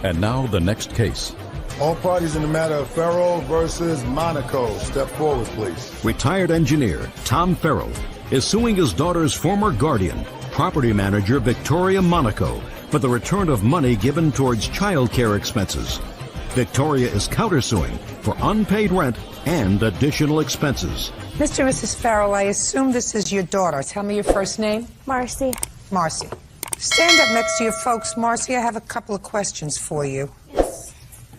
And now the next case. All parties in the matter of Farrell versus Monaco. Step forward, please. Retired engineer Tom Farrell is suing his daughter's former guardian, property manager Victoria Monaco, for the return of money given towards child care expenses. Victoria is countersuing for unpaid rent and additional expenses. Mr. and Mrs. Farrell, I assume this is your daughter. Tell me your first name. Marcy. Marcy. Stand up next to your folks. Marcy, I have a couple of questions for you. Yes.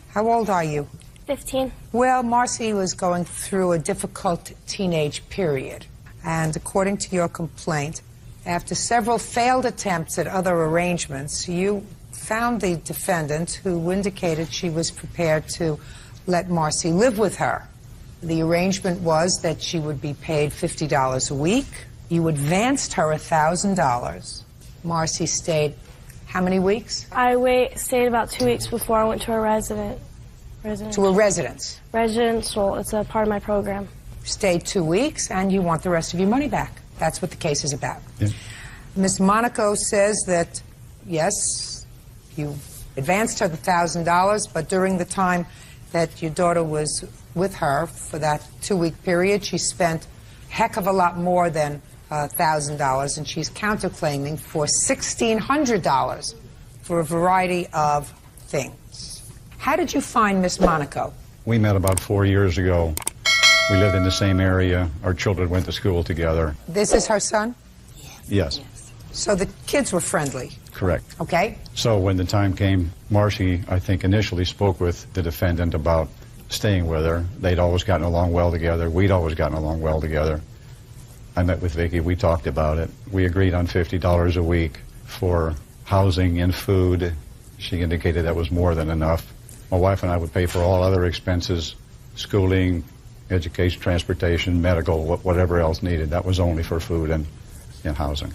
How old are you? 15. Well, Marcy was going through a difficult teenage period. And according to your complaint, after several failed attempts at other arrangements, you found the defendant who indicated she was prepared to let Marcy live with her. The arrangement was that she would be paid $50 a week. You advanced her $1,000. Marcy stayed how many weeks? I stayed about 2 weeks before I went to a residence. To a residence? Residential. It's a part of my program. Stayed 2 weeks, and you want the rest of your money back. That's what the case is about. Yeah. Ms. Monaco says that, yes, you advanced her the $1,000, but during the time that your daughter was with her for that 2-week period, she spent a heck of a lot more than $1,000, and she's counterclaiming for $1,600 for a variety of things. How did you find Miss Monaco? We met about 4 years ago. We lived in the same area. Our children went to school together. This is her son? Yes. So the kids were friendly? Correct. Okay. So when the time came, Marcy, I think, initially spoke with the defendant about staying with her. They'd always gotten along well together. We'd always gotten along well together. I met with Vicki. We talked about it. We agreed on $50 a week for housing and food. She indicated that was more than enough. My wife and I would pay for all other expenses, schooling, education, transportation, medical, whatever else needed. That was only for food and housing.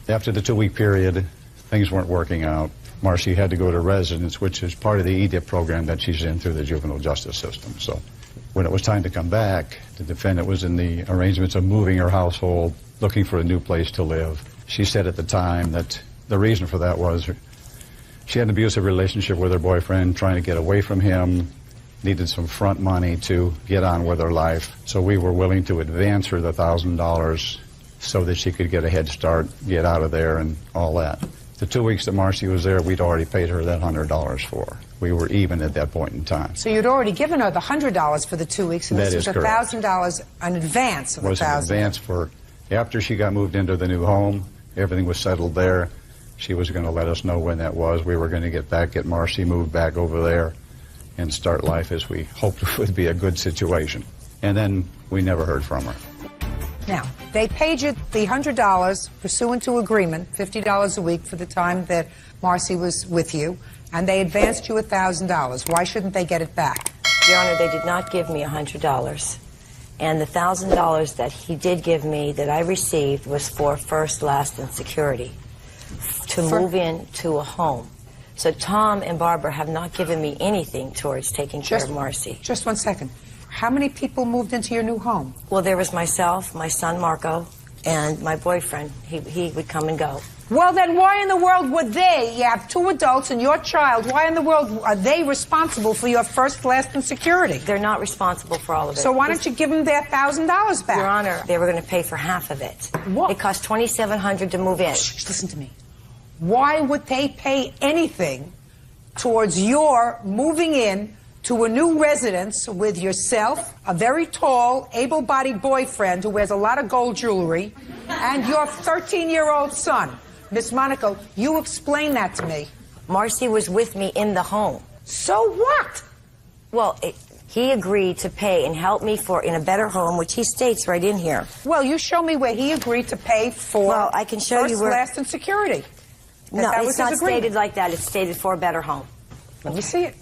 After the 2-week period, things weren't working out. Marcy had to go to residence, which is part of the EDIP program that she's in through the juvenile justice system. So when it was time to come back, the defendant was in the arrangements of moving her household, looking for a new place to live. She said at the time that the reason for that was she had an abusive relationship with her boyfriend, trying to get away from him, needed some front money to get on with her life. So we were willing to advance her the $1,000 so that she could get a head start, get out of there and all that. The 2 weeks that Marcy was there, we'd already paid her that $100 for. We were even at that point in time. So you'd already given her the $100 for the 2 weeks, and this was $1,000, an advance of $1,000. Was an advance for, after she got moved into the new home, everything was settled there. She was going to let us know when that was. We were going to get Marcy moved back over there and start life as we hoped would be a good situation. And then we never heard from her. Now, they paid you the $100 pursuant to agreement, $50 a week for the time that Marcy was with you, and they advanced you $1,000. Why shouldn't they get it back? Your Honor, they did not give me $100. And the $1,000 that he did give me that I received was for first, last, and security to move into a home. So Tom and Barbara have not given me anything towards taking care of Marcy. Just 1 second. How many people moved into your new home? Well, there was myself, my son Marco, and my boyfriend. He would come and go. Well, then why in the world would they? You have 2 adults and your child. Why in the world are they responsible for your first, last, and security? They're not responsible for all of it. So why don't you give them their $1,000 back? Your Honor, they were going to pay for half of it. What? It cost $2,700 to move in. Shh, listen to me. Why would they pay anything towards your moving in to a new residence with yourself, a very tall, able-bodied boyfriend who wears a lot of gold jewelry, and your 13-year-old son? Miss Monaco, you explain that to me. Marcy was with me in the home. So what? Well, he agreed to pay and help me in a better home, which he states right in here. Well, you show me where he agreed to pay for well, I can show first, you where... last, and security. No, it's not stated like that. It's stated for a better home. Let me see it.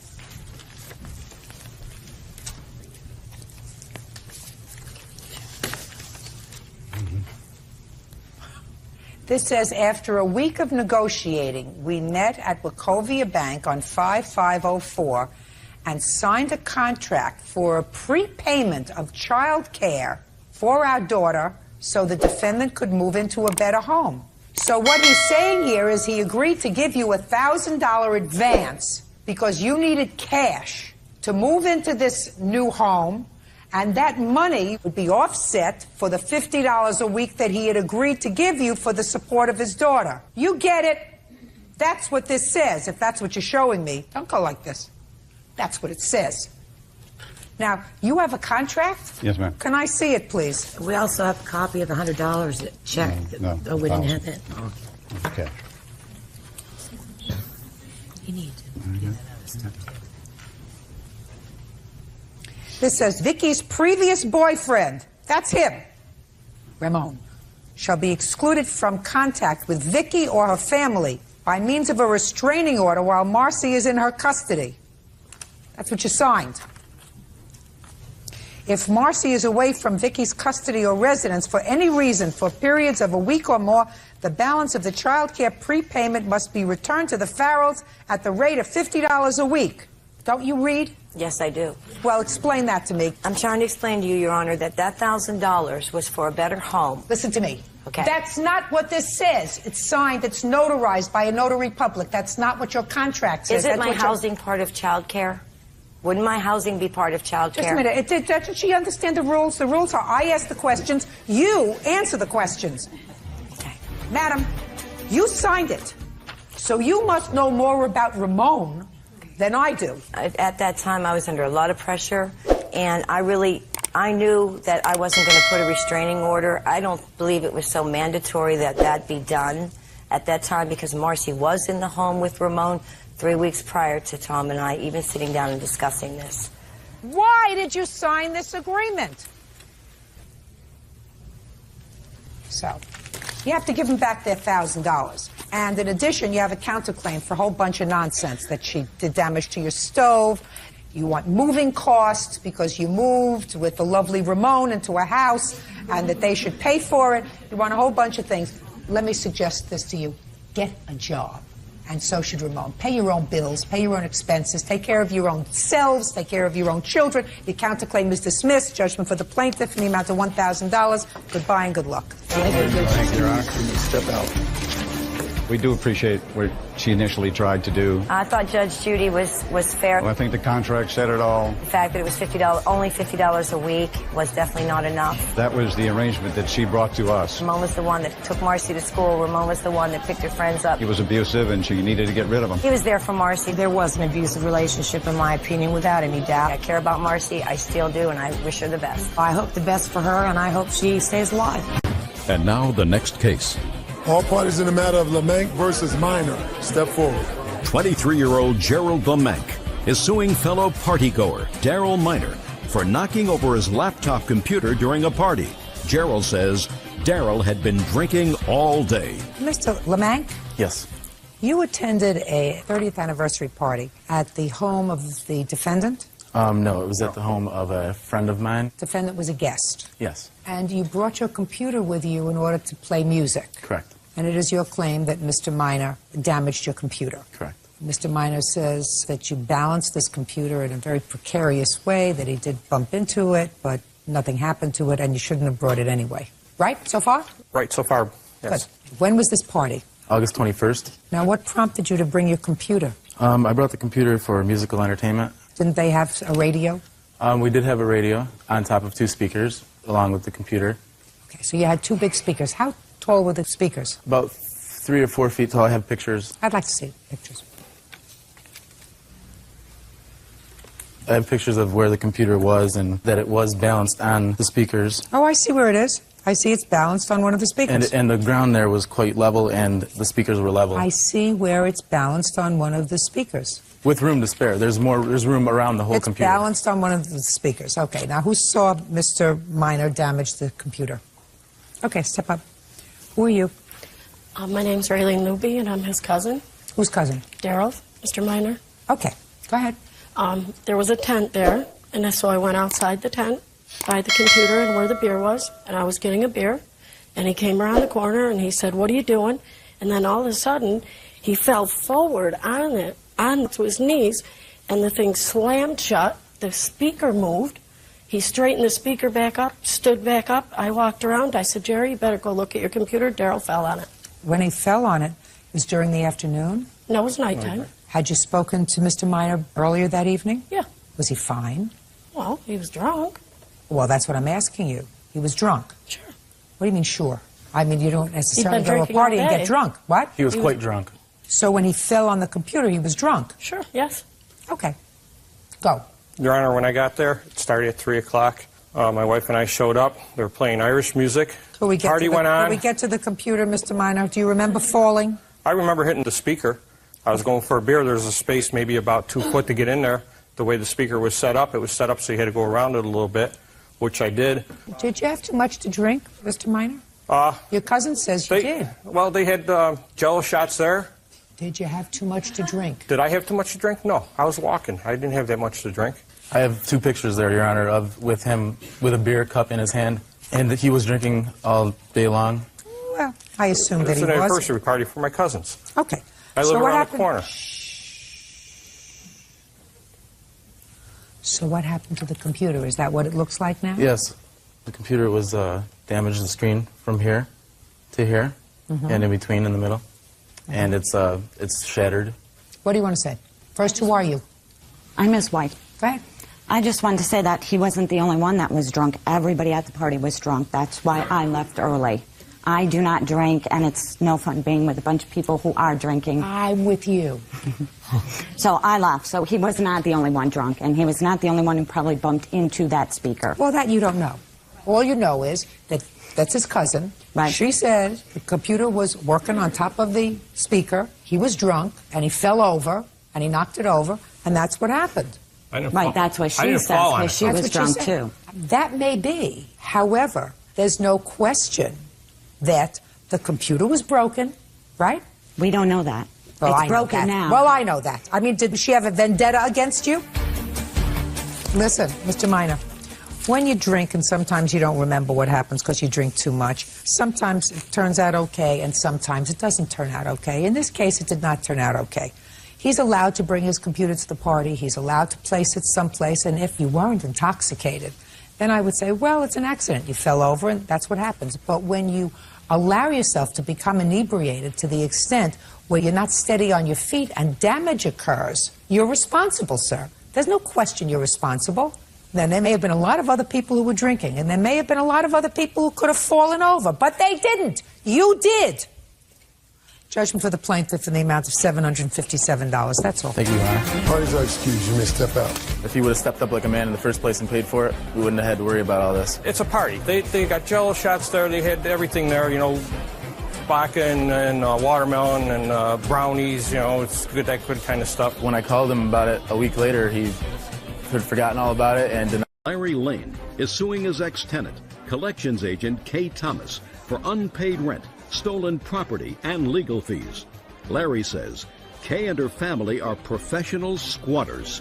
This says, after a week of negotiating, we met at Wachovia Bank on 5504 and signed a contract for a prepayment of child care for our daughter so the defendant could move into a better home. So what he's saying here is he agreed to give you $1,000 advance because you needed cash to move into this new home, and that money would be offset for the $50 a week that he had agreed to give you for the support of his daughter. You get it? That's what this says, if that's what you're showing me. Don't go like this. That's what it says. Now, you have a contract? Yes, ma'am. Can I see it, please? We also have a copy of the $100 check. No, Oh, we didn't have that. Oh. Okay. You need to. This says Vicky's previous boyfriend, that's him, Ramon, shall be excluded from contact with Vicky or her family by means of a restraining order while Marcy is in her custody. That's what you signed. If Marcy is away from Vicky's custody or residence for any reason for periods of a week or more, the balance of the child care prepayment must be returned to the Farrells at the rate of $50 a week. Don't you read? Yes, I do. Well, explain that to me. I'm trying to explain to you, Your Honor, that $1,000 was for a better home. Listen to me. Okay. That's not what this says. It's signed, it's notarized by a notary public. That's not what your contract says. Isn't my housing part of child care? Wouldn't my housing be part of child care? Just a minute. Doesn't she understand the rules? The rules are I ask the questions, you answer the questions. Okay. Madam, you signed it. So you must know more about Ramon than I do. At that time, I was under a lot of pressure, and I knew that I wasn't going to put a restraining order. I don't believe it was so mandatory that that be done at that time because Marcy was in the home with Ramon 3 weeks prior to Tom and I even sitting down and discussing this. Why did you sign this agreement? So, you have to give them back their $1,000. And in addition, you have a counterclaim for a whole bunch of nonsense, that she did damage to your stove. You want moving costs because you moved with the lovely Ramon into a house and that they should pay for it. You want a whole bunch of things. Let me suggest this to you. Get a job. And so should Ramon. Pay your own bills, pay your own expenses, take care of your own selves, take care of your own children. Your counterclaim is dismissed. Judgment for the plaintiff in the amount of $1,000. Goodbye and good luck. Thank you, Your Honor. Step out. We do appreciate what she initially tried to do. I thought Judge Judy was fair. Well, I think the contract said it all. The fact that it was only $50 a week was definitely not enough. That was the arrangement that she brought to us. Ramon was the one that took Marcy to school. Ramon was the one that picked her friends up. He was abusive, and she needed to get rid of him. He was there for Marcy. There was an abusive relationship, in my opinion, without any doubt. I care about Marcy. I still do, and I wish her the best. I hope the best for her, and I hope she stays alive. And now the next case. All parties in the matter of LeManc versus Minor, step forward. 23-year-old Gerald LeManc is suing fellow partygoer Daryl Minor for knocking over his laptop computer during a party. Gerald says Daryl had been drinking all day. Mr. LeManc? Yes. You attended a 30th anniversary party at the home of the defendant? No, it was at the home of a friend of mine. Defendant was a guest. Yes. And you brought your computer with you in order to play music. Correct. And it is your claim that Mr. Minor damaged your computer. Correct. Mr. Minor says that you balanced this computer in a very precarious way, that he did bump into it, but nothing happened to it, and you shouldn't have brought it anyway. Right, so far? Right, so far, yes. Good. When was this party? August 21st. Now, what prompted you to bring your computer? I brought the computer for musical entertainment. Didn't they have a radio? We did have a radio on top of 2 speakers, along with the computer. Okay, so you had 2 big speakers. How tall were the speakers? About 3 or 4 feet tall. I have pictures. I'd like to see pictures. I have pictures of where the computer was and that it was balanced on the speakers. Oh, I see where it is. I see it's balanced on one of the speakers. And the ground there was quite level, and the speakers were level. I see where it's balanced on one of the speakers. With room to spare. There's room around the whole computer. It's balanced on one of the speakers. Okay, now who saw Mr. Minor damage the computer? Okay, step up. Who are you? My name's Raylene Luby, and I'm his cousin. Whose cousin? Daryl, Mr. Minor. Okay, go ahead. There was a tent there, and so I went outside the tent by the computer and where the beer was, and I was getting a beer, and he came around the corner, and he said, "What are you doing?" And then all of a sudden, he fell forward onto his knees, and the thing slammed shut. The speaker moved. He straightened the speaker back up, stood back up. I walked around. I said, "Jerry, you better go look at your computer." Daryl fell on it. When he fell on it, it was during the afternoon? No, it was nighttime. Had you spoken to Mr. Minor earlier that evening? Yeah. Was he fine? Well, he was drunk. Well, that's what I'm asking you. He was drunk. Sure. What do you mean, sure? I mean, you don't necessarily been go to a drinking party all and day. get drunk. What? He was quite drunk. So when he fell on the computer, he was drunk. Sure, yes. Okay. Go. Your Honor, when I got there, it started at 3 o'clock. My wife and I showed up. They were playing Irish music. Party went on. Can we get to the computer, Mr. Minor? Do you remember falling? I remember hitting the speaker. I was going for a beer. There was a space maybe about 2 foot to get in there. The way the speaker was set up, it was set up so you had to go around it a little bit, which I did. Did you have too much to drink, Mr. Minor? Your cousin says you did. Well, they had Jello shots there. Did you have too much to drink? Did I have too much to drink? No. I was walking. I didn't have that much to drink. I have 2 pictures there, Your Honor, with him with a beer cup in his hand, and he was drinking all day long. Well, I assumed that It's he an was. anniversary party for my cousins. Okay. I live around the corner. So what happened to the computer? Is that what it looks like now? Yes. The computer was damaged, the screen from here to here, and in between in the middle. And it's shattered. What do you want to say? First, who are you? I'm his wife. Go ahead. I just wanted to say that he wasn't the only one that was drunk. Everybody at the party was drunk. That's why I left early. I do not drink, and it's no fun being with a bunch of people who are drinking. I'm with you. So I left. So he was not the only one drunk, and he was not the only one who probably bumped into that speaker. Well, that you don't know. All you know is that that's his cousin. Right. She said the computer was working on top of the speaker. He was drunk, and he fell over, and he knocked it over, and that's what happened. Right, that's what she said, because she was drunk too. That may be. However, there's no question that the computer was broken, right? We don't know that. Well, it's broken now. Well, I know that. I mean, did she have a vendetta against you? Listen, Mr. Minor, when you drink, and sometimes you don't remember what happens because you drink too much, sometimes it turns out okay, and sometimes it doesn't turn out okay. In this case, it did not turn out okay. He's allowed to bring his computer to the party. He's allowed to place it someplace, and if you weren't intoxicated, then I would say, well, it's an accident. You fell over, and that's what happens. But when you allow yourself to become inebriated to the extent where you're not steady on your feet and damage occurs, you're responsible, sir. There's no question you're responsible. Then there may have been a lot of other people who were drinking, and there may have been a lot of other people who could have fallen over, but they didn't. You did. Judgment for the plaintiff in the amount of $757. That's all. Thank you, Your Honor. Parties are excused. You may step out. If he would have stepped up like a man in the first place and paid for it, we wouldn't have had to worry about all this. It's a party. They got Jello shots there. They had everything there, you know, vodka and watermelon and brownies, you know, it's good, that good kind of stuff. When I called him about it a week later, he had forgotten all about it and denied. Larry Lane is suing his ex-tenant, collections agent Kay Thomas, for unpaid rent, stolen property, and legal fees. Larry says Kay and her family are professional squatters.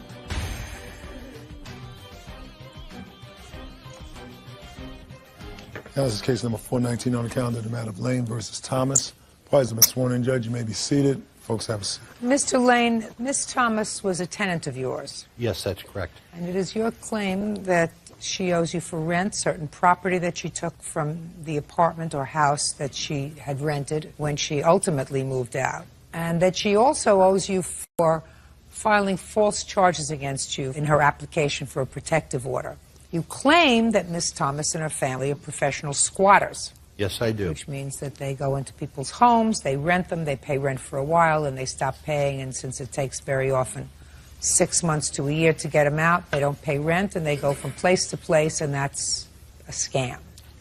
Now, this is case number 419 on the calendar, the matter of Lane versus Thomas. Parties have been sworn in. Judge, you may be seated. Folks have a seat. Mr. Lane, Miss Thomas was a tenant of yours. Yes, that's correct. And it is your claim that she owes you for rent, certain property that she took from the apartment or house that she had rented when she ultimately moved out, and that she also owes you for filing false charges against you in her application for a protective order. You claim that Miss Thomas and her family are professional squatters. Yes, I do. Which means that they go into people's homes, they rent them, they pay rent for a while, and they stop paying, and since it takes very often 6 months to a year to get them out, they don't pay rent, and they go from place to place, and that's a scam.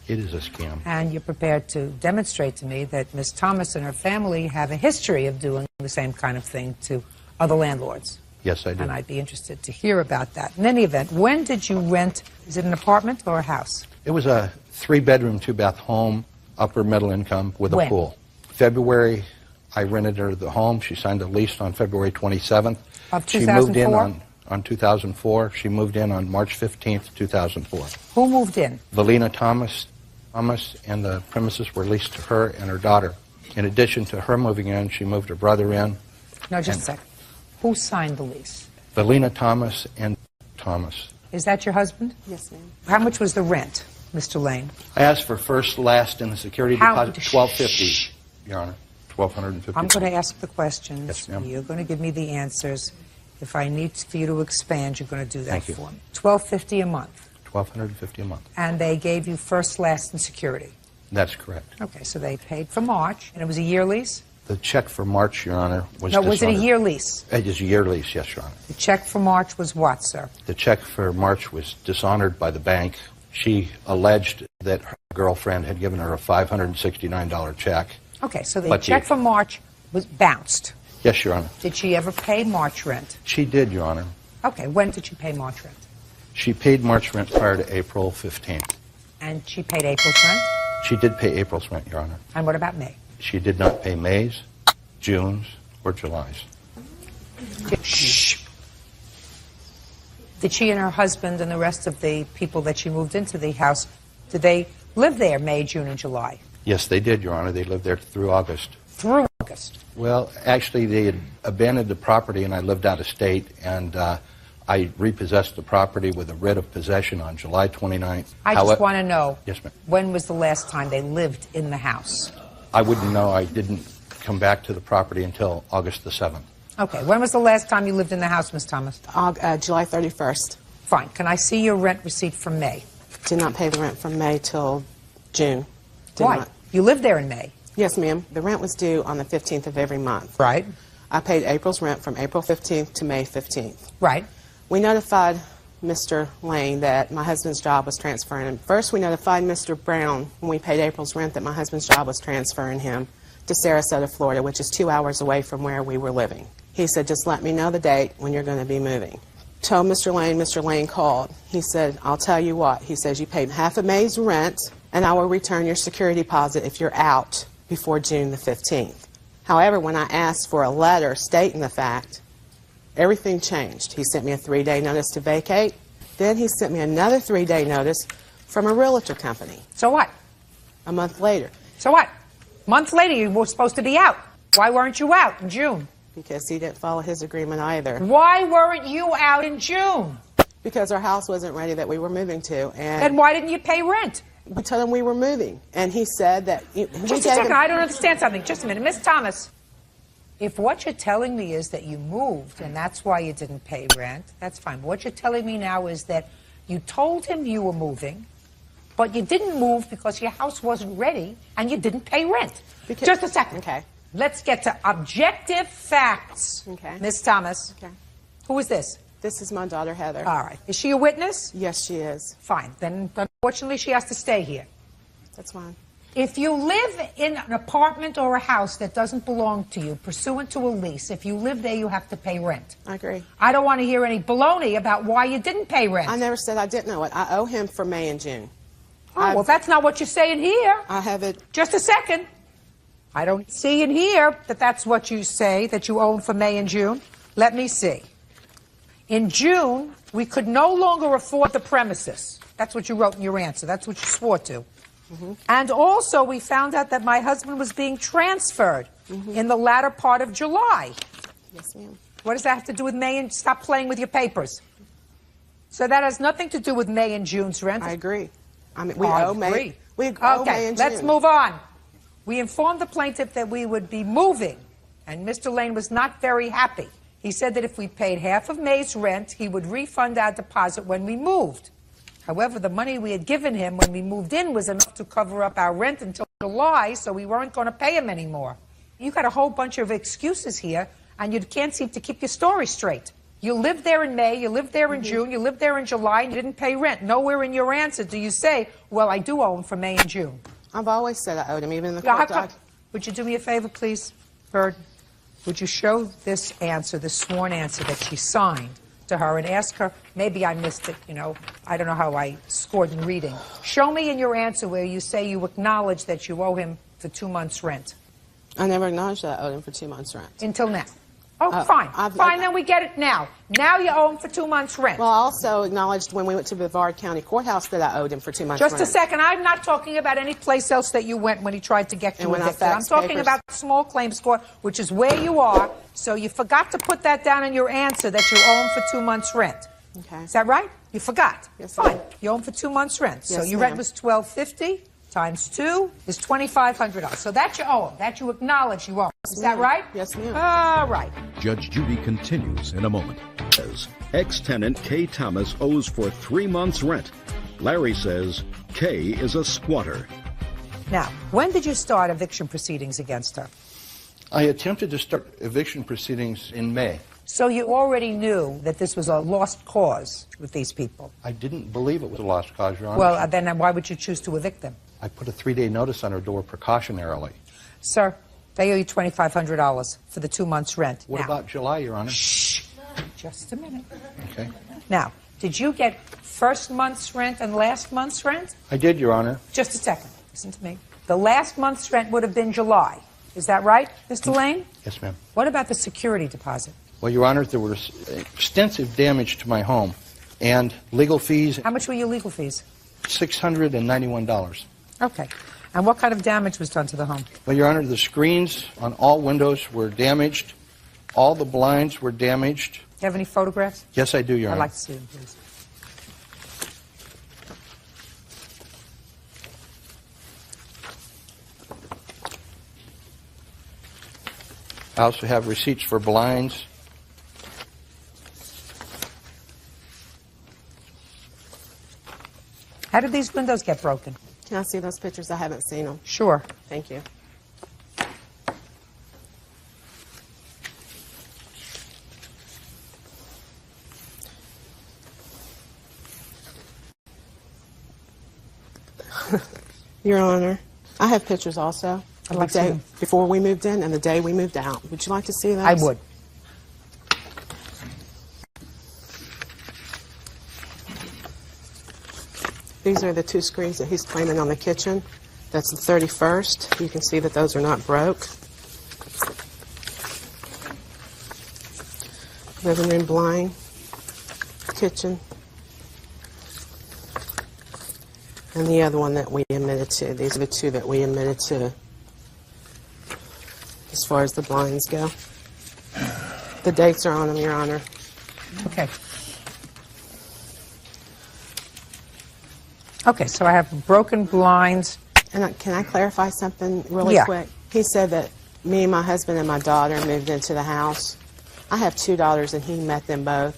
It is a scam. And you're prepared to demonstrate to me that Miss Thomas and her family have a history of doing the same kind of thing to other landlords. Yes, I do. And I'd be interested to hear about that. In any event, when did you rent? Is it an apartment or a house? It was a 3-bedroom, 2-bath home, upper middle income with a When? pool. February, I rented her the home. She signed a lease on February 27th. Of She moved in 2004? on 2004. She moved in on March 15th, 2004. Who moved in? Valina Thomas, and the premises were leased to her and her daughter. In addition to her moving in, she moved her brother in. No, just a second. Who signed the lease? Valina Thomas and Thomas. Is that your husband? Yes, ma'am. How much was the rent, Mr. Lane? I asked for first, last, and the security How- deposit, $1,250, Your Honor. $1,250. I'm going to ask the questions. Yes, ma'am. You're going to give me the answers. If I need for you to expand, you're going to do that Thank you. for me. $1,250 a month. $1,250 a month. And they gave you first, last, and security. That's correct. Okay, so they paid for March, and it was a year lease? The check for March, Your Honor, was No, was it a dishonored. year lease? It is a year lease, yes, Your Honor. The check for March was what, sir? The check for March was dishonored by the bank. She alleged that her girlfriend had given her a $569 check. Okay, so the But check for March was bounced. Yes, Your Honor. Did she ever pay March rent? She did, Your Honor. Okay, when did she pay March rent? She paid March rent prior to April 15th. And she paid April's rent? She did pay April's rent, Your Honor. And what about May? She did not pay May's, June's, or July's. Shh. Did she and her husband and the rest of the people that she moved into the house, did they live there May, June, and July? Yes, they did, Your Honor. They lived there through August. Through August? Well, actually, they had abandoned the property, and I lived out of state, and I repossessed the property with a writ of possession on July 29th. I just want to know, Yes, ma'am. when was the last time they lived in the house? I wouldn't know. I didn't come back to the property until August the 7th. Okay, when was the last time you lived in the house, Miss Thomas? July 31st. Fine. Can I see your rent receipt from May? Did not pay the rent from May till June. Did Why? not. You lived there in May. Yes, ma'am. The rent was due on the 15th of every month. Right. I paid April's rent from April 15th to May 15th. Right. We notified Mr. Lane that my husband's job was transferring him. First, we notified Mr. Brown when we paid April's rent that my husband's job was transferring him to Sarasota, Florida, which is 2 hours away from where we were living. He said, just let me know the date when you're going to be moving. Told Mr. Lane called. He said, I'll tell you what. He says, you paid half of May's rent, and I will return your security deposit if you're out before June the 15th. However, when I asked for a letter stating the fact, everything changed. He sent me a 3-day notice to vacate. Then he sent me another 3-day notice from a realtor company. So what? A month later. So what? Months later, you were supposed to be out. Why weren't you out in June? Because he didn't follow his agreement either. Why weren't you out in June? Because our house wasn't ready that we were moving to. And Then why didn't you pay rent? we told him we were moving. And he said that... Just a second, I don't understand something. Just a minute. Miss Thomas, if what you're telling me is that you moved and that's why you didn't pay rent, that's fine. But what you're telling me now is that you told him you were moving, but you didn't move because your house wasn't ready and you didn't pay rent. Just a second. Okay. Let's get to objective facts. Okay. Miss Thomas. Okay. Who is this? This is my daughter, Heather. All right. Is she a witness? Yes, she is. Fine. Then unfortunately she has to stay here. That's fine. If you live in an apartment or a house that doesn't belong to you, pursuant to a lease, if you live there, you have to pay rent. I agree. I don't want to hear any baloney about why you didn't pay rent. I never said I didn't know it. I owe him for May and June. Oh, well, that's not what you're saying here. I have it. Just a second. I don't see in here that that's what you say, that you owe him for May and June. Let me see. In June, we could no longer afford the premises. That's what you wrote in your answer. That's what you swore to. Mm-hmm. And also, we found out that my husband was being transferred in the latter part of July. Yes, ma'am. What does that have to do with May and... Stop playing with your papers. So that has nothing to do with May and June's rent. I agree. I mean, we owe May. We owe May and June. Let's move on. We informed the plaintiff that we would be moving, and Mr. Lane was not very happy. He said that if we paid half of May's rent, he would refund our deposit when we moved. However, the money we had given him when we moved in was enough to cover up our rent until July, so we weren't going to pay him anymore. You got a whole bunch of excuses here, and you can't seem to keep your story straight. You lived there in May, you lived there in June, you lived there in July, and you didn't pay rent. Nowhere in your answer do you say, well, I do owe him for May and June. I've always said I owed him, even in the court doc. Would you do me a favor, please, Bird? Would you show this answer, this sworn answer that she signed to her, and ask her, maybe I missed it, you know, I don't know how I scored in reading. Show me in your answer where you say you acknowledge that you owe him for 2 months' rent. I never acknowledged that I owed him for 2 months' rent. Until now. Oh, fine. Fine, then we get it now. Now you owe him for 2 months' rent. Well, I also acknowledged when we went to Brevard County Courthouse that I owed him for 2 months' Just rent. a second. I'm not talking about any place else that you went when he tried to get you evicted. I'm talking about small claims court, which is where you are. So you forgot to put that down in your answer that you owe him for 2 months' rent. Okay. Is that right? You forgot. Yes, fine. ma'am. You owe him for 2 months' rent. So Yes, your ma'am. rent was $12.50. times 2 is $2,500. So that you owe him. That you acknowledge you owe him. Is that right? Yes, ma'am. All right. Judge Judy continues in a moment. Says ex-tenant Kay Thomas owes for 3 months' rent. Larry says Kay is a squatter. Now, when did you start eviction proceedings against her? I attempted to start eviction proceedings in May. So you already knew that this was a lost cause with these people? I didn't believe it was a lost cause, Your Honor. Well, then why would you choose to evict them? I put a 3-day notice on her door precautionarily. Sir, they owe you $2,500 for the 2 months' rent. What about July, Your Honor? Shh. Just a minute. Okay. Now, did you get first month's rent and last month's rent? I did, Your Honor. Just a second. Listen to me. The last month's rent would have been July. Is that right, Mr. Lane? Yes, ma'am. What about the security deposit? Well, Your Honor, there was extensive damage to my home and legal fees. How much were your legal fees? $691. Okay. And what kind of damage was done to the home? Well, Your Honor, the screens on all windows were damaged. All the blinds were damaged. Do you have any photographs? Yes, I do, Your I'd Honor. like to see them, please. I also have receipts for blinds. How did these windows get broken? Can I see those pictures? I haven't seen them. Sure. Thank you. Your Honor, I have pictures also. I'd like to see The day them. before we moved in and the day we moved out. Would you like to see those? I would. These are the 2 screens that he's claiming on the kitchen. That's the 31st. You can see that those are not broke. Living room blind, kitchen, and the other one that we admitted to. These are the 2 that we admitted to as far as the blinds go. The dates are on them, Your Honor. Okay. Okay, so I have broken blinds. And can I clarify something really Yeah. quick? He said that me, my husband, and my daughter moved into the house. I have 2 daughters, and he met them both.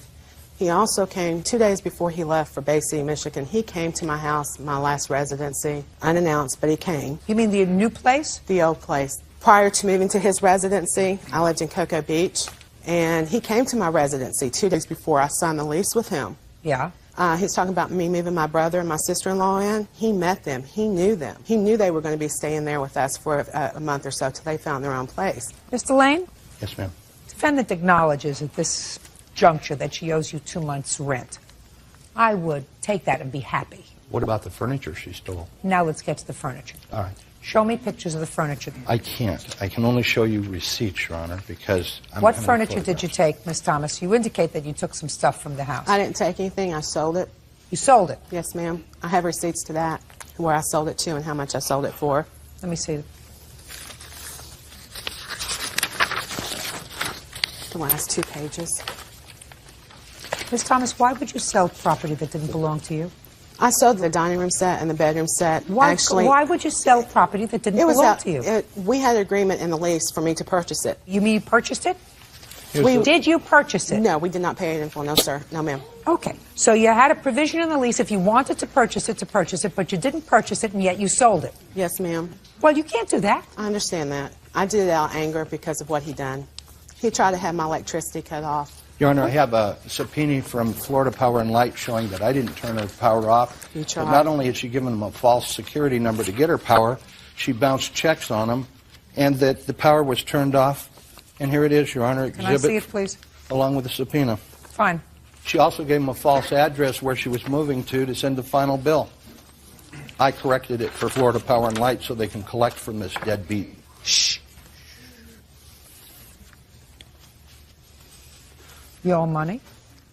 He also came 2 days before he left for Bay City, Michigan. He came to my house, my last residency, unannounced, but he came. You mean the new place? The old place. Prior to moving to his residency, I lived in Cocoa Beach, and he came to my residency 2 days before I signed the lease with him. Yeah. He's talking about me moving my brother and my sister-in-law in. He met them. He knew them. He knew they were going to be staying there with us for a month or so till they found their own place. Mr. Lane? Yes, ma'am. Defendant acknowledges at this juncture that she owes you 2 months' rent. I would take that and be happy. What about the furniture she stole? Now let's get to the furniture. All right. Show me pictures of the furniture. I can't. I can only show you receipts, Your Honor, because I'm What having furniture did you photographs. take, Miss Thomas? You indicate that you took some stuff from the house. I didn't take anything. I sold it. You sold it? Yes, ma'am. I have receipts to that, where I sold it to and how much I sold it for. Let me see. The last 2 pages. Miss Thomas, why would you sell property that didn't belong to you? I sold the dining room set and the bedroom set. Actually, Why would you sell property that didn't belong to you? We had an agreement in the lease for me to purchase it. You mean you purchased it? Here's Did you purchase it? No, we did not pay it in full. No, sir. No, ma'am. Okay. So you had a provision in the lease if you wanted to purchase it, but you didn't purchase it, and yet you sold it. Yes, ma'am. Well, you can't do that. I understand that. I did it out of anger because of what he done. He tried to have my electricity cut off. Your Honor, I have a subpoena from Florida Power and Light showing that I didn't turn her power off. You tried. But not only had she given him a false security number to get her power, she bounced checks on him, and that the power was turned off. And here it is, Your Honor, Can I see it, please? along with the subpoena. Fine. She also gave him a false address where she was moving to send the final bill. I corrected it for Florida Power and Light so they can collect from this deadbeat. Shh. You owe money?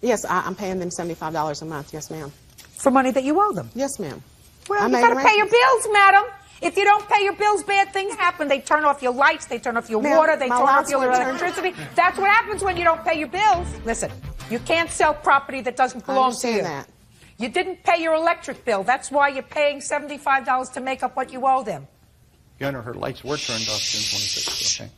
Yes, I'm paying them $75 a month. Yes, ma'am. For money that you owe them? Yes, ma'am. Well, I you made gotta pay your arrangements. bills, madam. If you don't pay your bills, bad things happen. They turn off your lights, they turn off your Ma'am, water, they my turn off lights your were turned- electricity. That's what happens when you don't pay your bills. Listen, you can't sell property that doesn't belong to you. understand that. You didn't pay your electric bill. That's why you're paying $75 to make up what you owe them. Your Honor, her lights were turned off June 26th. Okay.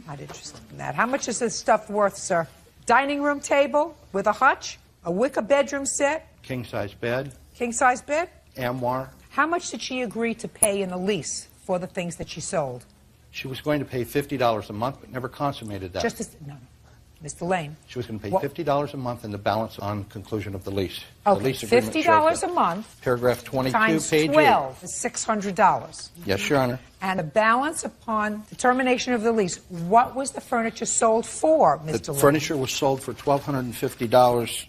Not interested in that. How much is this stuff worth, sir? Dining room table with a hutch, a wicker bedroom set, King-size bed, king-size bed. armoire. How much did she agree to pay in the lease for the things that she sold? She was going to pay $50 a month, but never consummated that. No. Mr. Lane. She was going to pay What- $50 a month and the balance on conclusion of the lease. Okay, The lease agreement shows $50 that. a month Paragraph 22, times page 12 is $600. 8. Yes, Your Honor. And the balance upon the termination of the lease. What was the furniture sold for, Mr. The Lane? furniture was sold for $1,250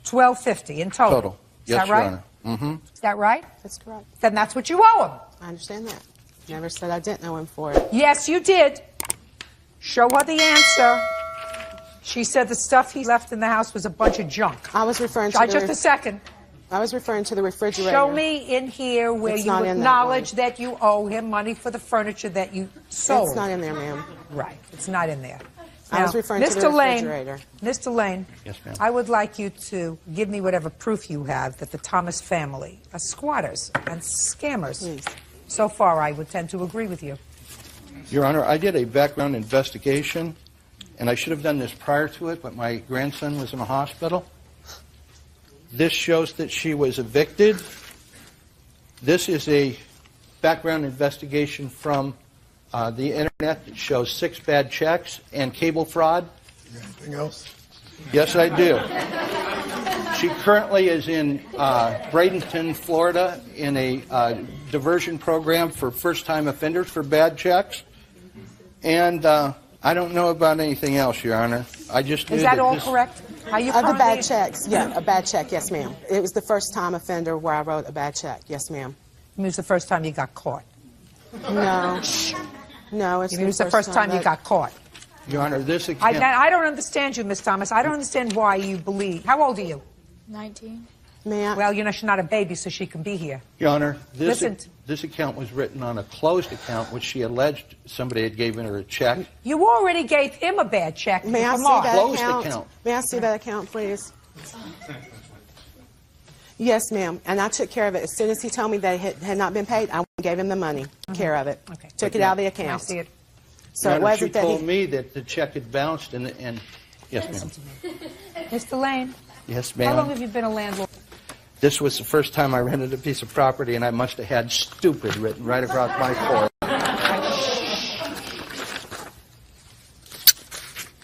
$1,250 in total. total. Is Yes, that Your right? Honor. Mm-hmm. Is that right? That's correct. Then that's what you owe him. I understand that. Never said I didn't know him for it. Yes, you did. Show her the answer. She said the stuff he left in the house was a bunch of junk. I was referring to Just a second. I was referring to the refrigerator. Show me in here where It's you not in that acknowledge that you owe him money for the furniture that you sold. It's not in there, ma'am. Right. It's not in there. I was referring to the refrigerator. Mr. Lane, Yes, ma'am. I would like you to give me whatever proof you have that the Thomas family are squatters and scammers. Please. So far, I would tend to agree with you. Your Honor, I did a background investigation, and I should have done this prior to it, but my grandson was in a hospital. This shows that she was evicted. This is a background investigation from the internet that shows 6 bad checks and cable fraud. You got anything else? Yes, I do. She currently is in Bradenton, Florida, in a diversion program for first-time offenders for bad checks. And I don't know about anything else, Your Honor. I just knew Is that all this- correct? Are you The currently- bad checks. Yeah, a bad check. Yes, ma'am. It was the first time offender where I wrote a bad check. Yes, ma'am. It was the first time you got caught. No. No, it's It was the first time you got caught. Your Honor, this account... I don't understand you, Miss Thomas. I don't understand why you believe. How old are you? 19. May I? Well, you know, she's not a baby, so she can be here. Your Honor, Listen. this account was written on a closed account, which she alleged somebody had given her a check. You already gave him a bad check. May I Come see on. that Closed account? account. May I see that account, please? Yes, ma'am. And I took care of it. As soon as he told me that it had not been paid, I gave him the money. Care of it. Okay. Took it out of the I account. see it. So Your it Honor, wasn't she that told he... me that the check had bounced and yes, ma'am. Mr. Lane, Yes, how long ma'am. have you been a landlord? This was the first time I rented a piece of property, and I must have had stupid written right across my forehead.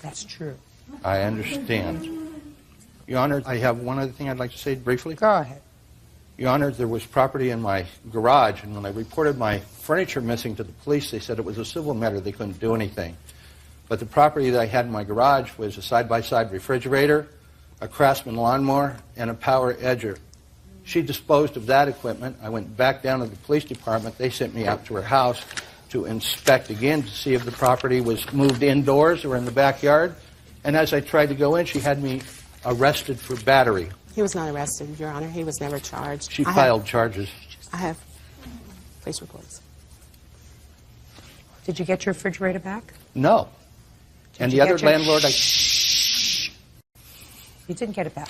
That's true. I understand. Your Honor, I have one other thing I'd like to say briefly. Go ahead. Your Honor, there was property in my garage, and when I reported my furniture missing to the police, they said it was a civil matter. They couldn't do anything. But the property that I had in my garage was a side-by-side refrigerator, a Craftsman lawnmower, and a power edger. She disposed of that equipment. I went back down to the police department. They sent me out to her house to inspect again to see if the property was moved indoors or in the backyard. And as I tried to go in, she had me arrested for battery. He was not arrested, Your Honor. He was never charged. She filed charges. I have police reports. Did you get your refrigerator back? No. And you the other get your- landlord, You didn't get it back.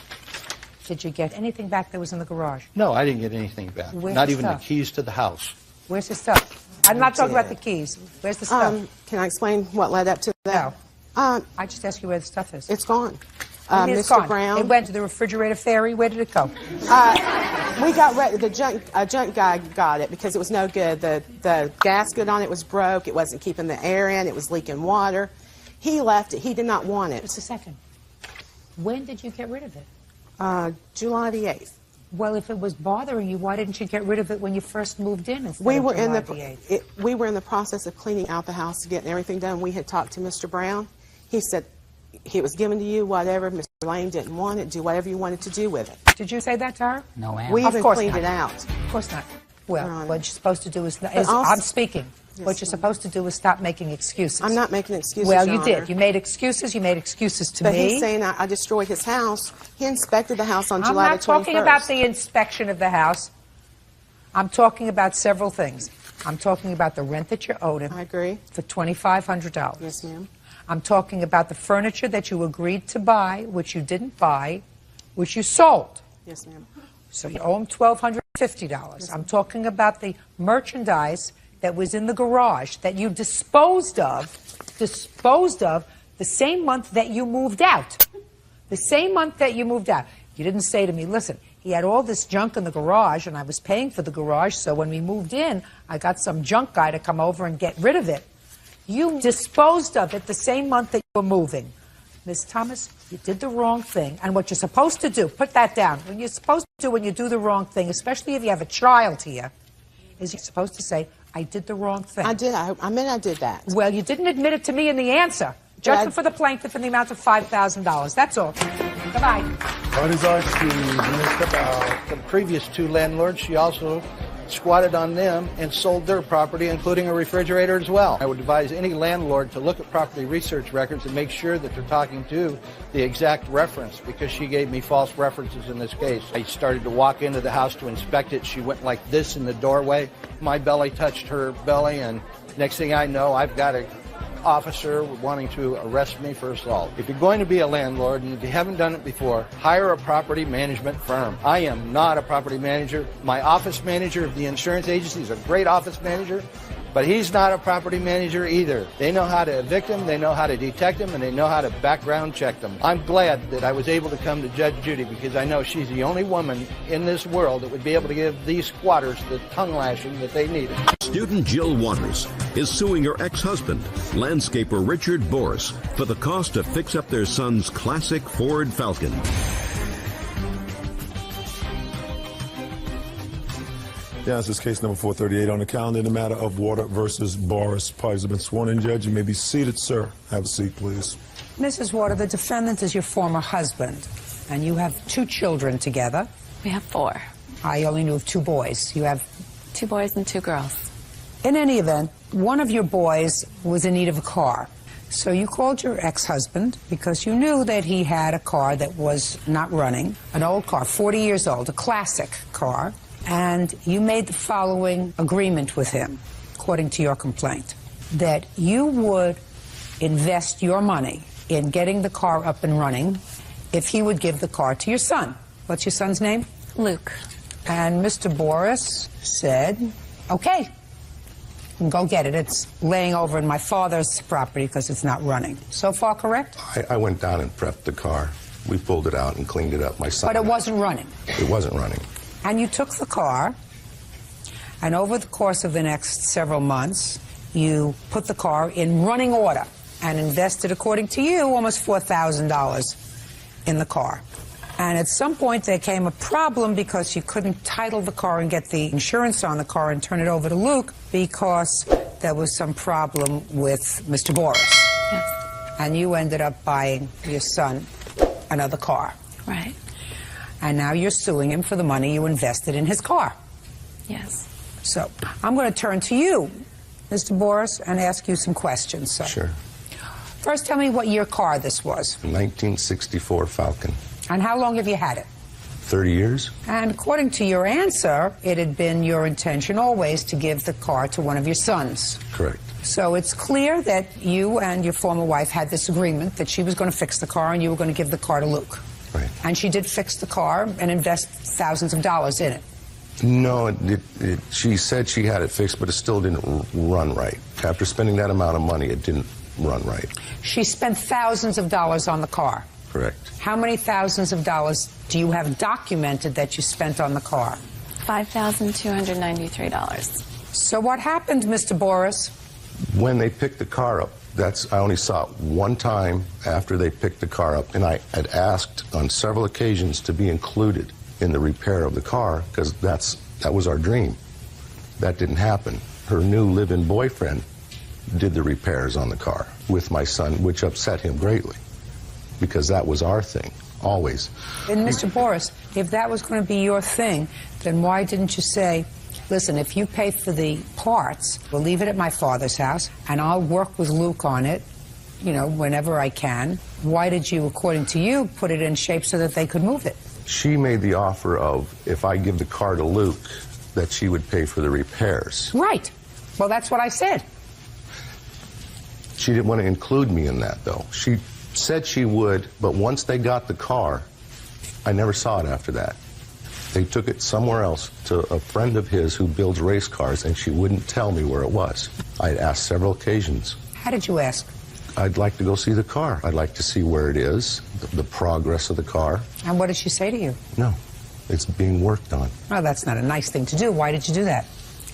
Did you get anything back that was in the garage? no, I didn't get anything back. Where's Not the even the stuff? keys to the house. Where's the stuff? I'm not talking about the keys. Where's the stuff? Can I explain what led up to that? No. I just asked you where the stuff is. It's gone. What do you mean it's Mr. gone? Brown. It went to the refrigerator ferry. Where did it go? We got the junk guy got it because it was no good. The gasket on it was broke. It wasn't keeping the air in. It was leaking water. He left it. He did not want it. Just a second. When did you get rid of it? July the 8th. Well, if it was bothering you, why didn't you get rid of it when you first moved in instead We of were July the 8th? we were in the process of cleaning out the house, getting everything done. We had talked to Mr. Brown. He said it was given to you, whatever. Mr. Lane didn't want it. Do whatever you wanted to do with it. Did you say that to her? No, ma'am. We Of even course cleaned not. it out. Of course not. Well, Your Honor. what you're supposed to do is also- I'm speaking. Yes, What you're ma'am. supposed to do is stop making excuses. I'm not making excuses, Well, Your you Honor. did. You made excuses. You made excuses to But me. he's saying I destroyed his house. He inspected the house on I'm July not the 21st. talking about the inspection of the house. I'm talking about several things. I'm talking about the rent that you owed him. I agree. For $2,500. Yes, ma'am. I'm talking about the furniture that you agreed to buy, which you didn't buy, which you sold. Yes, ma'am. So you owe him $1,250. I'm talking about the merchandise that was in the garage that you disposed of the same month that you moved out. The same month that you moved out. You didn't say to me, listen, he had all this junk in the garage and I was paying for the garage, so when we moved in, I got some junk guy to come over and get rid of it. You disposed of it the same month that you were moving. Ms. Thomas, you did the wrong thing. And what you're supposed to do, put that down. What you're supposed to do when you do the wrong thing, especially if you have a child here, is you're supposed to say, I did the wrong thing. I did. I meant I did that. Well, you didn't admit it to me in the answer. Judgment for the plaintiff in the amount of $5,000. That's all. Goodbye. Parties are excused. About The previous two landlords, she also squatted on them and sold their property, including a refrigerator as well. I would advise any landlord to look at property research records and make sure that they're talking to the exact reference, because she gave me false references in this case. I started to walk into the house to inspect it. She went like this in the doorway. My belly touched her belly, and next thing I know, I've got a officer wanting to arrest me for assault. If you're going to be a landlord, and if you haven't done it before, hire a property management firm. I am not a property manager. My office manager of the insurance agency is a great office manager, but he's not a property manager either. They know how to evict them, they know how to detect them, and they know how to background check them. I'm glad that I was able to come to Judge Judy, because I know she's the only woman in this world that would be able to give these squatters the tongue lashing that they needed. Student Jill Waters is suing her ex-husband, landscaper Richard Boris, for the cost to fix up their son's classic Ford Falcon. Yeah, this is case number 438 on the calendar in the matter of Water versus Boris. Parties have been sworn in. Judge, you may be seated, sir. Have a seat, please. Mrs. Water, the defendant is your former husband, and you have 2 children together. We have 4. I only knew of 2 boys. You have 2 boys and 2 girls. In any event, one of your boys was in need of a car. So you called your ex-husband because you knew that he had a car that was not running, an old car, 40 years old, a classic car, and you made the following agreement with him, according to your complaint, that you would invest your money in getting the car up and running if he would give the car to your son. What's your son's name? Luke. And Mr. Boris said, okay, go get it. It's laying over in my father's property because it's not running. So far, correct? I went down and prepped the car. We pulled it out and cleaned it up. My son. But it wasn't running. It wasn't running. And you took the car, and over the course of the next several months, you put the car in running order and invested, according to you, almost $4,000 in the car. And at some point, there came a problem because you couldn't title the car and get the insurance on the car and turn it over to Luke because there was some problem with Mr. Boris. Yes. And you ended up buying your son another car. Right. And now you're suing him for the money you invested in his car. Yes. So I'm going to turn to you, Mr. Boris, and ask you some questions, sir. Sure. First, tell me what year car this was. 1964 Falcon. And how long have you had it? 30 years. And according to your answer, it had been your intention always to give the car to one of your sons. Correct. So it's clear that you and your former wife had this agreement that she was going to fix the car and you were going to give the car to Luke. Right. And she did fix the car and invest thousands of dollars in it. No, she said she had it fixed, but it still didn't run right. After spending that amount of money, it didn't run right. She spent thousands of dollars on the car. Correct. How many thousands of dollars do you have documented that you spent on the car? $5,293. So what happened, Mr. Boris? When they picked the car up, I only saw it one time after they picked the car up, and I had asked on several occasions to be included in the repair of the car because that was our dream. That didn't happen. Her new live-in boyfriend did the repairs on the car with my son, which upset him greatly because that was our thing, always. And Mr. Boris, if that was going to be your thing, then why didn't you say, listen, if you pay for the parts, we'll leave it at my father's house, and I'll work with Luke on it, whenever I can. Why did you, according to you, put it in shape so that they could move it? She made the offer of, if I give the car to Luke, that she would pay for the repairs. Right. Well, that's what I said. She didn't want to include me in that, though. She said she would, but once they got the car, I never saw it after that. They took it somewhere else to a friend of his who builds race cars, and she wouldn't tell me where it was. I'd asked several occasions. How did you ask? I'd like to go see the car. I'd like to see where it is, the progress of the car. And what did she say to you? No, it's being worked on. Well, that's not a nice thing to do. Why did you do that?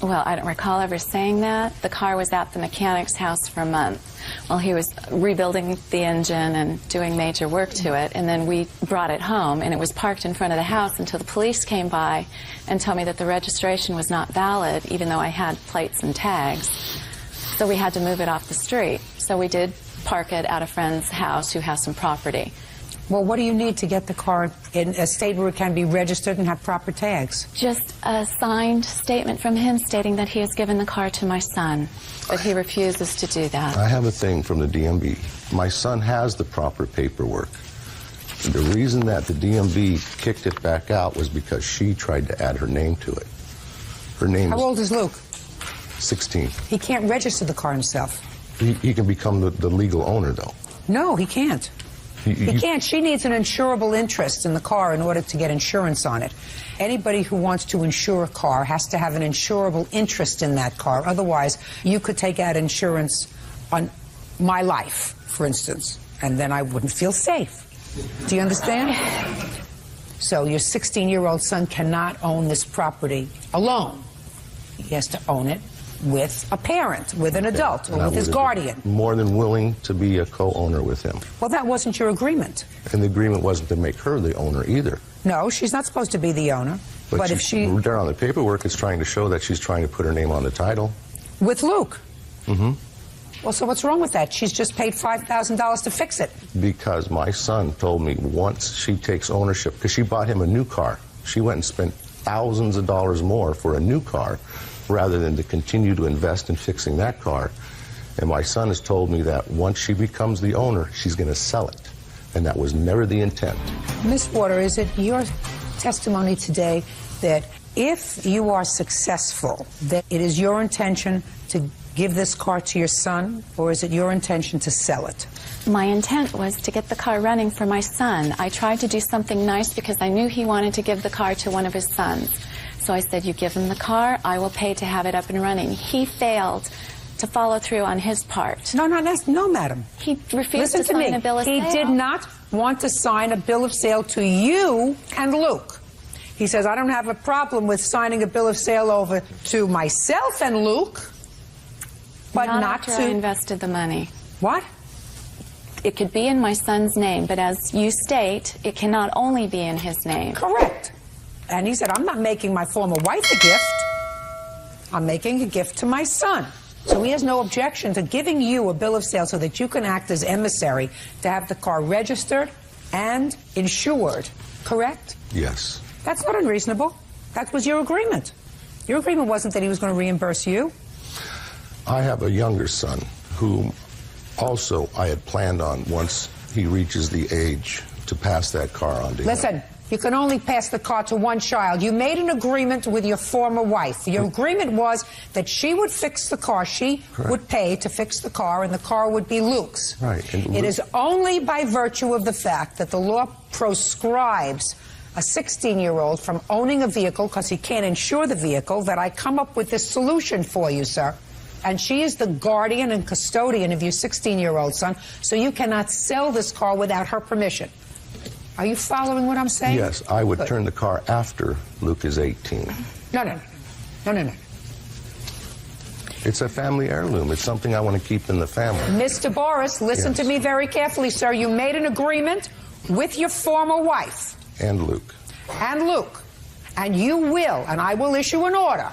Well, I don't recall ever saying that. The car was at the mechanic's house for a month while he was rebuilding the engine and doing major work to it, and then we brought it home, and it was parked in front of the house until the police came by and told me that the registration was not valid, even though I had plates and tags. So we had to move it off the street. So we did park it at a friend's house who has some property. Well, what do you need to get the car in a state where it can be registered and have proper tags? Just a signed statement from him stating that he has given the car to my son, but he refuses to do that. I have a thing from the DMV. My son has the proper paperwork. The reason that the DMV kicked it back out was because she tried to add her name to it. Her name How old is Luke? 16. He can't register the car himself. He can become the legal owner, though. No, he can't. He can't. She needs an insurable interest in the car in order to get insurance on it. Anybody who wants to insure a car has to have an insurable interest in that car. Otherwise, you could take out insurance on my life, for instance, and then I wouldn't feel safe. Do you understand? So your 16-year-old son cannot own this property alone. He has to own it with a parent, with an adult, or with his guardian. More than willing to be a co-owner with him. Well, that wasn't your agreement. And the agreement wasn't to make her the owner either. No, she's not supposed to be the owner. But if she... There on the paperwork, it's trying to show that she's trying to put her name on the title. With Luke? Mm-hmm. Well, so what's wrong with that? She's just paid $5,000 to fix it. Because my son told me once she takes ownership, because she bought him a new car. She went and spent thousands of dollars more for a new car rather than to continue to invest in fixing that car. And my son has told me that once she becomes the owner, she's going to sell it. And that was never the intent. Miss Water, is it your testimony today that if you are successful, that it is your intention to give this car to your son, or is it your intention to sell it? My intent was to get the car running for my son. I tried to do something nice because I knew he wanted to give the car to one of his sons. So I said, you give him the car, I will pay to have it up and running. He failed to follow through on his part. No, madam. He refused Listen to sign me. a bill of sale. He did not want to sign a bill of sale to you and Luke. He says, I don't have a problem with signing a bill of sale over to myself and Luke, but not after to... I invested the money. What? It could be in my son's name, but as you state, it cannot only be in his name. Correct. And he said, I'm not making my former wife a gift. I'm making a gift to my son. So he has no objection to giving you a bill of sale so that you can act as emissary to have the car registered and insured. Correct? Yes. That's not unreasonable. That was your agreement. Your agreement wasn't that he was going to reimburse you. I have a younger son whom also I had planned on once he reaches the age to pass that car on to him. Listen, you can only pass the car to one child. You made an agreement with your former wife. Your agreement was that she would fix the car. She would pay to fix the car, and the car would be Luke's. Right. And it is only by virtue of the fact that the law proscribes a 16-year-old from owning a vehicle because he can't insure the vehicle that I come up with this solution for you, sir. And she is the guardian and custodian of your 16-year-old son, so you cannot sell this car without her permission. Are you following what I'm saying? Yes, I would turn the car after Luke is 18. No. It's a family heirloom. It's something I want to keep in the family. Mr. Boris, listen to me very carefully, sir. You made an agreement with your former wife. And Luke. And Luke. And you will, and I will issue an order,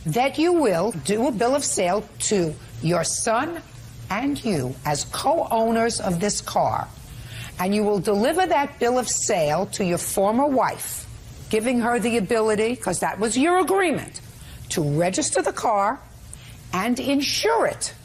that you will do a bill of sale to your son and you as co-owners of this car. And you will deliver that bill of sale to your former wife, giving her the ability, because that was your agreement, to register the car and insure it.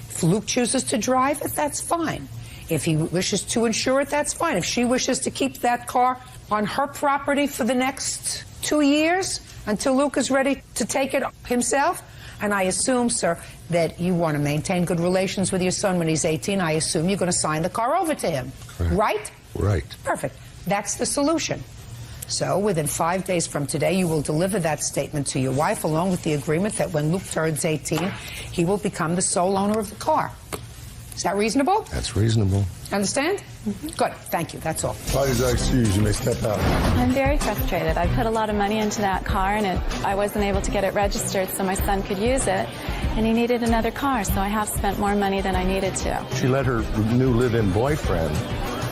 If Luke chooses to drive it, that's fine. If he wishes to insure it, that's fine. If she wishes to keep that car on her property for the next 2 years until Luke is ready to take it himself, and I assume, sir, that you want to maintain good relations with your son when he's 18. I assume you're going to sign the car over to him. Correct. Right? Right. Perfect. That's the solution. So within 5 days from today, you will deliver that statement to your wife, along with the agreement that when Luke turns 18, he will become the sole owner of the car. Is that reasonable? That's reasonable. Understand? Good. Thank you. That's all. Parties are excused. You may step out. I'm very frustrated. I put a lot of money into that car, and I wasn't able to get it registered so my son could use it, and he needed another car, so I have spent more money than I needed to. She let her new live-in boyfriend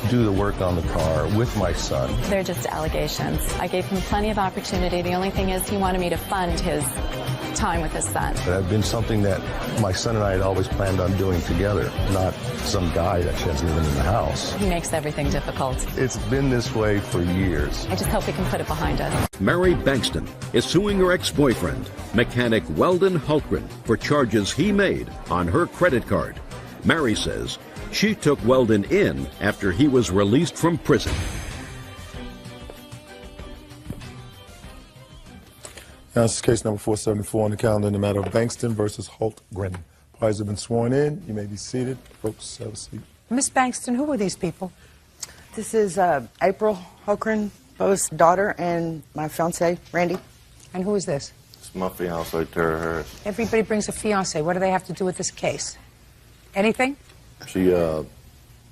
do the work on the car with my son. They're just allegations. I gave him plenty of opportunity. The only thing is he wanted me to fund his time with his son. That had been something that my son and I had always planned on doing together, not some guy that she has living in the house. He makes everything difficult. It's been this way for years. I just hope we can put it behind us. Mary Bankston is suing her ex-boyfriend, mechanic Weldon Hultgren, for charges he made on her credit card. Mary says she took Weldon in after he was released from prison. Now, this is case number 474 on the calendar in the matter of Bankston versus Hultgren. Parties have been sworn in. You may be seated. Folks, have a seat. Miss Bankston, who are these people? This is April Hultgren, Bo's daughter, and my fiance, Randy. And who is this? It's my fiance, Tara Harris. Everybody brings a fiance. What do they have to do with this case? Anything?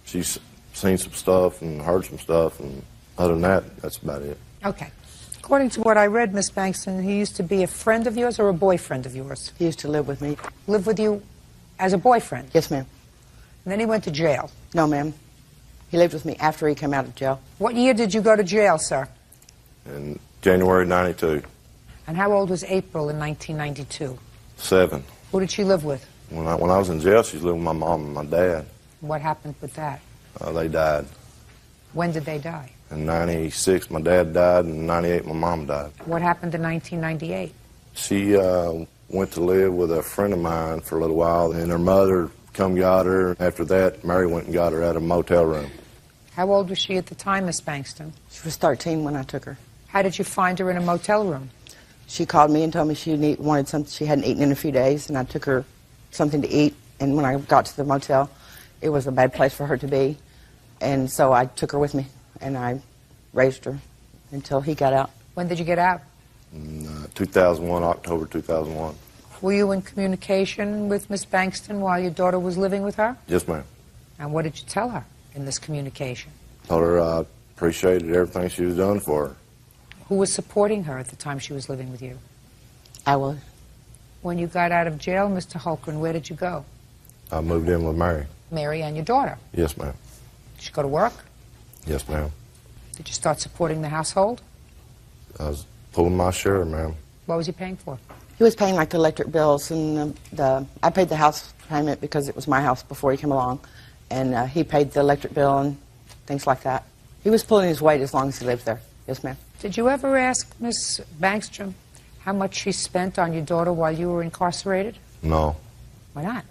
She's seen some stuff and heard some stuff, and other than that, that's about it. Okay. According to what I read, Miss Bankston, he used to be a friend of yours or a boyfriend of yours? He used to live with me. Live with you as a boyfriend? Yes, ma'am. And then he went to jail? No, ma'am. He lived with me after he came out of jail. What year did you go to jail, sir? In January '92. And how old was April in 1992? 7. Who did she live with? When I was in jail, she was living with my mom and my dad. What happened with that? They died. When did they die? In '96, my dad died, and in '98, my mom died. What happened in 1998? She went to live with a friend of mine for a little while, and her mother come got her. After that, Mary went and got her out of a motel room. How old was she at the time, Miss Bankston? She was 13 when I took her. How did you find her in a motel room? She called me and told me she wanted something. She hadn't eaten in a few days, and I took her something to eat. And when I got to the motel, it was a bad place for her to be. And so I took her with me, and I raised her until he got out. When did you get out? 2001, October 2001. Were you in communication with Miss Bankston while your daughter was living with her? Yes, ma'am. And what did you tell her in this communication? Told her I appreciated everything she was doing for her. Who was supporting her at the time she was living with you? I was. When you got out of jail, Mr. Hultgren, where did you go? I moved in with Mary. Mary and your daughter? Yes, ma'am. Did you go to work? Yes, ma'am. Did you start supporting the household? I was pulling my share, ma'am. What was he paying for? He was paying like the electric bills, and I paid the house payment because it was my house before he came along, and he paid the electric bill and things like that. He was pulling his weight as long as he lived there. Yes, ma'am. Did you ever ask Miss Bankstrom how much she spent on your daughter while you were incarcerated? No. Why not?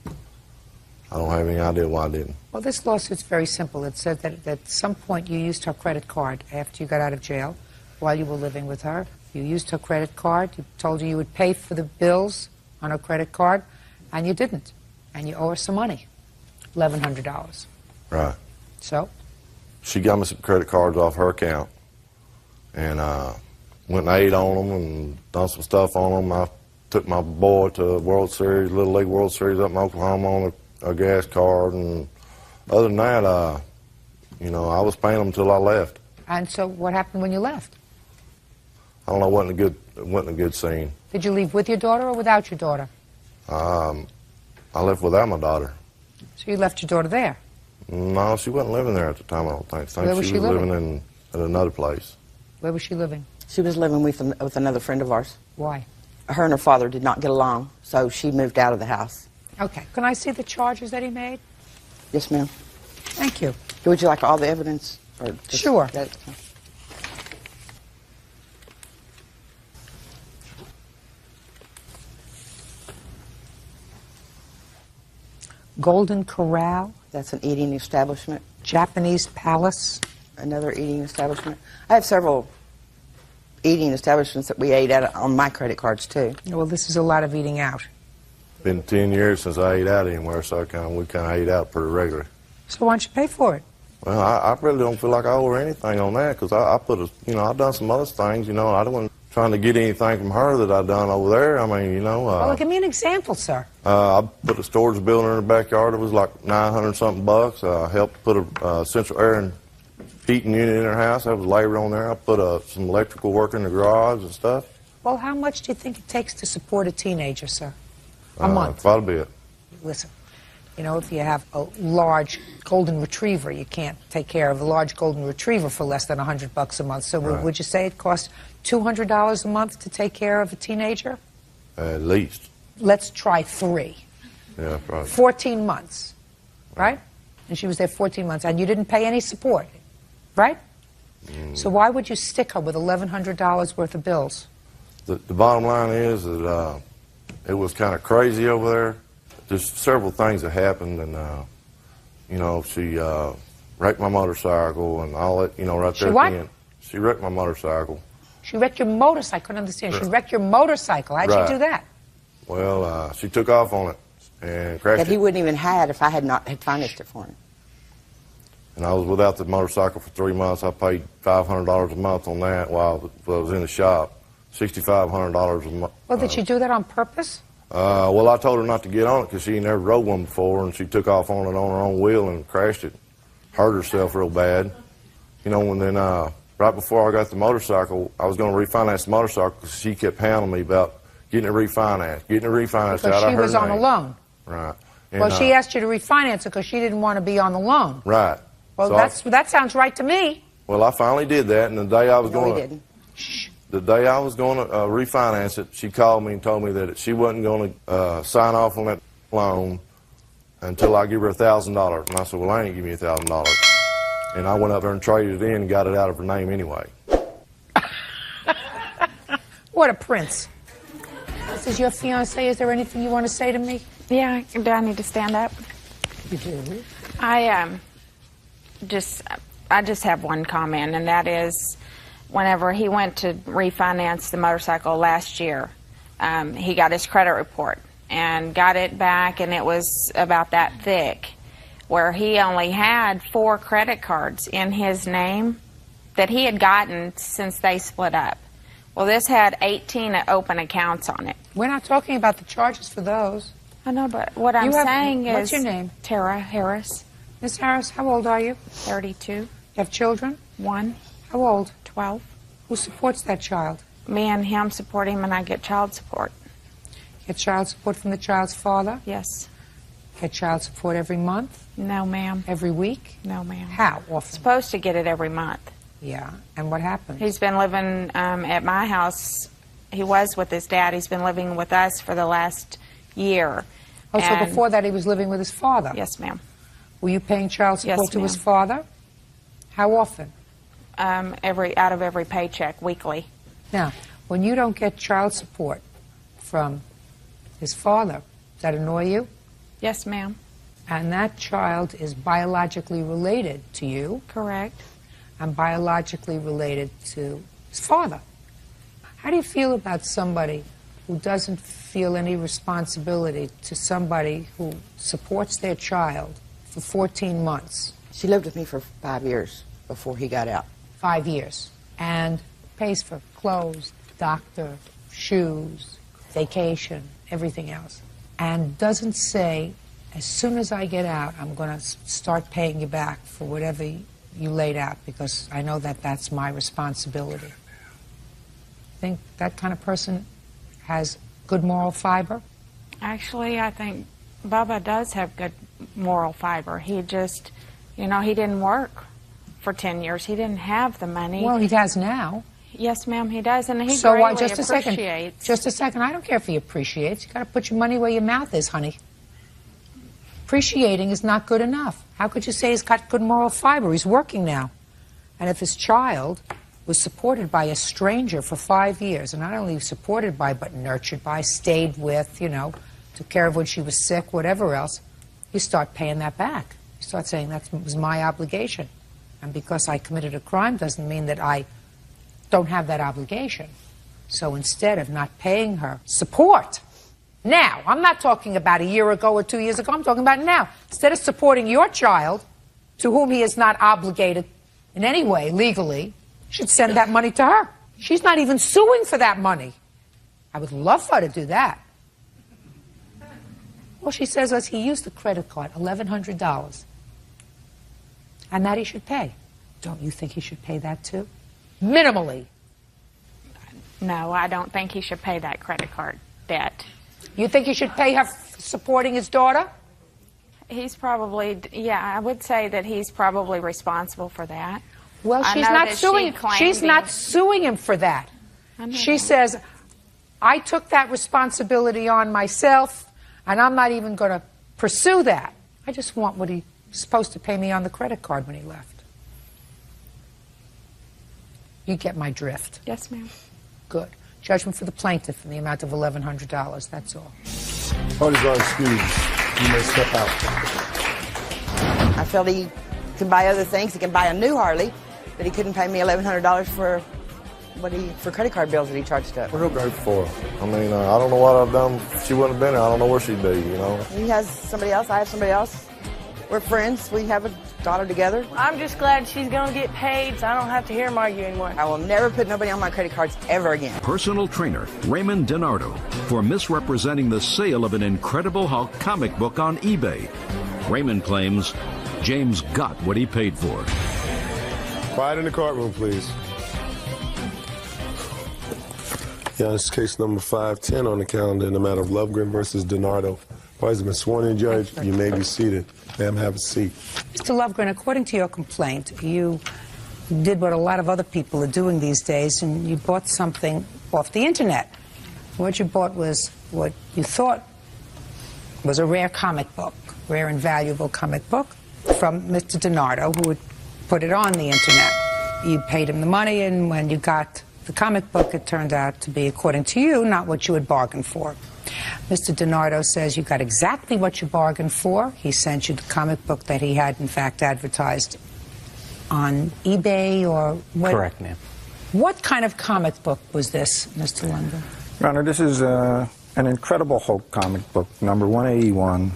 I don't have any idea why I didn't. Well, this lawsuit's very simple. It said that at some point you used her credit card after you got out of jail while you were living with her. You used her credit card. You told her you would pay for the bills on her credit card, and you didn't. And you owe her some money, $1,100. Right. So? She got me some credit cards off her account, and went and ate on them and done some stuff on them. I took my boy to World Series, Little League World Series up in Oklahoma on a gas card, and other than that, I was paying them until I left. And so what happened when you left? I don't know, it wasn't a good scene. Did you leave with your daughter or without your daughter? I left without my daughter. So you left your daughter there? No, she wasn't living there at the time, I don't think. Where was she living? Living in another place. Where was she living? She was living with another friend of ours. Why? Her and her father did not get along, so she moved out of the house. Okay. Can I see the charges that he made? Yes, ma'am. Thank you. Would you like all the evidence? Or just sure. Golden Corral. That's an eating establishment. Japanese Palace. Another eating establishment. I have several eating establishments that we ate at on my credit cards, too. Well, this is a lot of eating out. Been 10 years since I ate out anywhere, so we kind of ate out pretty regularly. So why don't you pay for it? Well, I really don't feel like I owe her anything on that because I put a, you know, I've done some other things, you know. I wasn't trying to get anything from her that I've done over there. I mean, you know. Well, give me an example, sir. I put a storage building in her backyard. It was like $900-something bucks. I helped put a central air and heating unit in her house. That was labor on there. I put some electrical work in the garage and stuff. Well, how much do you think it takes to support a teenager, sir? A month? Quite a bit. Listen, you know, if you have a large golden retriever, you can't take care of a large golden retriever for less than $100 a month. So Right. would you say it costs $200 a month to take care of a teenager? At least. Let's try 3. Yeah, probably. 14 months, right? And she was there 14 months, and you didn't pay any support, right? So why would you stick her with $1,100 worth of bills? The bottom line is that it was kind of crazy over there. There's several things that happened, and, you know, she wrecked my motorcycle and all that, you know, right there She what? at the end. She wrecked my motorcycle. She wrecked your motorcycle. I couldn't understand. She Right. wrecked your motorcycle. How'd Right. she do that? Well, she took off on it and crashed That he it. wouldn't even had if I had not had financed it for him. And I was without the motorcycle for 3 months. I paid $500 a month on that while I was in the shop. $6,500 a month. Well, did she do that on purpose? Well, I told her not to get on it because she never rode one before, and she took off on it on her own wheel and crashed it. Hurt herself real bad. You know, and then right before I got the motorcycle, I was going to refinance the motorcycle because she kept hounding me about getting it refinanced, Because out of she her was on a name. loan. Right. And, Well, she asked you to refinance it because she didn't want to be on the loan. Right. Well, So that sounds right to me. Well, I finally did that, and the day I was No, going he to... didn't. The day I was going to refinance it, she called me and told me that she wasn't going to sign off on that loan until I give her $1,000. And I said, well, I ain't give you $1,000. And I went up there and traded it in and got it out of her name anyway. What a prince. This is your fiancé. Is there anything you want to say to me? Yeah, do I need to stand up? You do. I just have one comment, and that is whenever he went to refinance the motorcycle last year, he got his credit report and got it back, and it was about that thick, where he only had 4 credit cards in his name that he had gotten since they split up. Well, this had 18 open accounts on it. We're not talking about the charges for those. I know, but what I'm saying is... What's your name? Tara Harris. Miss Harris, how old are you? 32. You have children? 1. How old? 12. Who supports that child? Me and him support him, and I get child support. Get child support from the child's father? Yes. Get child support every month? No, ma'am. Every week? No, ma'am. How often? Supposed to get it every month. Yeah. And what happens? He's been living at my house. He was with his dad. He's been living with us for the last year. Oh, so And- before that he was living with his father? Yes, ma'am. Were you paying child support Yes, to his ma'am. father? How often? Out of every paycheck, weekly. Now, when you don't get child support from his father, does that annoy you? Yes, ma'am. And that child is biologically related to you. Correct. And biologically related to his father. How do you feel about somebody who doesn't feel any responsibility to somebody who supports their child for 14 months? She lived with me for 5 years before he got out. 5 years. And pays for clothes, doctor, shoes, vacation, everything else. And doesn't say, as soon as I get out, I'm going to start paying you back for whatever you laid out because I know that that's my responsibility. Think that kind of person has good moral fiber? Actually, I think Bubba does have good moral fiber. He just, he didn't work for 10 years. He didn't have the money. Well, he does now. Yes, ma'am, he does, and he So greatly just a second. appreciates. Just a second. I don't care if he appreciates. You got to put your money where your mouth is, honey. Appreciating is not good enough. How could you say he's got good moral fiber? He's working now. And if his child was supported by a stranger for 5 years, and not only supported by, but nurtured by, stayed with, took care of when she was sick, whatever else, you start paying that back. You start saying that was my obligation. And because I committed a crime doesn't mean that I don't have that obligation. So instead of not paying her support, now, I'm not talking about a year ago or 2 years ago, I'm talking about now. Instead of supporting your child, to whom he is not obligated in any way legally, should send that money to her. She's not even suing for that money. I would love for her to do that. All she says was he used the credit card, $1,100, and that he should pay. Don't you think he should pay that too? Minimally. No, I don't think he should pay that credit card debt. You think he should pay her for supporting his daughter? He's probably, yeah, I would say that he's probably responsible for that. Well, she's not suing. She's not suing him for that. She says, I took that responsibility on myself, and I'm not even going to pursue that. I just want what he's supposed to pay me on the credit card when he left. You get my drift. Yes, ma'am. Good. Judgment for the plaintiff in the amount of $1,100. That's all. Parties are excused. You may step out. I felt he can buy other things. He can buy a new Harley, but he couldn't pay me $1,100 for credit card bills that he charged up. What he'll go for? I mean, I don't know what I've done. If she wouldn't have been here, I don't know where she'd be, you know. He has somebody else. I have somebody else. We're friends. We have a daughter together. I'm just glad she's going to get paid, so I don't have to hear him argue anymore. I will never put nobody on my credit cards ever again. Personal trainer Raymond DiNardo for misrepresenting the sale of an Incredible Hulk comic book on eBay. Raymond claims James got what he paid for. Quiet in the courtroom, please. Yeah, this is case number 510 on the calendar in the matter of Lovegren versus DiNardo. Parties have been sworn in, Judge. You may be seated. Ma'am, have a seat. Mr. Lovegren, according to your complaint, you did what a lot of other people are doing these days, and you bought something off the internet. What you bought was what you thought was a rare comic book, rare and valuable comic book, from Mr. DiNardo, who had put it on the internet. You paid him the money, and when you got the comic book, it turned out to be, according to you, not what you had bargained for. Mr. DiNardo says you got exactly what you bargained for. He sent you the comic book that he had, in fact, advertised on eBay or what? Correct, ma'am. What kind of comic book was this, Mr. London? Your Honor, this is an Incredible Hulk comic book, number 181.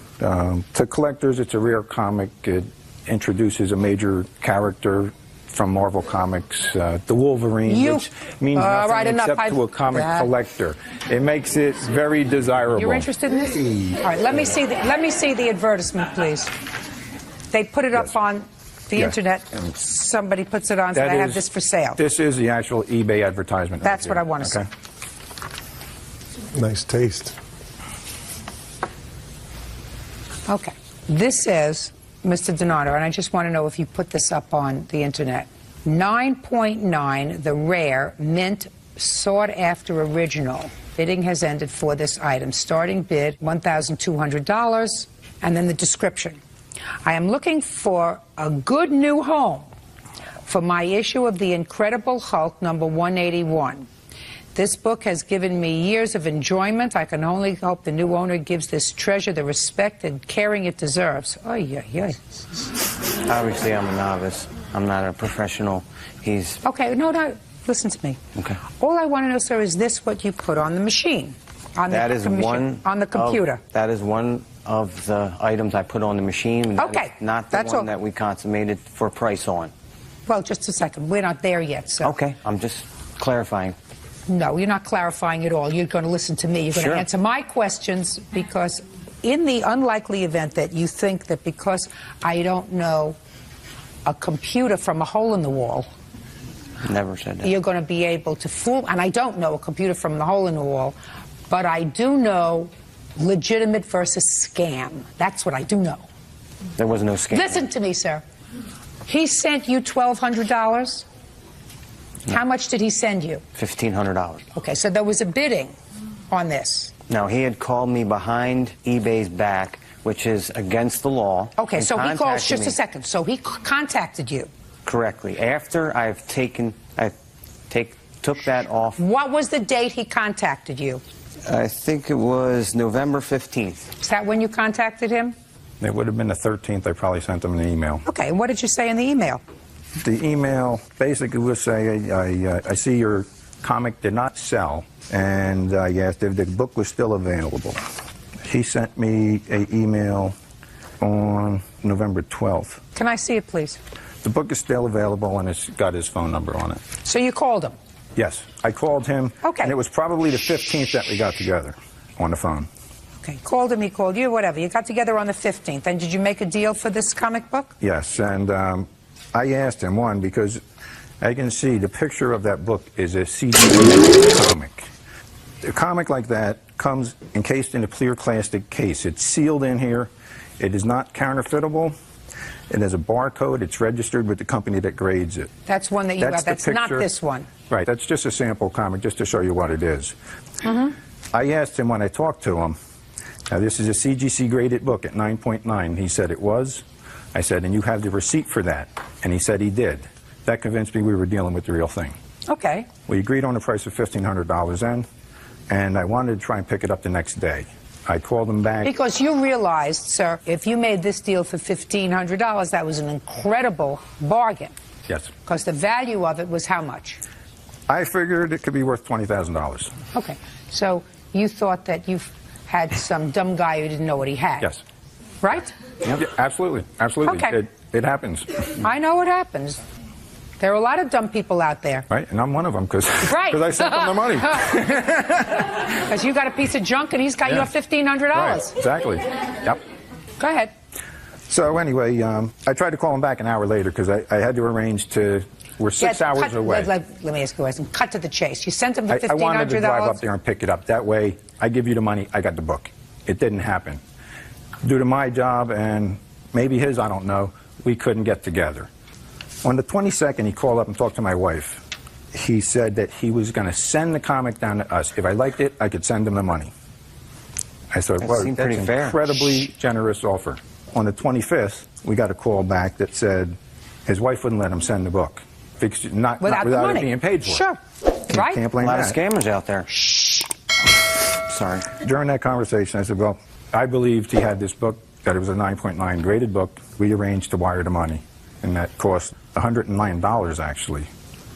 To collectors, it's a rare comic. It introduces a major character from Marvel Comics, the Wolverine, which means nothing right, except to a comic collector. It makes it very desirable. You're interested in this? All right, let me see the advertisement, please. They put it up on the internet. Somebody puts it on, so they have this for sale. This is the actual eBay advertisement. That's what I want to see. Nice taste. Okay. This says, Mr. DiNardo, and I just want to know if you put this up on the internet. 9.9, the rare, mint, sought-after original. Bidding has ended for this item. Starting bid, $1,200. And then the description. I am looking for a good new home for my issue of the Incredible Hulk, number 181. This book has given me years of enjoyment. I can only hope the new owner gives this treasure the respect and caring it deserves. Oh, yeah. Obviously, I'm a novice. I'm not a professional. He's... Okay, no, listen to me. Okay. All I want to know, sir, is this what you put on the machine? On that the is computer, one... on the computer? That is one of the items I put on the machine. Okay. Not the one that we consummated for price on. Well, just a second. We're not there yet, sir. Okay, I'm just clarifying. No, you're not clarifying at all. You're going to listen to me. You're going to answer my questions, because in the unlikely event that you think that because I don't know a computer from a hole in the wall, never said that, you're going to be able to fool. And I don't know a computer from the hole in the wall, but I do know legitimate versus scam. That's what I do know. There was no scam. Listen to me, sir. He sent you $1,200. No. How much did he send you? $1,500. Okay, so there was a bidding on this. No, he had called me behind eBay's back, which is against the law. Okay, so he called, just a second, so he contacted you. Correctly. After I've took that off. What was the date he contacted you? I think it was November 15th. Is that when you contacted him? It would have been the 13th. I probably sent him an email. Okay, what did you say in the email? The email basically would say, I see your comic did not sell, and I asked if the book was still available. He sent me an email on November 12th. Can I see it, please? The book is still available, and it's got his phone number on it. So you called him? Yes, I called him, and it was probably the 15th that we got together on the phone. Okay, called him, he called you, whatever. You got together on the 15th, and did you make a deal for this comic book? Yes, and I asked him, one, because I can see the picture of that book is a CD comic. A comic like that comes encased in a clear plastic case. It's sealed in here. It is not counterfeitable. It has a barcode. It's registered with the company that grades it. That's one that you got. That's not this one. Right. That's just a sample comic, just to show you what it is. Mm-hmm. I asked him when I talked to him, now this is a CGC graded book at 9.9. He said it was. I said, and you have the receipt for that? And he said he did. That convinced me we were dealing with the real thing. Okay. We agreed on the price of $1,500 then, and I wanted to try and pick it up the next day. I called him back. Because you realized, sir, if you made this deal for $1,500, that was an incredible bargain. Yes. Because the value of it was how much? I figured it could be worth $20,000. Okay. So you thought that you had some dumb guy who didn't know what he had. Yes. Right? Yeah, absolutely. Absolutely. Okay. It happens. I know it happens. There are a lot of dumb people out there. Right, and I'm one of them because right. I sent them the money. Because you got a piece of junk and he's got you $1,500. Right, exactly. Yep. Go ahead. So anyway, I tried to call him back an hour later because I had to arrange to. We're 6 hours away. Let me ask you a question. Cut to the chase. You sent him the $1,500. I wanted to drive up there and pick it up. That way, I give you the money, I got the book. It didn't happen. Due to my job and maybe his, I don't know, we couldn't get together. On the 22nd, he called up and talked to my wife. He said that he was going to send the comic down to us. If I liked it, I could send him the money. I said, well, that's an incredibly generous offer. On the 25th, we got a call back that said his wife wouldn't let him send the book. Because not without it being paid for. Sure. Right? Can't blame a lot that. of scammers out there. Sorry. During that conversation, I said, well, I believed he had this book, that it was a 9.9 graded book. We arranged to wire the money, and that cost $109 actually,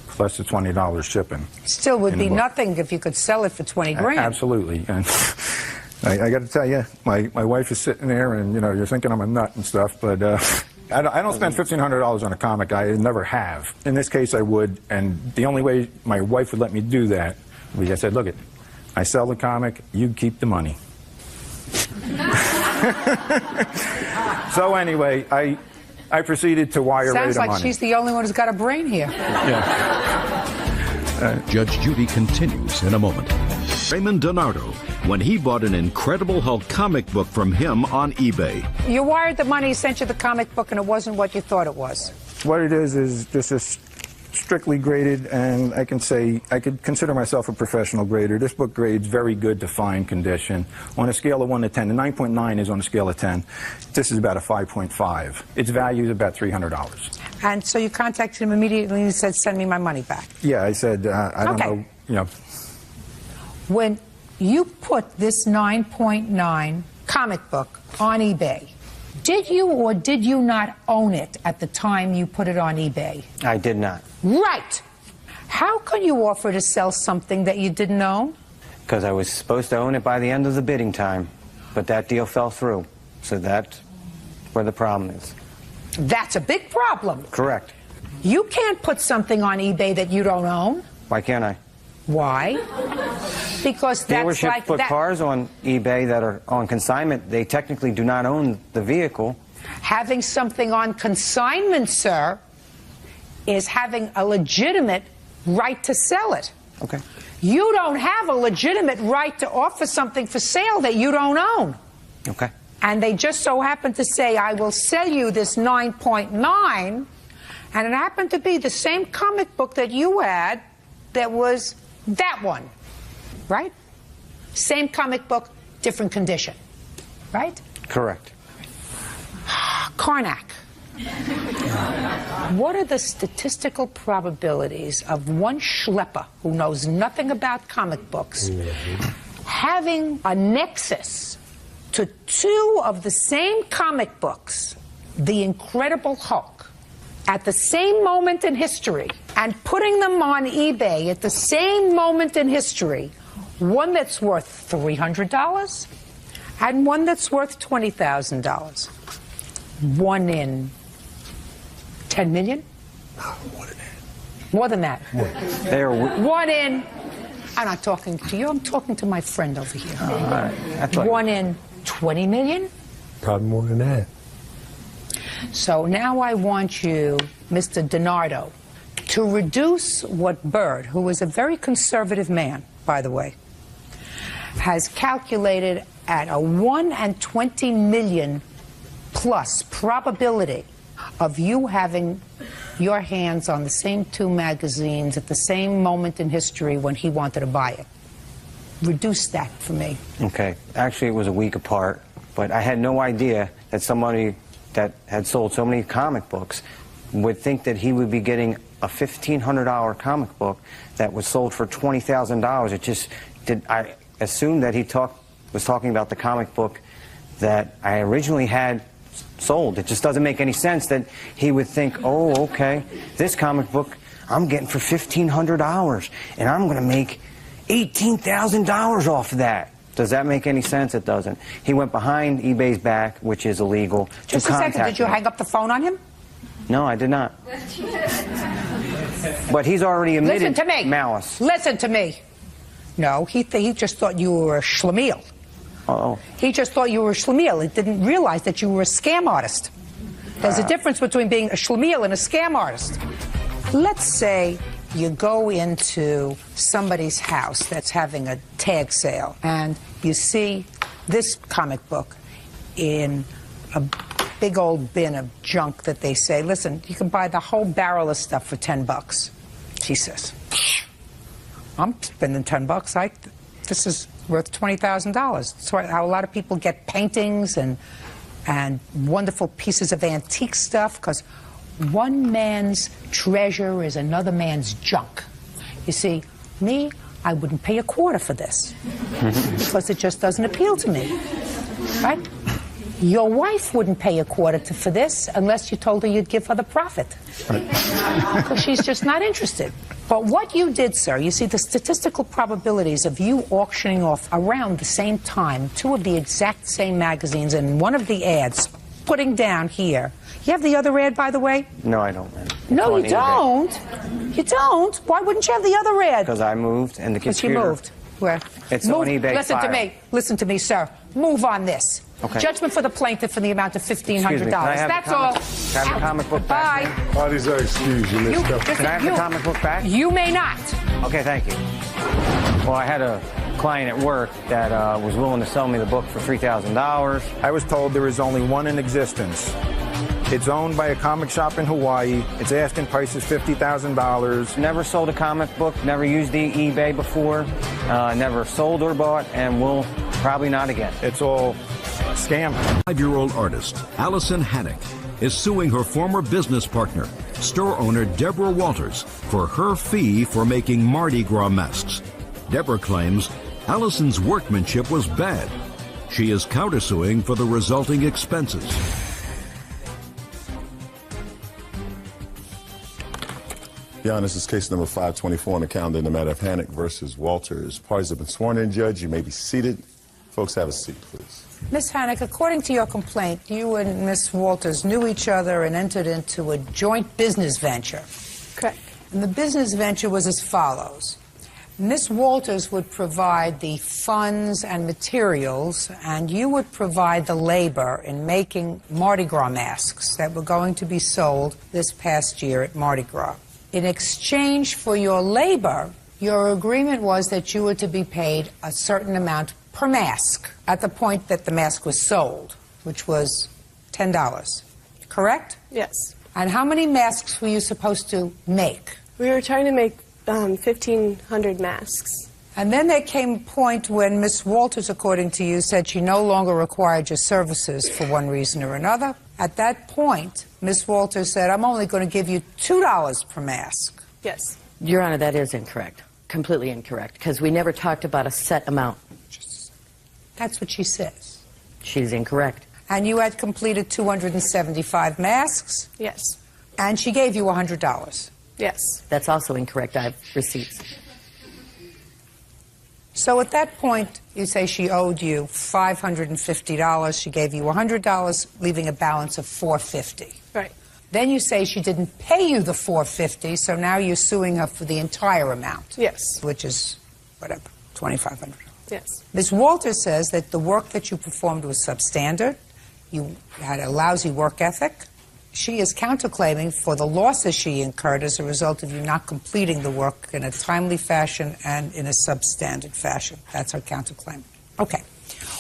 plus the $20 shipping. Still would be nothing if you could sell it for 20 grand. Absolutely. And I got to tell you, my wife is sitting there, and you know, you're thinking I'm a nut and stuff, but I don't spend $1,500 on a comic. I never have. In this case, I would, and the only way my wife would let me do that was I said, look it, I sell the comic, you keep the money. So anyway, I proceeded to wire Sounds the like money. she's the only one who's got a brain here. Judge Judy continues in a moment. Raymond Donardo, when he bought an Incredible Hulk comic book from him on eBay. You wired the money, he sent you the comic book, and it wasn't what you thought it was. What it is just a strictly graded, and I could consider myself a professional grader. This book grades very good to fine condition. On a scale of 1 to 10, the 9.9 is on a scale of 10. This is about a 5.5. Its value is about $300. And so you contacted him immediately and he said, send me my money back. Yeah, I said, I don't know, you know. When you put this 9.9 comic book on eBay, did you or did you not own it at the time you put it on eBay? I did not. Right. How could you offer to sell something that you didn't own? Because I was supposed to own it by the end of the bidding time, but that deal fell through. So that's where the problem is. That's a big problem. Correct. You can't put something on eBay that you don't own. Why can't I? Why? Because that's Dealerships like put that. cars on eBay that are on consignment. They technically do not own the vehicle. Having something on consignment, sir, is having a legitimate right to sell it. Okay. You don't have a legitimate right to offer something for sale that you don't own. Okay. And they just so happen to say, I will sell you this 9.9, and it happened to be the same comic book that you had that was that one, right? Same comic book, different condition, right? Correct. Karnak. What are the statistical probabilities of one schlepper who knows nothing about comic books having a nexus to two of the same comic books, The Incredible Hulk, at the same moment in history, and putting them on eBay at the same moment in history, one that's worth $300 and one that's worth $20,000? 1 in 10 million? More than that. They are 1 in, I'm not talking to you, I'm talking to my friend over here. That's like 1 in 20 million? Probably more than that. So now I want you, Mr. DiNardo, to reduce what Bird, who is a very conservative man, by the way, has calculated at a 1 in 20 million plus probability of you having your hands on the same 2 magazines at the same moment in history when he wanted to buy it. Reduce that for me. Okay. Actually, it was a week apart, but I had no idea that somebody that had sold so many comic books would think that he would be getting a $1,500 comic book that was sold for $20,000. It just did. I assumed that he was talking about the comic book that I originally had sold. It just doesn't make any sense that he would think, oh, okay, this comic book I'm getting for $1,500, and I'm going to make $18,000 off of that. Does that make any sense? It doesn't. He went behind eBay's back, which is illegal. Just a second, did you hang up the phone on him? No, I did not. But he's already admitted Listen to me. Malice. Listen to me. No, he just thought you were a schlemiel. Uh-oh. He just thought you were a schlemiel. He didn't realize that you were a scam artist. There's a difference between being a schlemiel and a scam artist. Let's say you go into somebody's house that's having a tag sale and you see this comic book in a big old bin of junk that they say, listen, you can buy the whole barrel of stuff for $10. She says, I'm spending $10. This is worth $20,000. That's how a lot of people get paintings and wonderful pieces of antique stuff, because one man's treasure is another man's junk. You see, me, I wouldn't pay a quarter for this because it just doesn't appeal to me, right? Your wife wouldn't pay a quarter for this unless you told her you'd give her the profit, because she's just not interested. But what you did, sir, you see the statistical probabilities of you auctioning off around the same time 2 of the exact same magazines and one of the ads, putting down here. You have the other ad, by the way? No, I don't. No, you don't. You don't. Why wouldn't you have the other ad? Because I moved and the computer. Because you moved. Where? It's on eBay. Listen file. to me. Listen to me, sir. Move on this. Okay. Judgment for the plaintiff for the amount of $1,500. Excuse me, can I have That's the comic, all. Can I have the comic book back? Bye. All these are excused. You missed up. Can I have the comic book back? You may not. Okay, thank you. Well, I had a client at work that was willing to sell me the book for $3,000. I was told there is only one in existence. It's owned by a comic shop in Hawaii. Its asking price is $50,000. Never sold a comic book, never used the eBay before, never sold or bought, and will probably not again. It's all scam. 5-year-old artist Allison Hannock is suing her former business partner, store owner Deborah Walters, for her fee for making Mardi Gras masks. Deborah claims Allison's workmanship was bad. She is countersuing for the resulting expenses. Your Honor, this is case number 524 on the calendar in the matter of Hannock versus Walters. Parties have been sworn in, Judge. You may be seated. Folks, have a seat, please. Ms. Hannock, according to your complaint, you and Ms. Walters knew each other and entered into a joint business venture. Correct. And the business venture was as follows. Ms. Walters would provide the funds and materials, and you would provide the labor in making Mardi Gras masks that were going to be sold this past year at Mardi Gras. In exchange for your labor, your agreement was that you were to be paid a certain amount per mask at the point that the mask was sold, which was $10. Correct? Yes. And how many masks were you supposed to make? We were trying to make 1,500 masks. And then there came a point when Miss Walters, according to you, said she no longer required your services for one reason or another. At that point, Miss Walters said, I'm only going to give you $2 per mask. Yes. Your Honor, that is incorrect. Completely incorrect, because we never talked about a set amount. That's what she says. She's incorrect. And you had completed 275 masks? Yes. And she gave you $100? Yes. That's also incorrect. I have receipts. So at that point, you say she owed you $550. She gave you $100, leaving a balance of $450. Right. Then you say she didn't pay you the $450, so now you're suing her for the entire amount. Yes. Which is, whatever, $2,500. Yes. Ms. Walters says that the work that you performed was substandard. You had a lousy work ethic. She is counterclaiming for the losses she incurred as a result of you not completing the work in a timely fashion and in a substandard fashion. That's her counterclaim. Okay.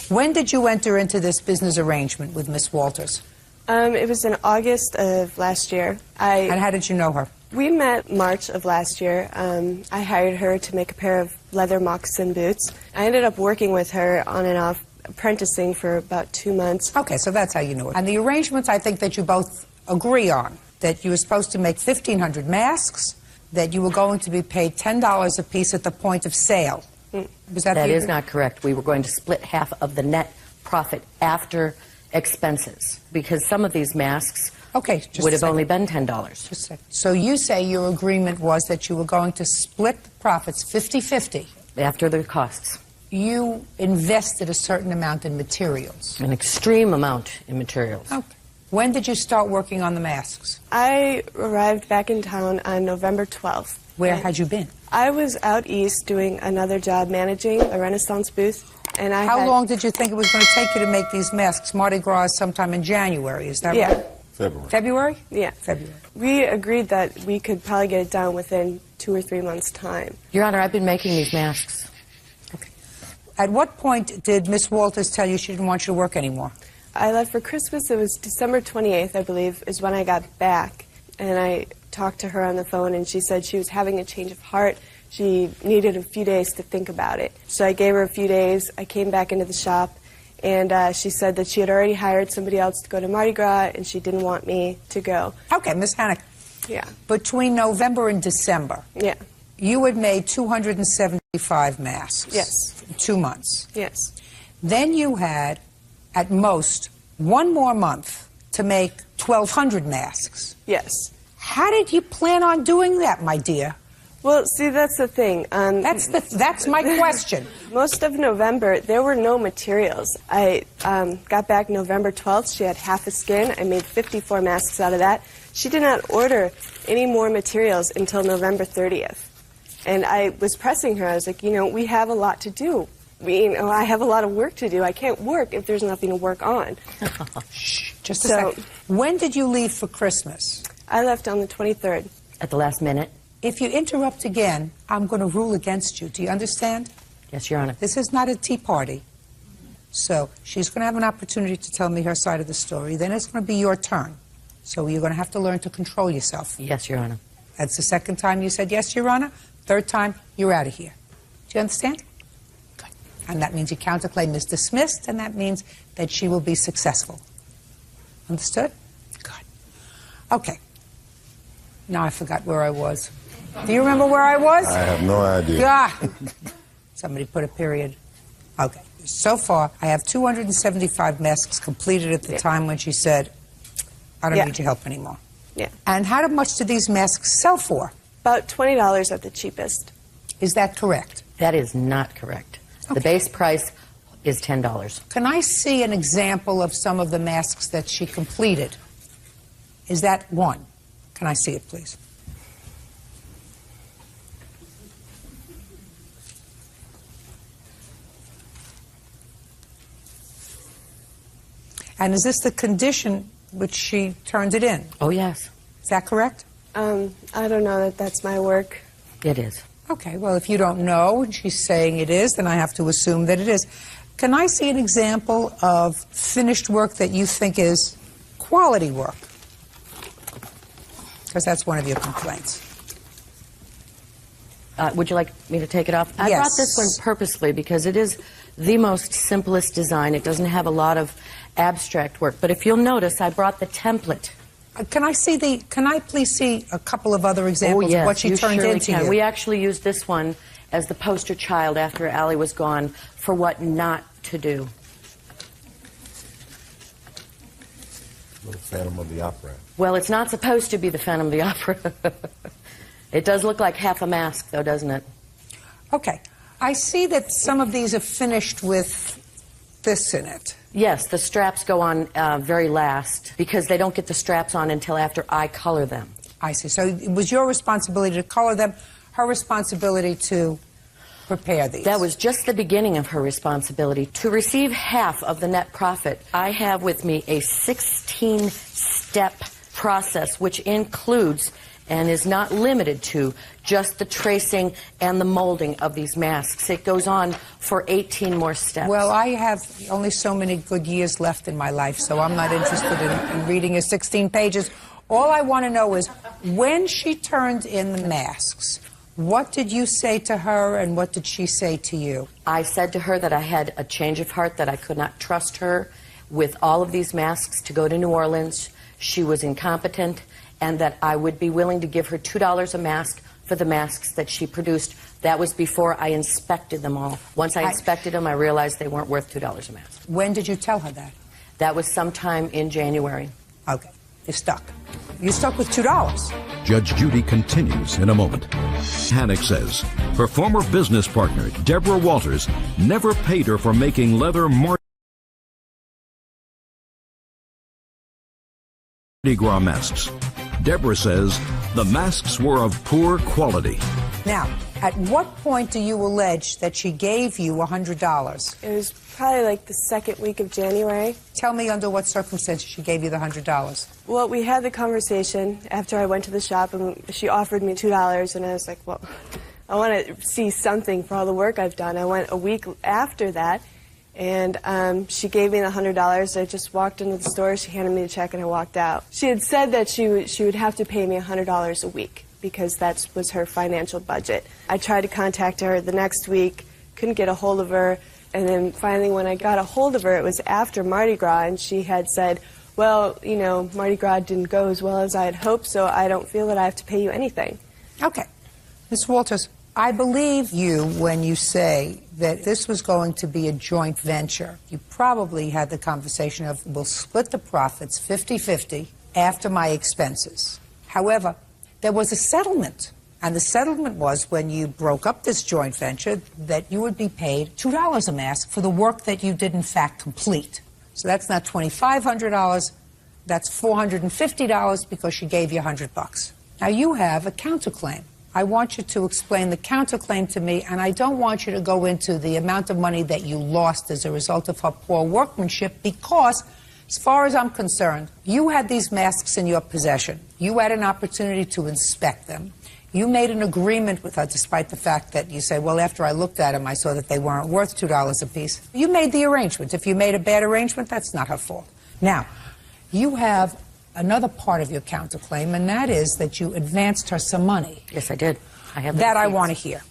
When did you enter into this business arrangement with Ms. Walters? It was in August of last year. And how did you know her? We met March of last year. I hired her to make a pair of leather moccasin boots. I ended up working with her on and off, apprenticing for about 2 months. Okay, so that's how you knew it. And the arrangements, I think that you both agree on, that you were supposed to make 1,500 masks, that you were going to be paid $10 a piece at the point of sale. Was that That is not correct. We were going to split half of the net profit after expenses, because some of these masks would have only been $10. Just a second. So you say your agreement was that you were going to split the profits 50-50. After the costs. You invested a certain amount in materials. An extreme amount in materials. Okay. When did you start working on the masks? I arrived back in town on November 12th. Where had you been? I was out east doing another job managing a Renaissance booth. And How long did you think it was going to take you to make these masks? Mardi Gras is sometime in January, is that right? February. February? Yeah. February. We agreed that we could probably get it done within 2 or 3 months' time. Your Honor, I've been making these masks. At what point did Miss Walters tell you she didn't want you to work anymore? I left for Christmas. It was December 28th, I believe, is when I got back. And I talked to her on the phone, and she said she was having a change of heart. She needed a few days to think about it. So I gave her a few days. I came back into the shop, and she said that she had already hired somebody else to go to Mardi Gras, and she didn't want me to go. Okay, Miss Hannock. Yeah. Between November and December, Yeah. you had made 275 masks. Yes. In 2 months. Yes. Then you had, at most, 1 more month to make 1,200 masks. Yes. How did you plan on doing that, my dear? Well, see, that's the thing. That's my question. Most of November, there were no materials. I got back November 12th. She had half a skin. I made 54 masks out of that. She did not order any more materials until November 30th. And I was pressing her. I was like, we have a lot to do. I have a lot of work to do. I can't work if there's nothing to work on. Shh, just a second. When did you leave for Christmas? I left on the 23rd. At the last minute? If you interrupt again, I'm going to rule against you. Do you understand? Yes, Your Honor. This is not a tea party. So she's going to have an opportunity to tell me her side of the story. Then it's going to be your turn. So you're going to have to learn to control yourself. Yes, Your Honor. That's the second time you said yes, Your Honor. Third time, you're out of here. Do you understand? Good. And that means your counterclaim is dismissed, and that means that she will be successful. Understood? Good. Okay. Now I forgot where I was. Do you remember where I was? I have no idea. Yeah. Somebody put a period. Okay. So far, I have 275 masks completed at the time when she said, I don't need your help anymore. Yeah. And how much do these masks sell for? About $20 at the cheapest. Is that correct? That is not correct. The base price is $10. Can I see an example of some of the masks that she completed? Is that one? Can I see it, please? And is this the condition which she turned it in? Oh, yes. Is that correct? I don't know that that's my work. It is. Okay, well, if you don't know and she's saying it is, then I have to assume that it is. Can I see an example of finished work that you think is quality work? Because that's one of your complaints. Would you like me to take it off? I brought this one purposely because it is the most simplest design. It doesn't have a lot of abstract work. But if you'll notice, I brought the template. Can I please see a couple of other examples of what she turned into? Can. We actually used this one as the poster child after Allie was gone for what not to do. Little Phantom of the Opera. Well, it's not supposed to be the Phantom of the Opera. It does look like half a mask, though, doesn't it? Okay. I see that some of these are finished with this in it. Yes, the straps go on very last because they don't get the straps on until after I color them. I see. So it was your responsibility to color them, her responsibility to prepare these. That was just the beginning of her responsibility. To receive half of the net profit, I have with me a 16-step process which includes and is not limited to just the tracing and the molding of these masks. It goes on for 18 more steps. Well, I have only so many good years left in my life, so I'm not interested in reading your 16 pages. All I want to know is, when she turned in the masks, what did you say to her and what did she say to you? I said to her that I had a change of heart, that I could not trust her with all of these masks to go to New Orleans. She was incompetent, and that I would be willing to give her $2 a mask for the masks that she produced. That was before I inspected them all. Once I inspected them, I realized they weren't worth $2 a mask. When did you tell her that? That was sometime in January. Okay. You're stuck. You're stuck with $2. Judge Judy continues in a moment. Hannock says her former business partner, Deborah Walters, never paid her for making leather Mardi Gras masks. Deborah says the masks were of poor quality. Now, at what point do you allege that she gave you $100? It was probably like the second week of January. Tell me under what circumstances she gave you the $100. Well, we had the conversation after I went to the shop, and she offered me $2, and I was like, well, I want to see something for all the work I've done. I went a week after that, and she gave me the $100. I just walked into the store, she handed me the check, and I walked out. She had said that she would have to pay me $100 a week because that was her financial budget. I tried to contact her the next week, couldn't get a hold of her, and then finally when I got a hold of her, it was after Mardi Gras, and she had said, well, you know, Mardi Gras didn't go as well as I had hoped, so I don't feel that I have to pay you anything. Okay. Ms. Walters, I believe you when you say that this was going to be a joint venture. You probably had the conversation of, we'll split the profits 50-50 after my expenses. However, there was a settlement, and the settlement was when you broke up this joint venture that you would be paid $2 a mask for the work that you did in fact complete. So that's not $2,500, that's $450 because she gave you $100. Now you have a counterclaim. I want you to explain the counterclaim to me, and I don't want you to go into the amount of money that you lost as a result of her poor workmanship, because as far as I'm concerned, you had these masks in your possession. You had an opportunity to inspect them. You made an agreement with her, despite the fact that you say, well, after I looked at them, I saw that they weren't worth $2 a piece. You made the arrangement. If you made a bad arrangement, that's not her fault. Now, you have another part of your counterclaim, and that is that you advanced her some money. Yes, I did. I have that I want to hear.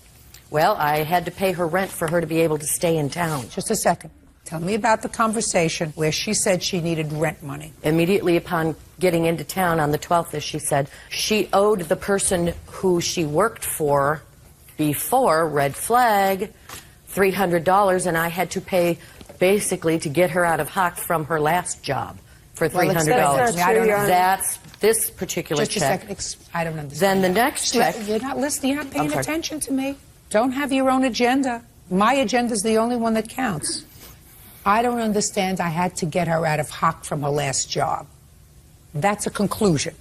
Well, I had to pay her rent for her to be able to stay in town. Just a second. Tell me about the conversation where she said she needed rent money. Immediately upon getting into town on the 12th, as she said, she owed the person who she worked for before, red flag, $300, and I had to pay basically to get her out of hock from her last job for $300. That's this particular check. Just a second. I don't understand. Then the next check. You're not listening. You're not paying attention to me. Don't have your own agenda. My agenda is the only one that counts. I don't understand. I had to get her out of hock from her last job. That's a conclusion.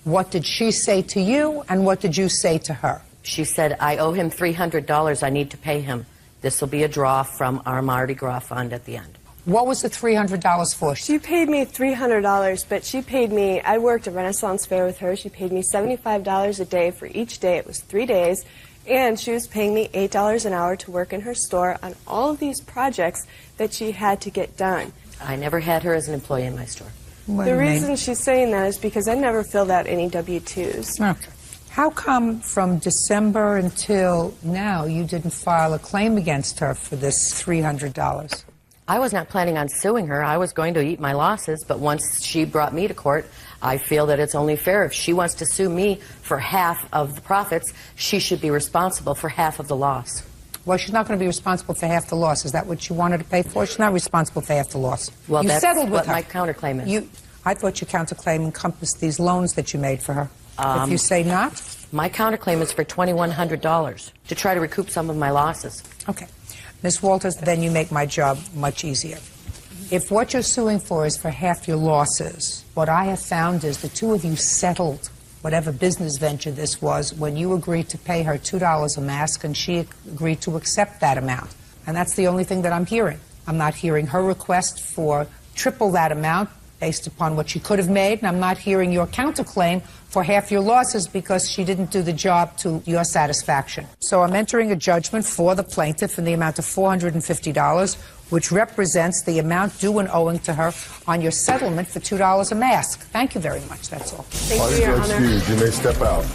What did she say to you, and what did you say to her? She said, I owe him $300. I need to pay him. This will be a draw from our Mardi Gras fund at the end. What was the $300 for? She paid me $300, but she paid me, I worked a Renaissance fair with her. She paid me $75 a day for each day. It was 3 days. And she was paying me $8 an hour to work in her store on all of these projects that she had to get done. I never had her as an employee in my store. The reason she's saying that is because I never filled out any W-2s. Okay. How come from December until now you didn't file a claim against her for this $300? I was not planning on suing her. I was going to eat my losses, but once she brought me to court, I feel that it's only fair. If she wants to sue me for half of the profits, she should be responsible for half of the loss. Well, she's not going to be responsible for half the loss. Is that what you wanted to pay for? She's not responsible for half the loss. Well, you that's settled with what her. my counterclaim is. I thought your counterclaim encompassed these loans that you made for her. If you say not? My counterclaim is for $2,100 to try to recoup some of my losses. Okay. Ms. Walters, then you make my job much easier. If what you're suing for is for half your losses, what I have found is the two of you settled whatever business venture this was when you agreed to pay her $2 a mask and she agreed to accept that amount. And that's the only thing that I'm hearing. I'm not hearing her request for triple that amount based upon what she could have made, and I'm not hearing your counterclaim for half your losses because she didn't do the job to your satisfaction. So I'm entering a judgment for the plaintiff in the amount of $450, which represents the amount due and owing to her on your settlement for $2 a mask. Thank you very much. That's all. Thank you, Your Honor. You may step out.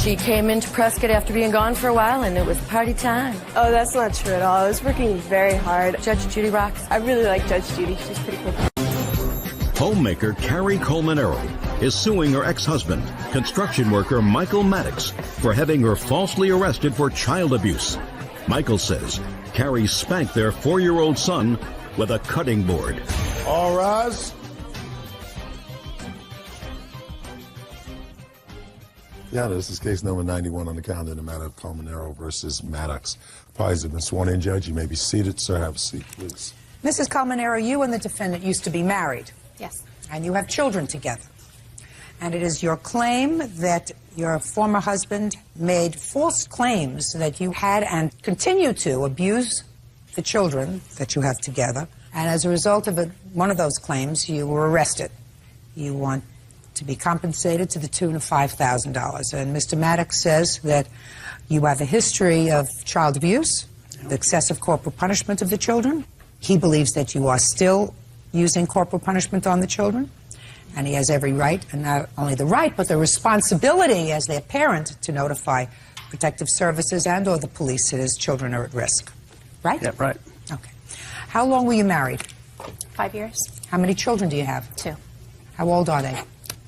She came into Prescott after being gone for a while, and it was party time. Oh, that's not true at all. I was working very hard. Judge Judy rocks. I really like Judge Judy. She's pretty cool. Homemaker Carrie Colmanero is suing her ex-husband, construction worker Michael Maddox, for having her falsely arrested for child abuse. Michael says Carrie spanked their 4-year-old son with a cutting board. All rise. Yeah, this is case number 91 on the calendar in the matter of Colmanero versus Maddox. Parties have been sworn in, Judge. You may be seated. Sir, have a seat, please. Mrs. Colmanero, you and the defendant used to be married. Yes. And you have children together. And it is your claim that your former husband made false claims that you had and continue to abuse the children that you have together. And as a result of one of those claims, you were arrested. You want to be compensated to the tune of $5,000. And Mr. Maddox says that you have a history of child abuse, the excessive corporal punishment of the children. He believes that you are still using corporal punishment on the children, and he has every right, and not only the right, but the responsibility as their parent to notify protective services and or the police that his children are at risk. Right? Yeah, right. Okay. How long were you married? 5 years. How many children do you have? 2. How old are they?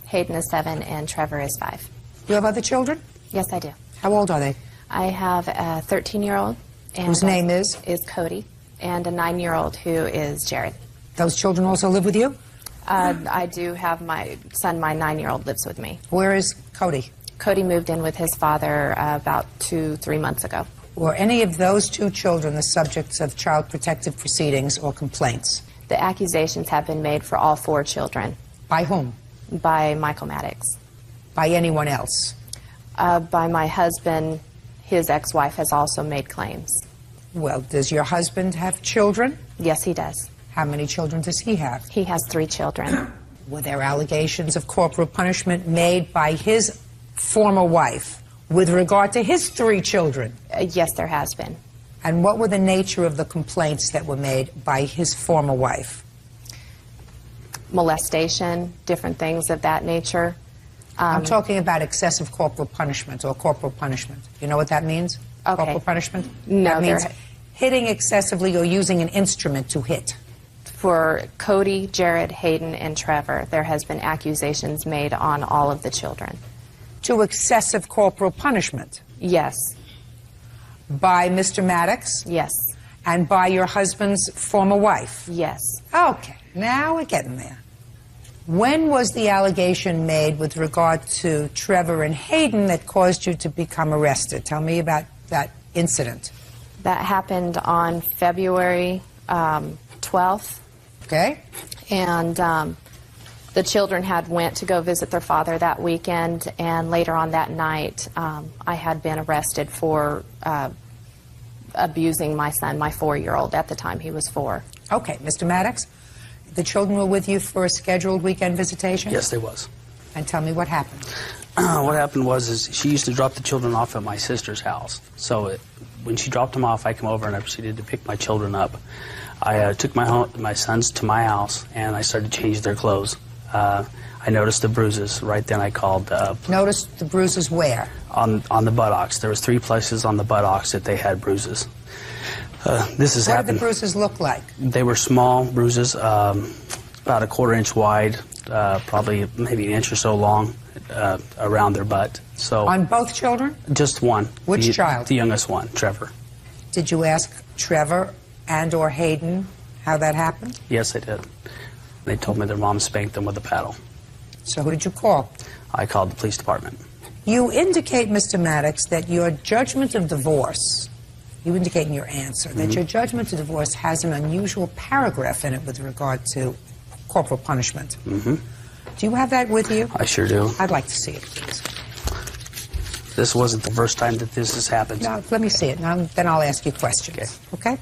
Hayden is 7 and Trevor is 5. Do you have other children? Yes, I do. How old are they? I have a 13-year-old. Whose name is? Is Cody, and a 9-year-old who is Jared. Those children also live with you? I do have my son, my 9-year-old lives with me. Where is Cody? Cody moved in with his father about 2-3 months ago. Were any of those 2 children the subjects of child protective proceedings or complaints? The accusations have been made for all 4 children. By whom? By Michael Maddox. By anyone else? By my husband. His ex-wife has also made claims. Well, does your husband have children? Yes, he does. How many children does he have? He has 3 children. Were there allegations of corporal punishment made by his former wife with regard to his 3 children? Yes, there has been. And what were the nature of the complaints that were made by his former wife? Molestation, different things of that nature. I'm talking about excessive corporal punishment or corporal punishment. You know what that means? Okay. Corporal punishment? No, that means hitting excessively or using an instrument to hit. For Cody, Jared, Hayden, and Trevor, there has been accusations made on all of the children. To excessive corporal punishment? Yes. By Mr. Maddox? Yes. And by your husband's former wife? Yes. Okay, now we're getting there. When was the allegation made with regard to Trevor and Hayden that caused you to become arrested? Tell me about that incident. That happened on February 12th. Okay. And the children had went to go visit their father that weekend, and later on that night, I had been arrested for abusing my son, my 4-year-old. At the time, he was 4. Okay, Mr. Maddox, the children were with you for a scheduled weekend visitation? Yes, they was. And tell me what happened. What happened was she used to drop the children off at my sister's house. So when she dropped them off, I came over and I proceeded to pick my children up. I took my sons to my house and I started to change their clothes. I noticed the bruises. Right then I called. Noticed the bruises where? On the buttocks. There was 3 places on the buttocks that they had bruises. This has happened. What did the bruises look like? They were small bruises, about a 1/4 inch wide, probably maybe 1 inch or so long, around their butt. So on both children? Just one. Which child? The youngest one, Trevor. Did you ask Trevor and or Hayden how that happened? Yes, I did. They told me their mom spanked them with a paddle. So who did you call? I called the police department. You indicate, Mr. Maddox, that your judgment of divorce, you indicate in your answer, that your judgment of divorce has an unusual paragraph in it with regard to corporal punishment. Mm-hmm. Do you have that with you? I sure do. I'd like to see it, please. This wasn't the first time that this has happened. No, let me see it, and then I'll ask you questions. Okay?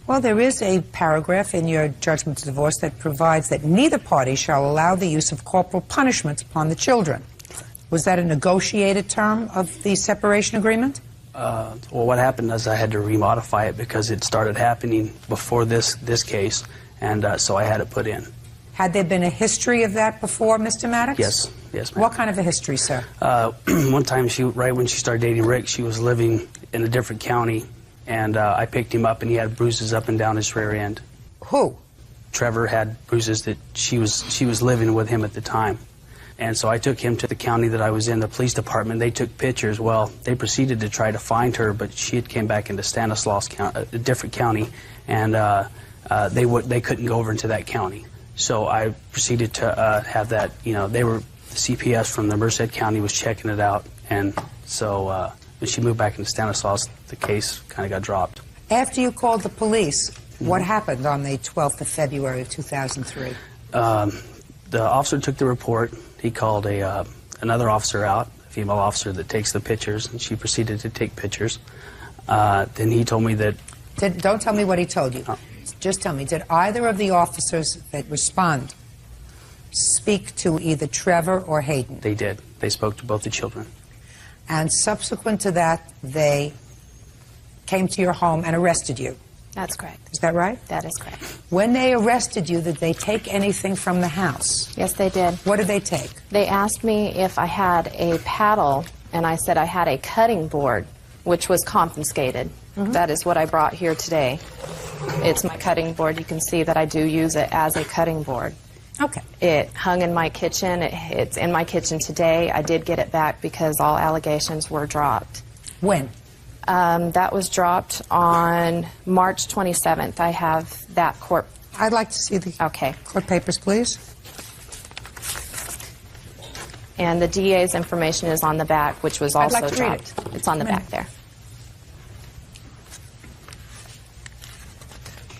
Well, there is a paragraph in your judgment of divorce that provides that neither party shall allow the use of corporal punishment upon the children. Was that a negotiated term of the separation agreement? Well, what happened is I had to remodify it because it started happening before this case, and so I had it put in. Had there been a history of that before, Mr. Maddox? Yes, yes, ma'am. What kind of a history, sir? One time, right when she started dating Rick, she was living in a different county, and I picked him up, and he had bruises up and down his rear end. Who? Trevor had bruises that she was living with him at the time. And so I took him to the county that I was in, the police department. They took pictures. Well, they proceeded to try to find her, but she had came back into Stanislaus County, a different county, and they couldn't go over into that county. So I proceeded to have that, the CPS from the Merced County was checking it out, and so when she moved back into Stanislaus, the case kind of got dropped. After you called the police, what happened on the 12th of February of 2003? The officer took the report. He called another officer out, a female officer that takes the pictures, and she proceeded to take pictures. Then he told me that... Don't tell me what he told you. Oh. Just tell me, did either of the officers that respond speak to either Trevor or Hayden? They did. They spoke to both the children. And subsequent to that, they came to your home and arrested you? That's correct. Is that right? That is correct. When they arrested you, did they take anything from the house? Yes, they did. What did they take? They asked me if I had a paddle, and I said I had a cutting board, which was confiscated. That is what I brought here today. It's my cutting board. You can see that I do use it as a cutting board. Okay. It hung in my kitchen. It's in my kitchen today. I did get it back because all allegations were dropped. When? That was dropped on March 27th. I have that court. I'd like to see the court papers, please. And the DA's information is on the back, which was also I'd like to dropped. Read it. It's on the back there.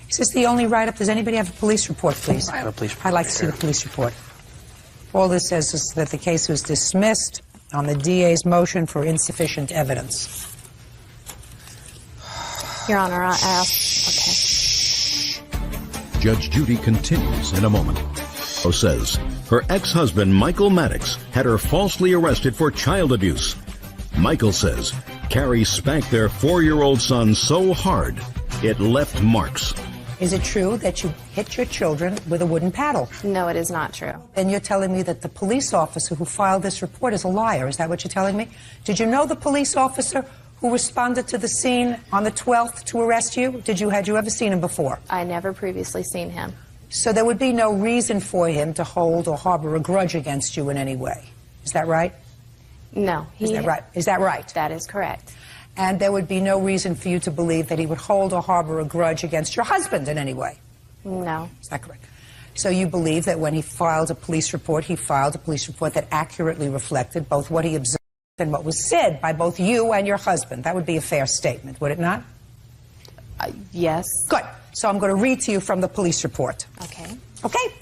Is this the only write-up? Does anybody have a police report, please? I have a police report. I'd like to see the police report. All this says is that the case was dismissed on the DA's motion for insufficient evidence. Your Honor, I ask. Okay. Judge Judy continues in a moment. Says her ex-husband, Michael Maddox, had her falsely arrested for child abuse. Michael says Carrie spanked their 4-year-old son so hard it left marks. Is it true that you hit your children with a wooden paddle? No, it is not true. Then you're telling me that the police officer who filed this report is a liar. Is that what you're telling me? Did you know the police officer who responded to the scene on the 12th to arrest you? Had you ever seen him before? I never previously seen him. So there would be no reason for him to hold or harbor a grudge against you in any way. Is that right? No. Is that right? Is that right? That is correct. And there would be no reason for you to believe that he would hold or harbor a grudge against your husband in any way? No. Is that correct? So you believe that when he filed a police report, he filed a police report that accurately reflected both what he observed and what was said by both you and your husband. That would be a fair statement, would it not? Yes. Good. So I'm going to read to you from the police report. Okay. Okay?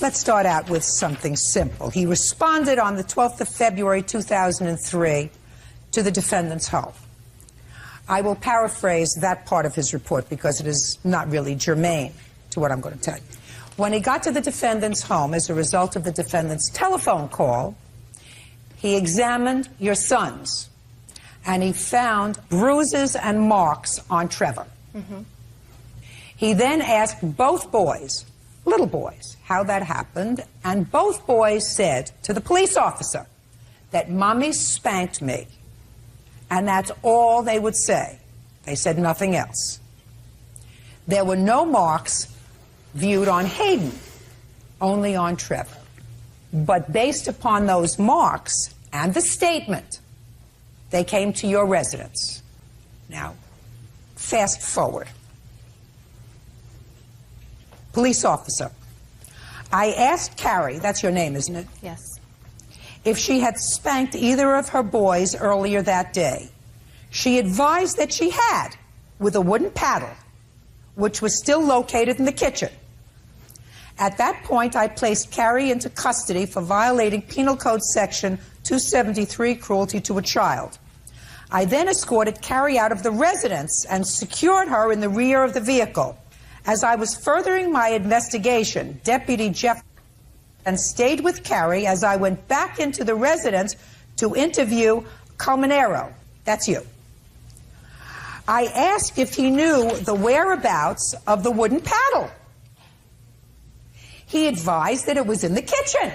Let's start out with something simple. He responded on the 12th of February, 2003, to the defendant's home. I will paraphrase that part of his report because it is not really germane to what I'm going to tell you. When he got to the defendant's home as a result of the defendant's telephone call, he examined your sons, and he found bruises and marks on Trevor. He then asked both boys, little boys, how that happened, and both boys said to the police officer that Mommy spanked me, and that's all they would say. They said nothing else. There were no marks viewed on Hayden, only on Trevor. But based upon those marks and the statement, they came to your residence. Now, fast forward. Police officer. I asked Carrie, that's your name, isn't it? Yes. If she had spanked either of her boys earlier that day. She advised that she had, with a wooden paddle, which was still located in the kitchen. At that point, I placed Carrie into custody for violating Penal Code Section 273, cruelty to a child. I then escorted Carrie out of the residence and secured her in the rear of the vehicle. As I was furthering my investigation, Deputy Jeff and stayed with Carrie as I went back into the residence to interview Colmenero. That's you. I asked if he knew the whereabouts of the wooden paddle. He advised that it was in the kitchen.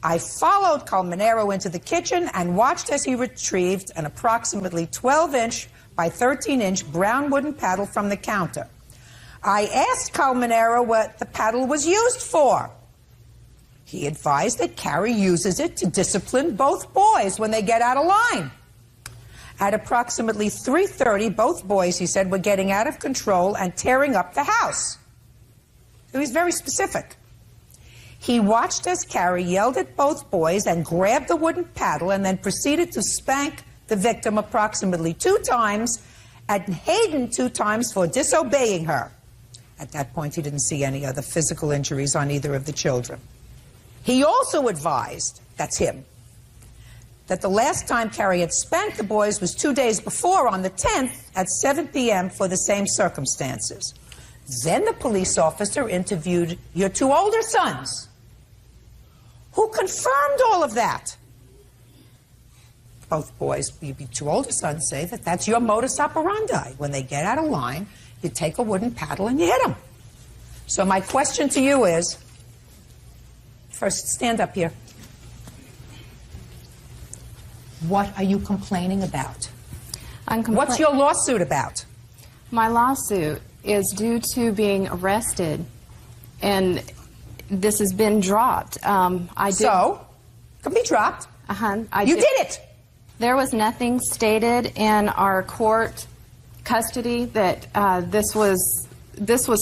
I followed Colmenero into the kitchen and watched as he retrieved an approximately 12-inch by 13-inch brown wooden paddle from the counter. I asked Colmenero what the paddle was used for. He advised that Carrie uses it to discipline both boys when they get out of line. At approximately 3:30, both boys, he said, were getting out of control and tearing up the house. He was very specific. He watched as Carrie yelled at both boys and grabbed the wooden paddle and then proceeded to spank the victim approximately 2 times and Hayden 2 times for disobeying her. At that point, he didn't see any other physical injuries on either of the children. He also advised, that's him, that the last time Carrie had spanked the boys was 2 days before, on the 10th, at 7 p.m. for the same circumstances. Then the police officer interviewed your 2 older sons, who confirmed all of that. Both boys, your 2 older sons, say that that's your modus operandi. When they get out of line, you take a wooden paddle and you hit them. So my question to you is, first, stand up here. What are you complaining about? What's your lawsuit about? My lawsuit is due to being arrested, and this has been dropped. So, can be dropped. You did it. There was nothing stated in our court custody that this was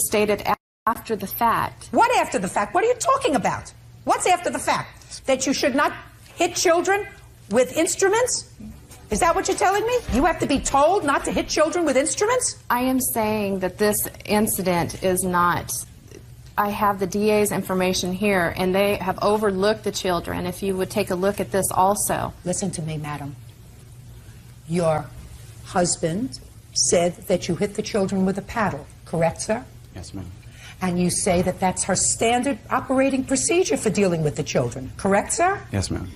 stated after the fact. What after the fact? What are you talking about? What's after the fact? That you should not hit children with instruments? Is that what you're telling me? You have to be told not to hit children with instruments? I am saying that this incident is not. I have the DA's information here, and they have overlooked the children. If you would take a look at this also. Listen to me, madam. Your husband said that you hit the children with a paddle, correct, sir? Yes, ma'am. And you say that that's her standard operating procedure for dealing with the children, correct, sir? Yes, ma'am.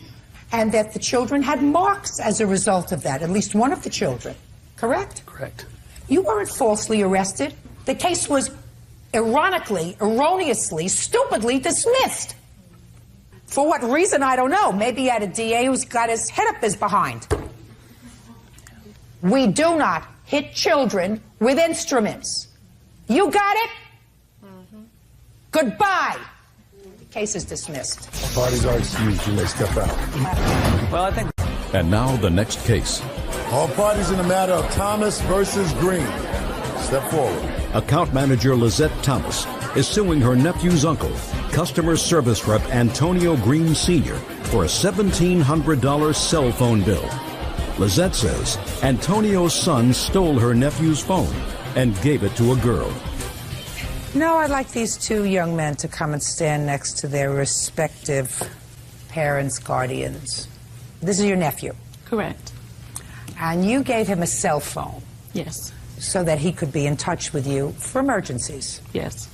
And that the children had marks as a result of that, at least one of the children, correct? Correct. You weren't falsely arrested. The case was ironically, erroneously, stupidly dismissed. For what reason, I don't know. Maybe he had a DA who's got his head up his behind. We do not hit children with instruments. You got it? Goodbye. The case is dismissed. Parties are excused. You may step out. Well, I think. And now the next case. All parties in the matter of Thomas versus Green. Step forward. Account manager Lizette Thomas is suing her nephew's uncle, customer service rep Antonio Green Sr., for a $1,700 cell phone bill. Lizette says Antonio's son stole her nephew's phone and gave it to a girl. No, I'd like these 2 young men to come and stand next to their respective parents, guardians. This is your nephew. Correct. And you gave him a cell phone. Yes. So that he could be in touch with you for emergencies. Yes.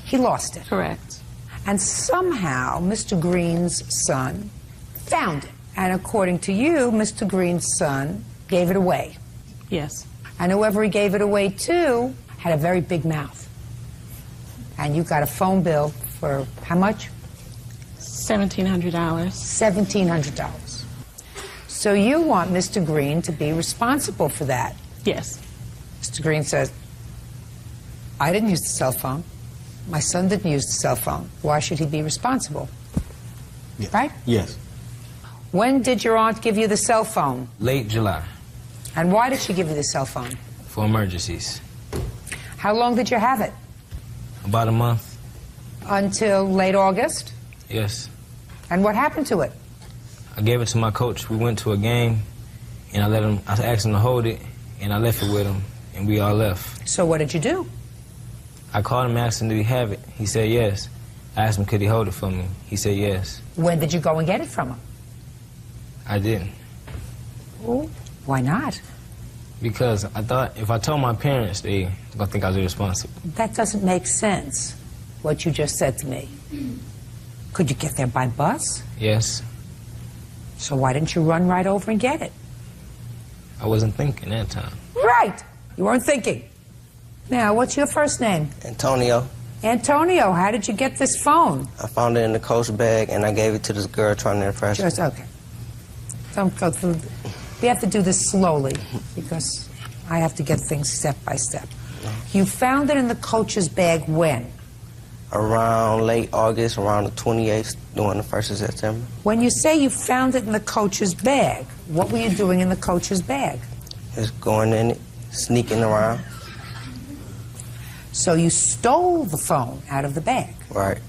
He lost it. Correct. And somehow Mr. Green's son found it. And according to you, Mr. Green's son gave it away. Yes. And whoever he gave it away to had a very big mouth. And you got a phone bill for how much? $1,700. $1,700. So you want Mr. Green to be responsible for that? Yes. Mr. Green says, I didn't use the cell phone. My son didn't use the cell phone. Why should he be responsible? Yes. Right? Yes. When did your aunt give you the cell phone? Late July. And why did she give you the cell phone? for emergencies. How long did you have it? About a month. Until late August? Yes. And what happened to it? I gave it to my coach. We went to a game, and I asked him to hold it, and I left it with him, and we all left. So what did you do? I called him and asked him, did he have it? He said yes. I asked him, could he hold it for me? He said yes. When did you go and get it from him? I didn't. Oh, why not? Because I thought if I told my parents, they were going to think I was irresponsible. That doesn't make sense, what you just said to me. Could you get there by bus? Yes. So why didn't you run right over and get it? I wasn't thinking that time. Right. You weren't thinking. Now, what's your first name? Antonio. Antonio, how did you get this phone? I found it in the coach bag, and I gave it to this girl trying to impress her. Just, okay. Don't go through. We have to do this slowly because I have to get things step by step. You found it in the coach's bag when? Around late August, around the 28th, during the 1st of September. When you say you found it in the coach's bag, what were you doing in the coach's bag? Just going in it, sneaking around. So you stole the phone out of the bag. Right.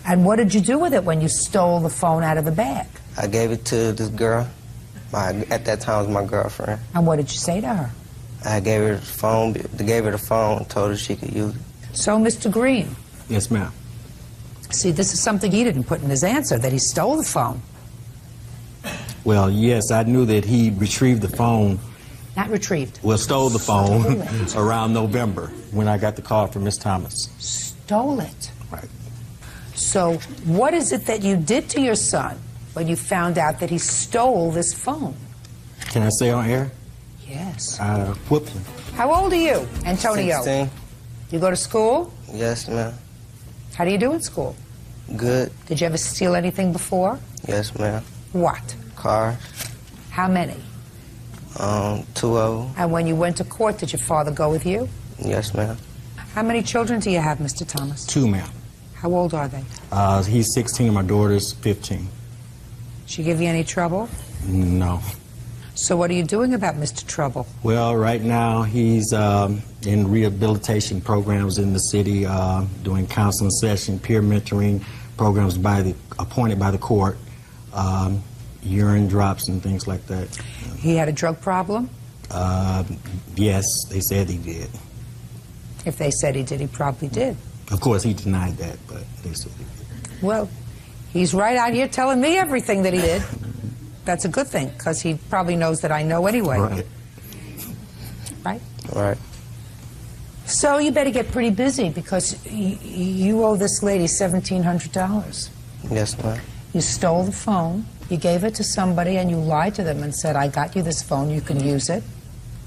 And what did you do with it when you stole the phone out of the bag? I gave it to this girl. At that time, it was my girlfriend. And what did you say to her? I gave her the phone, told her she could use it. So, Mr. Green. Yes, ma'am. See, this is something he didn't put in his answer, that he stole the phone. Well, yes, I knew that he retrieved the phone. Not retrieved. Well, stole the phone around November when I got the call from Miss Thomas. Stole it. Right. So, what is it that you did to your son when you found out that he stole this phone? Can I say on air? Yes. I whooped him. How old are you, Antonio? 16. You go to school? Yes, ma'am. How do you do in school? Good. Did you ever steal anything before? Yes, ma'am. What? Cars. How many? 2 of them. And when you went to court, did your father go with you? Yes, ma'am. How many children do you have, Mr. Thomas? 2, ma'am. How old are they? He's 16 and my daughter's 15. She give you any trouble? No. So what are you doing about Mr. Trouble? Well, right now he's in rehabilitation programs in the city, doing counseling session, peer mentoring programs appointed by the court, urine drops and things like that. He had a drug problem? Yes, they said he did. If they said he did, he probably did. Of course, he denied that, but they said he did. Well, he's right out here telling me everything that he did. That's a good thing, because he probably knows that I know anyway. Right. Right? Right. So you better get pretty busy, because you owe this lady $1,700. Yes, ma'am. You stole the phone, you gave it to somebody, and you lied to them and said, I got you this phone, you can use it.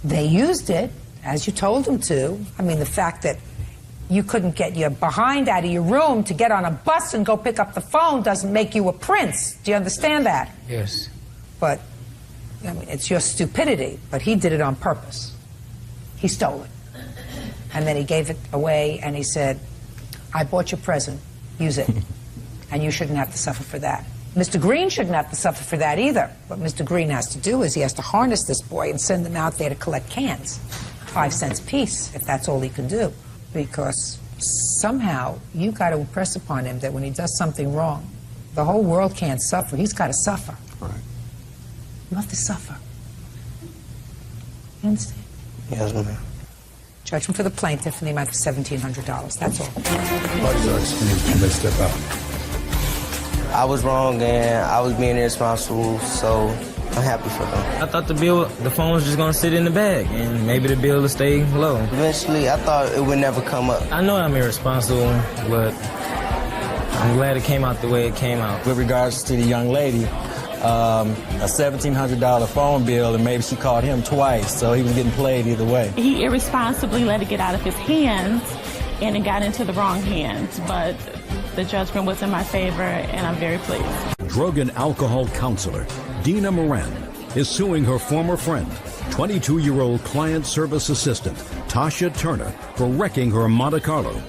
They used it, as you told them to. I mean, the fact that you couldn't get your behind out of your room to get on a bus and go pick up the phone doesn't make you a prince. Do you understand that? Yes. But, I mean, it's your stupidity, but he did it on purpose. He stole it. And then he gave it away, and he said, I bought your present, use it. And you shouldn't have to suffer for that. Mr. Green shouldn't have to suffer for that either. What Mr. Green has to do is he has to harness this boy and send him out there to collect cans. 5 cents a piece, if that's all he can do. Because somehow you've got to impress upon him that when he does something wrong, the whole world can't suffer. He's got to suffer. Right. You have to suffer. You understand? Yes, ma'am. Judgment for the plaintiff in the amount of $1,700. That's all. Parties are excused. You may step out. I was wrong and I was being irresponsible, so I'm happy for them. I thought the phone was just going to sit in the bag, and maybe the bill will stay low. Eventually, I thought it would never come up. I know I'm irresponsible, but I'm glad it came out the way it came out. With regards to the young lady, a $1,700 phone bill, and maybe she called him twice, so he was getting played either way. He irresponsibly let it get out of his hands, and it got into the wrong hands, but the judgment was in my favor, and I'm very pleased. Drug and alcohol counselor Dina Moran is suing her former friend, 22-year-old client service assistant Tasha Turner, for wrecking her Monte Carlo.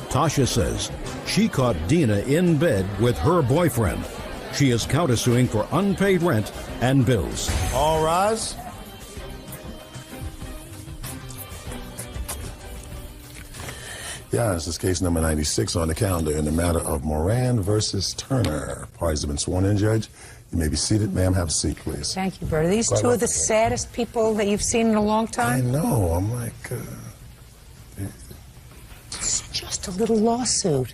Tasha says she caught Dina in bed with her boyfriend. She is countersuing for unpaid rent and bills. All rise. Yeah, this is case number 96 on the calendar in the matter of Moran versus Turner. Parties have been sworn in, Judge. You may be seated. Ma'am, have a seat, please. Thank you, Berta. These two are the saddest people that you've seen in a long time? I know. I'm like... It's just a little lawsuit.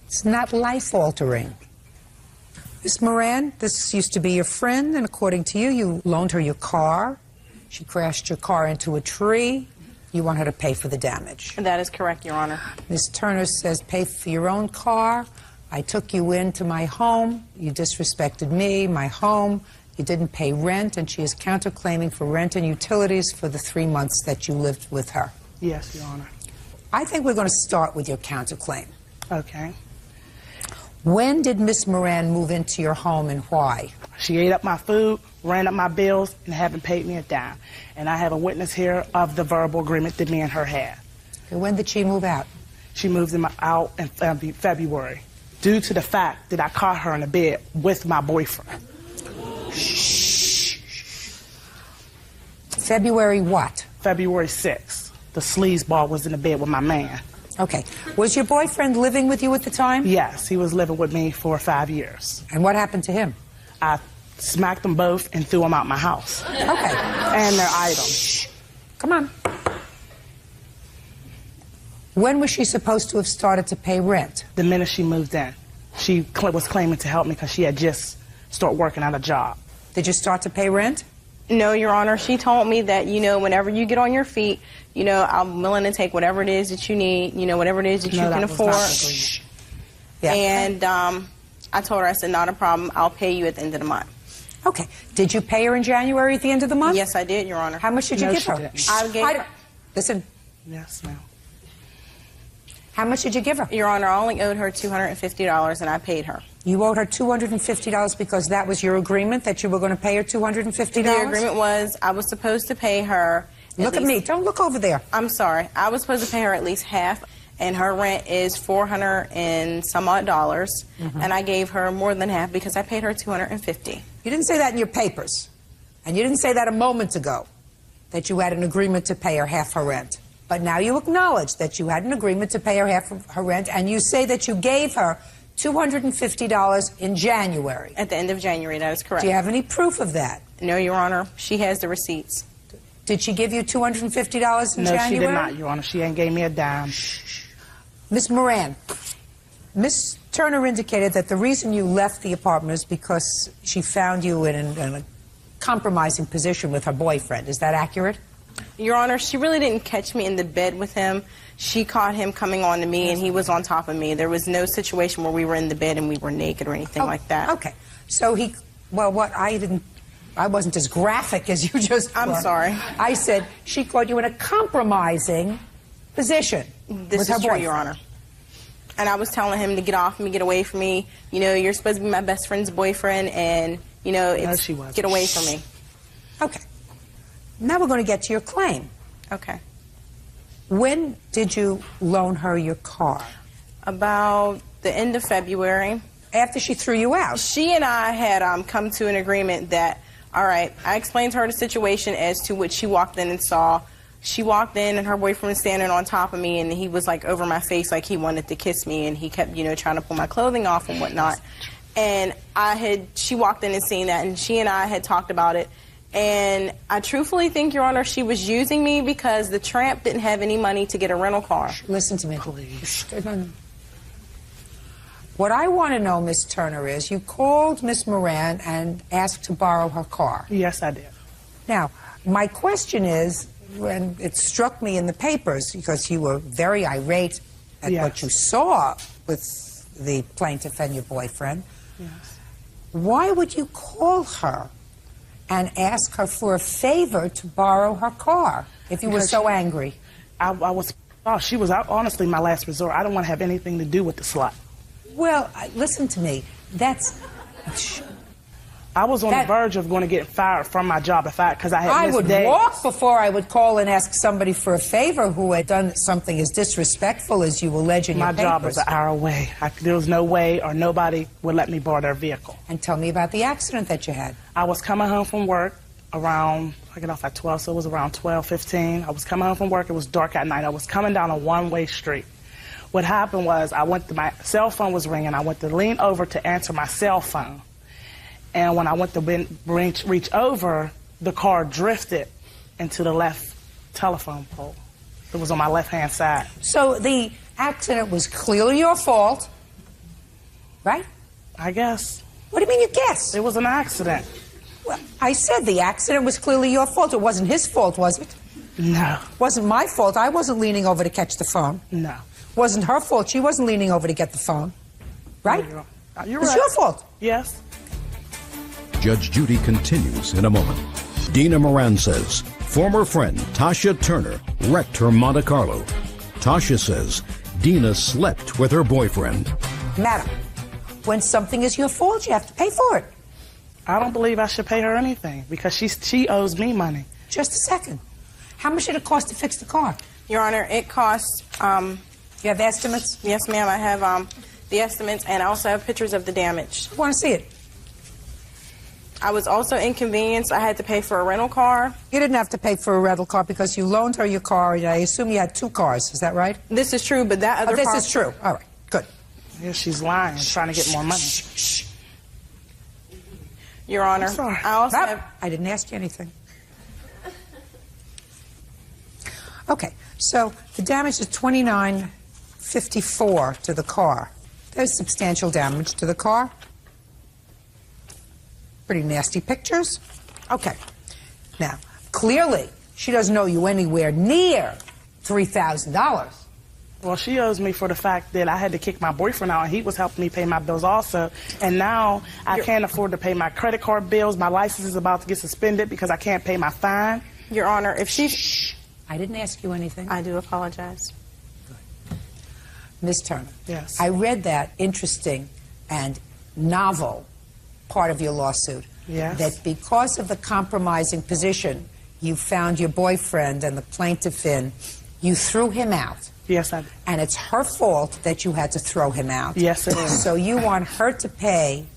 It's not life-altering. Miss Moran, this used to be your friend, and according to you, you loaned her your car. She crashed your car into a tree. You want her to pay for the damage. That is correct, Your Honor. Miss Turner says pay for your own car. I took you into my home. You disrespected me, my home. You didn't pay rent, and she is counterclaiming for rent and utilities for the 3 months that you lived with her. Yes, Your Honor. I think we're going to start with your counterclaim. Okay. When did Miss Moran move into your home and why? She ate up my food, ran up my bills, and haven't paid me a dime. And I have a witness here of the verbal agreement that me and her had. Okay, when did she move out? She moved out in February, due to the fact that I caught her in the bed with my boyfriend. Shh. February what? February 6th. The sleazeball was in the bed with my man. Okay. Was your boyfriend living with you at the time? Yes, he was living with me for 5 years. And what happened to him? I smacked them both and threw them out my house. Okay. And their items. Come on. When was she supposed to have started to pay rent? The minute she moved in. She was claiming to help me because she had just started working at a job. Did you start to pay rent? No, Your Honor. She told me that, whenever you get on your feet, I'm willing to take whatever it is that you need, whatever it is that you can afford. Yeah. And I told her, I said, not a problem. I'll pay you at the end of the month. Okay. Did you pay her in January at the end of the month? Yes, I did, Your Honor. How much did you give her? I gave her... Listen. Yes, ma'am. How much did you give her? Your Honor, I only owed her $250, and I paid her. You owed her $250 because that was your agreement, that you were going to pay her $250? The agreement was I was supposed to pay her... Look at me. Don't look over there. I'm sorry. I was supposed to pay her at least half, and her rent is $400 and some odd dollars, and I gave her more than half because I paid her $250. You didn't say that in your papers, and you didn't say that a moment ago, that you had an agreement to pay her half her rent. But now you acknowledge that you had an agreement to pay her half of her rent, and you say that you gave her $250 in January. At the end of January, that is correct. Do you have any proof of that? No, Your Honor. She has the receipts. Did she give you $250 in January? No, she did not, Your Honor. She ain't gave me a dime. Miss Moran, Miss Turner indicated that the reason you left the apartment is because she found you in a compromising position with her boyfriend. Is that accurate? Your Honor, she really didn't catch me in the bed with him. She caught him coming on to me, and he was on top of me. There was no situation where we were in the bed and we were naked or anything like that. Okay. So I wasn't as graphic as you just were. I'm sorry. I said she caught you in a compromising position This is true, Your Honor. And I was telling him to get off me, get away from me. You're supposed to be my best friend's boyfriend, and, get away from me. Okay. Now we're going to get to your claim. Okay. When did you loan her your car? About the end of February. After she threw you out? She and I had come to an agreement that, all right, I explained to her the situation as to what she walked in and saw. She walked in and her boyfriend was standing on top of me, and he was like over my face like he wanted to kiss me, and he kept, trying to pull my clothing off and whatnot. And she walked in and seen that, and she and I had talked about it. And I truthfully think, Your Honor, she was using me because the tramp didn't have any money to get a rental car. Listen to me, please. What I want to know, Miss Turner, is you called Miss Moran and asked to borrow her car. Yes, I did. Now, my question is, and it struck me in the papers because you were very irate at what you saw with the plaintiff and your boyfriend. Yes. Why would you call her and ask her for a favor to borrow her car if you were so angry? She was honestly my last resort. I don't want to have anything to do with the slut. Well, listen to me. I was on the verge of going to get fired from my job because I had missed days. I would walk before I would call and ask somebody for a favor who had done something as disrespectful as you allege in your papers. My job was an hour away. There was no way or nobody would let me borrow their vehicle. And tell me about the accident that you had. I was coming home from work around, I get off at 12, so it was around 12:15. I was coming home from work. It was dark at night. I was coming down a one-way street. What happened was my cell phone was ringing. I went to lean over to answer my cell phone. And when I went to reach over, the car drifted into the left telephone pole. It was on my left-hand side. So the accident was clearly your fault, right? I guess. What do you mean you guess? It was an accident. Well, I said the accident was clearly your fault. It wasn't his fault, was it? No. Wasn't my fault. I wasn't leaning over to catch the phone. No. Wasn't her fault. She wasn't leaning over to get the phone. Right? You're It's right. your fault. Yes. Judge Judy continues in a moment. Dina Moran says former friend Tasha Turner wrecked her Monte Carlo. Tasha says Dina slept with her boyfriend. Madam, when something is your fault, you have to pay for it. I don't believe I should pay her anything because she owes me money. Just a second. How much did it cost to fix the car? Your Honor, it costs... you have estimates? Yes, ma'am. I have the estimates, and I also have pictures of the damage. I want to see it. I was also inconvenienced. I had to pay for a rental car. You didn't have to pay for a rental car because you loaned her your car, and I assume you had 2 cars. Is that right? This is true, but that other car... This is true. All right. Good. Yeah, she's lying, trying to get more money. Your Honor, I'm sorry. I also have... I didn't ask you anything. Okay, so the damage is $29.54 to the car. There's substantial damage to the car. Pretty nasty pictures. Okay. Now, clearly, she doesn't owe you anywhere near $3,000. Well, she owes me for the fact that I had to kick my boyfriend out, and he was helping me pay my bills also. And now I can't afford to pay my credit card bills. My license is about to get suspended because I can't pay my fine. Your Honor, if she... I didn't ask you anything. I do apologize. Ms. Turner. Yes. I read that interesting and novel part of your lawsuit. Yes. That because of the compromising position you found your boyfriend and the plaintiff in, you threw him out. Yes, I did. And it's her fault that you had to throw him out. Yes, it is. So you want her to pay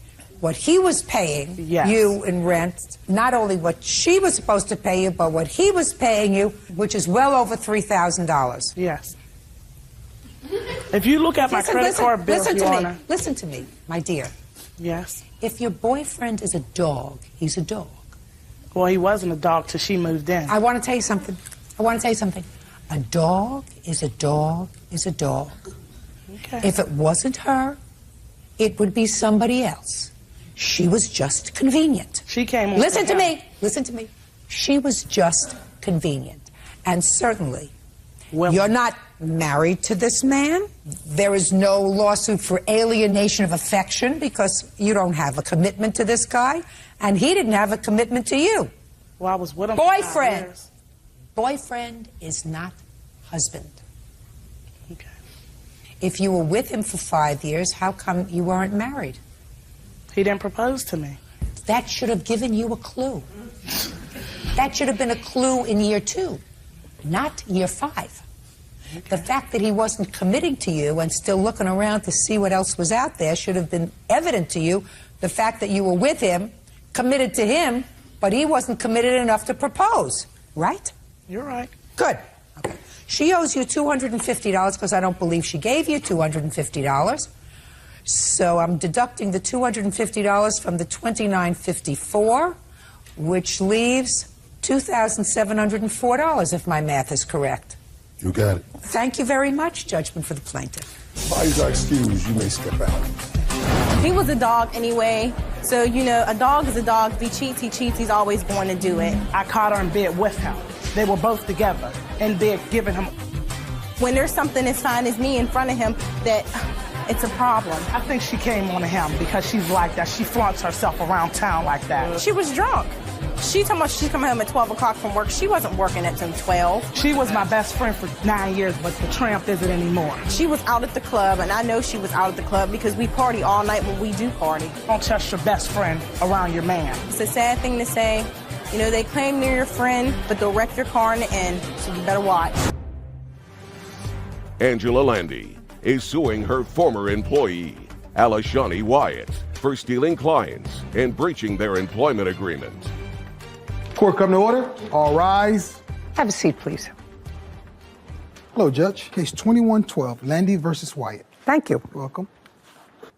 what he was paying you in rent, not only what she was supposed to pay you, but what he was paying you, which is well over $3,000. Yes. If you look at my credit card bill, Your Honor. Listen to me, my dear. Yes. If your boyfriend is a dog, he's a dog. Well, he wasn't a dog till she moved in. I want to tell you something. A dog is a dog is a dog. Okay. If it wasn't her, it would be somebody else. She was just convenient. She came on. Listen to me. She was just convenient. And certainly, you're not married to this man. There is no lawsuit for alienation of affection because you don't have a commitment to this guy, and he didn't have a commitment to you. Well, I was with him for 5 years. Boyfriend is not husband. Okay. If you were with him for 5 years, how come you weren't married? He didn't propose to me. That should have given you a clue. That should have been a clue in year 2, not year 5. Okay. The fact that he wasn't committing to you and still looking around to see what else was out there should have been evident to you. The fact that you were with him, committed to him, but he wasn't committed enough to propose, right? You're right. Good. Okay. She owes you $250 because I don't believe she gave you $250. So I'm deducting the $250 from the $29.54, which leaves $2,704, if my math is correct. You got it. Thank you very much, judgment for the plaintiff. Bodies are excused. You may step out. He was a dog anyway, so, you know, a dog is a dog. If he cheats, he cheats. He's always going to do it. I caught her in bed with him. They were both together in bed giving him... When there's something as fine as me in front of him, that it's a problem. I think she came on to him because she's like that. She flaunts herself around town like that. She was drunk. She told me she's coming home at 12 o'clock from work. She wasn't working until 12. She was my best friend for 9 years, but the tramp isn't anymore. She was out at the club, and I know she was out at the club because we party all night when we do party. Don't trust your best friend around your man. It's a sad thing to say. You know, they claim they're your friend, but they'll wreck your car in the end, so you better watch. Angela Landy is suing her former employee, Alishani Wyatt, for stealing clients and breaching their employment agreement. Court come to order. All rise. Have a seat, please. Hello, Judge. Case 2112, Landy versus Wyatt. Thank you. You're welcome.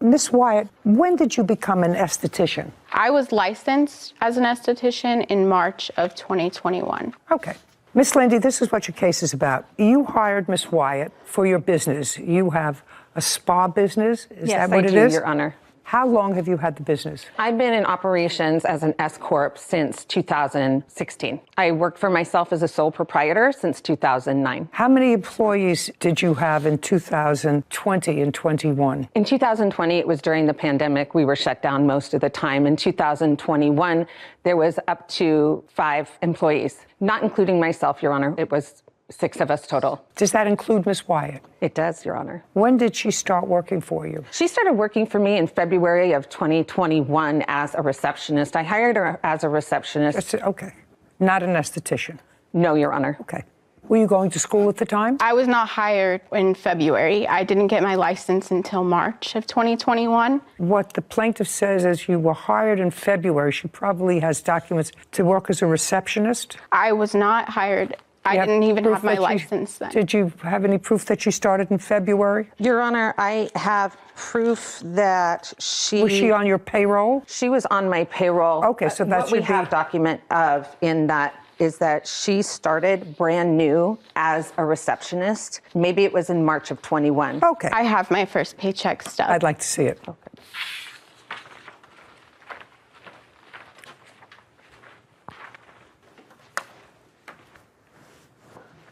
Miss Wyatt, when did you become an esthetician? I was licensed as an esthetician in March of 2021. Okay. Miss Landy, this is what your case is about. You hired Miss Wyatt for your business. You have a spa business? Is that what it is? Yes, Your Honor. How long have you had the business? I've been in operations as an S Corp since 2016. I worked for myself as a sole proprietor since 2009. How many employees did you have in 2020 and 21? In 2020, it was during the pandemic. We were shut down most of the time. In 2021, there was up to 5 employees, not including myself, Your Honor. It was 6 of us total. Does that include Miss Wyatt? It does, Your Honor. When did she start working for you? She started working for me in February of 2021 as a receptionist. I hired her as a receptionist. Okay. Not an esthetician? No, Your Honor. Okay. Were you going to school at the time? I was not hired in February. I didn't get my license until March of 2021. What the plaintiff says is you were hired in February. She probably has documents to work as a receptionist. I was not hired. I didn't even have my license then. Did you have any proof that she started in February? Your Honor, I have proof that she... Was she on your payroll? She was on my payroll. Okay, so that's what we have document of in that is that she started brand new as a receptionist. Maybe it was in March of 21. Okay. I have my first paycheck stub. I'd like to see it. Okay.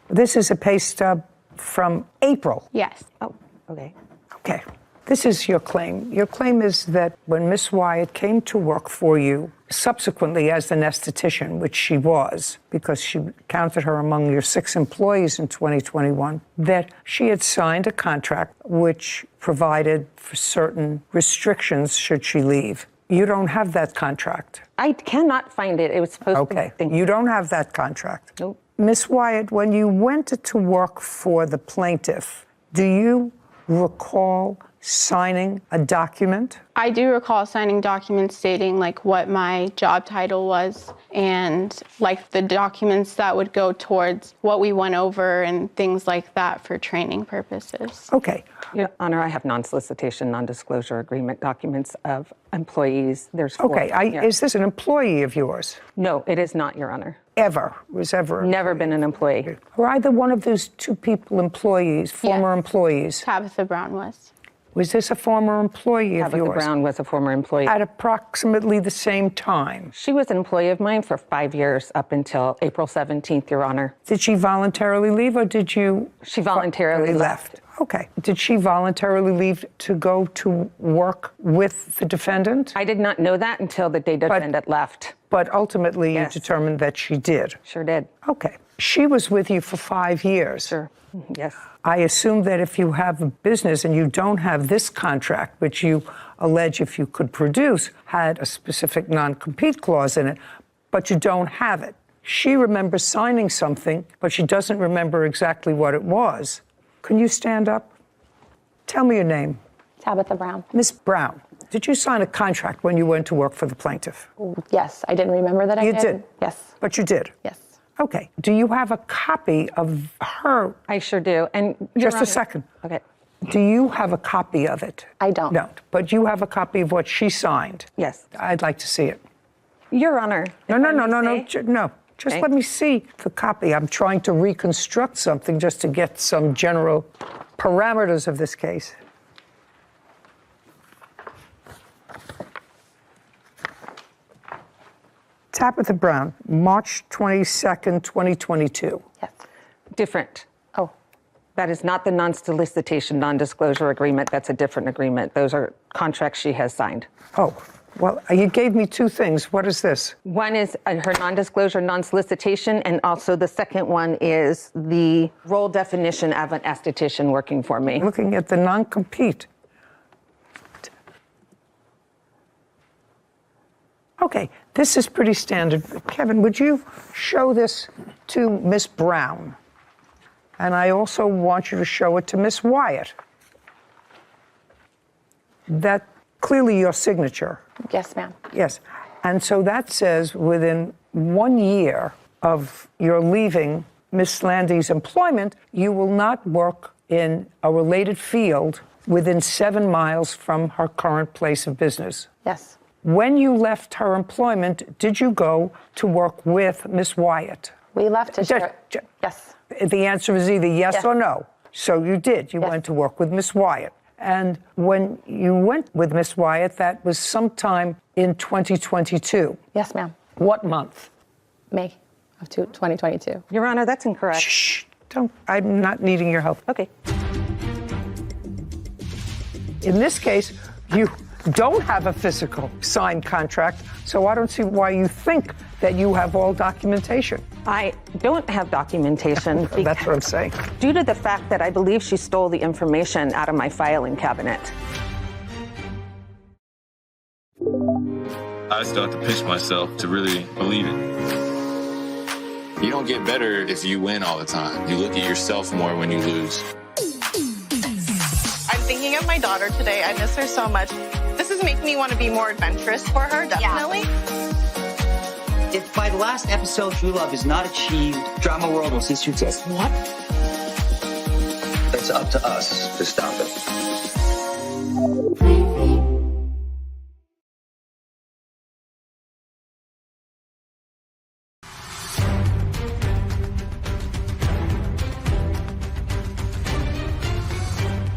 This is a pay stub from April. Yes. Oh, okay. Okay. This is your claim. Your claim is that when Miss Wyatt came to work for you, subsequently as an esthetician, which she was, because she counted her among your 6 employees in 2021, that she had signed a contract which provided for certain restrictions should she leave. You don't have that contract. I cannot find it. It was supposed to be. Okay. You don't have that contract. Nope. Miss Wyatt, when you went to work for the plaintiff, do you recall signing a document? I do recall signing documents stating like what my job title was and like the documents that would go towards what we went over and things like that for training purposes. Okay. Your Honor, I have non-solicitation, non-disclosure agreement documents of employees. There's 4. Okay. Is this an employee of yours? No, it is not, Your Honor. Ever? Was ever? Never been an employee. Were either one of those 2 people employees, former employees? Tabitha Brown was. Was this a former employee of yours? Tabitha Brown was a former employee. At approximately the same time? She was an employee of mine for 5 years up until April 17th, Your Honor. Did she voluntarily leave or did you? She voluntarily left. Okay. Did she voluntarily leave to go to work with the defendant? I did not know that until the day defendant left. But ultimately you determined that she did? Sure did. Okay. She was with you for 5 years? Sure. Yes. I assume that if you have a business and you don't have this contract, which you allege if you could produce, had a specific non-compete clause in it, but you don't have it. She remembers signing something, but she doesn't remember exactly what it was. Can you stand up? Tell me your name. Tabitha Brown. Miss Brown, did you sign a contract when you went to work for the plaintiff? Yes, I didn't remember that I did. You did? Yes. But you did? Yes. Okay. Do you have a copy of her? I sure do. And just a second. Okay. Do you have a copy of it? I don't. No, but you have a copy of what she signed? Yes. I'd like to see it. Your Honor. No. Just let me see the copy. I'm trying to reconstruct something just to get some general parameters of this case. Tabitha Brown, March 22nd, 2022. Yes. Different. Oh. That is not the non-solicitation, non-disclosure agreement. That's a different agreement. Those are contracts she has signed. Oh, well, you gave me 2 things. What is this? One is her non-disclosure, non-solicitation, and also the second one is the role definition of an esthetician working for me. Looking at the non-compete. Okay, this is pretty standard. Kevin, would you show this to Miss Brown? And I also want you to show it to Miss Wyatt. That clearly your signature. Yes, ma'am. Yes. And so that says within 1 year of your leaving Miss Landy's employment, you will not work in a related field within 7 miles from her current place of business. Yes. When you left her employment, did you go to work with Miss Wyatt? We left to share. Yes. The answer is either yes or no. So you did. You Yes. went to work with Miss Wyatt. And when you went with Miss Wyatt, that was sometime in 2022. Yes, ma'am. What month? May of 2022. Your Honor, that's incorrect. Shh. Don't. I'm not needing your help. Okay. In this case, you don't have a physical signed contract, so I don't see why you think that you have all documentation. I don't have documentation. That's what I'm saying. Due to the fact that I believe she stole the information out of my filing cabinet. I still have to pinch myself to really believe it. You don't get better if you win all the time. You look at yourself more when you lose. I'm thinking of my daughter today. I miss her so much. This is making me want to be more adventurous for her, definitely. Yeah. If by the last episode true love is not achieved, drama world will cease to exist. What? It's up to us to stop it.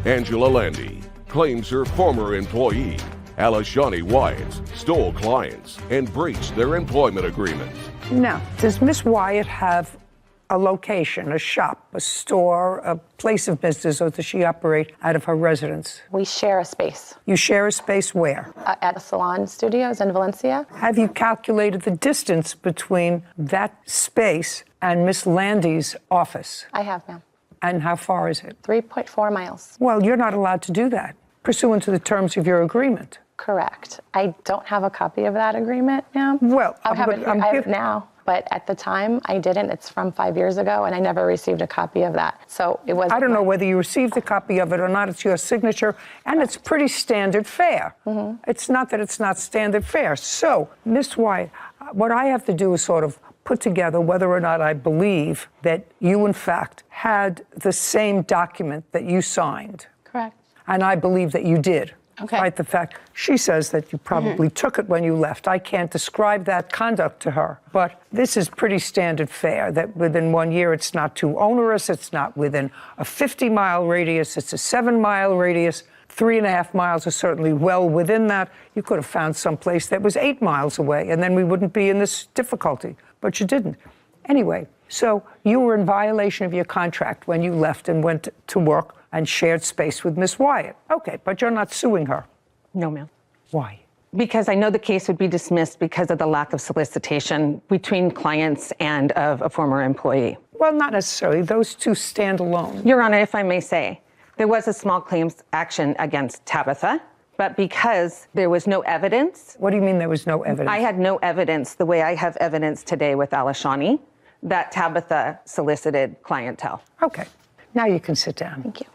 Angela Landy claims her former employee, Alashani Wyatt, stole clients and breached their employment agreement. Now, does Miss Wyatt have a location, a shop, a store, a place of business, or does she operate out of her residence? We share a space. You share a space where? At a salon studios in Valencia. Have you calculated the distance between that space and Miss Landy's office? I have, ma'am. And how far is it? 3.4 miles. Well, you're not allowed to do that, pursuant to the terms of your agreement. Correct. I don't have a copy of that agreement, ma'am. Well, I have it now, but at the time I didn't. It's from 5 years ago, and I never received a copy of that. So it was. I don't know whether you received a copy of it or not. It's your signature, and it's pretty standard fare. Mm-hmm. It's not that it's not standard fare. So, Miss Wyatt, what I have to do is sort of put together whether or not I believe that you, in fact, had the same document that you signed. Correct. And I believe that you did. Okay. Despite the fact she says that you probably took it when you left. I can't describe that conduct to her. But this is pretty standard fare, that within 1 year it's not too onerous, it's not within a 50-mile radius, it's a 7-mile radius. 3.5 miles is certainly well within that. You could have found some place that was 8 miles away, and then we wouldn't be in this difficulty. But you didn't. Anyway, so you were in violation of your contract when you left and went to work and shared space with Miss Wyatt. Okay, but you're not suing her. No, ma'am. Why? Because I know the case would be dismissed because of the lack of solicitation between clients and of a former employee. Well, not necessarily. Those two stand alone. Your Honor, if I may say, there was a small claims action against Tabitha, but because there was no evidence. What do you mean there was no evidence? I had no evidence, the way I have evidence today with Alashani, that Tabitha solicited clientele. Okay. Now you can sit down. Thank you.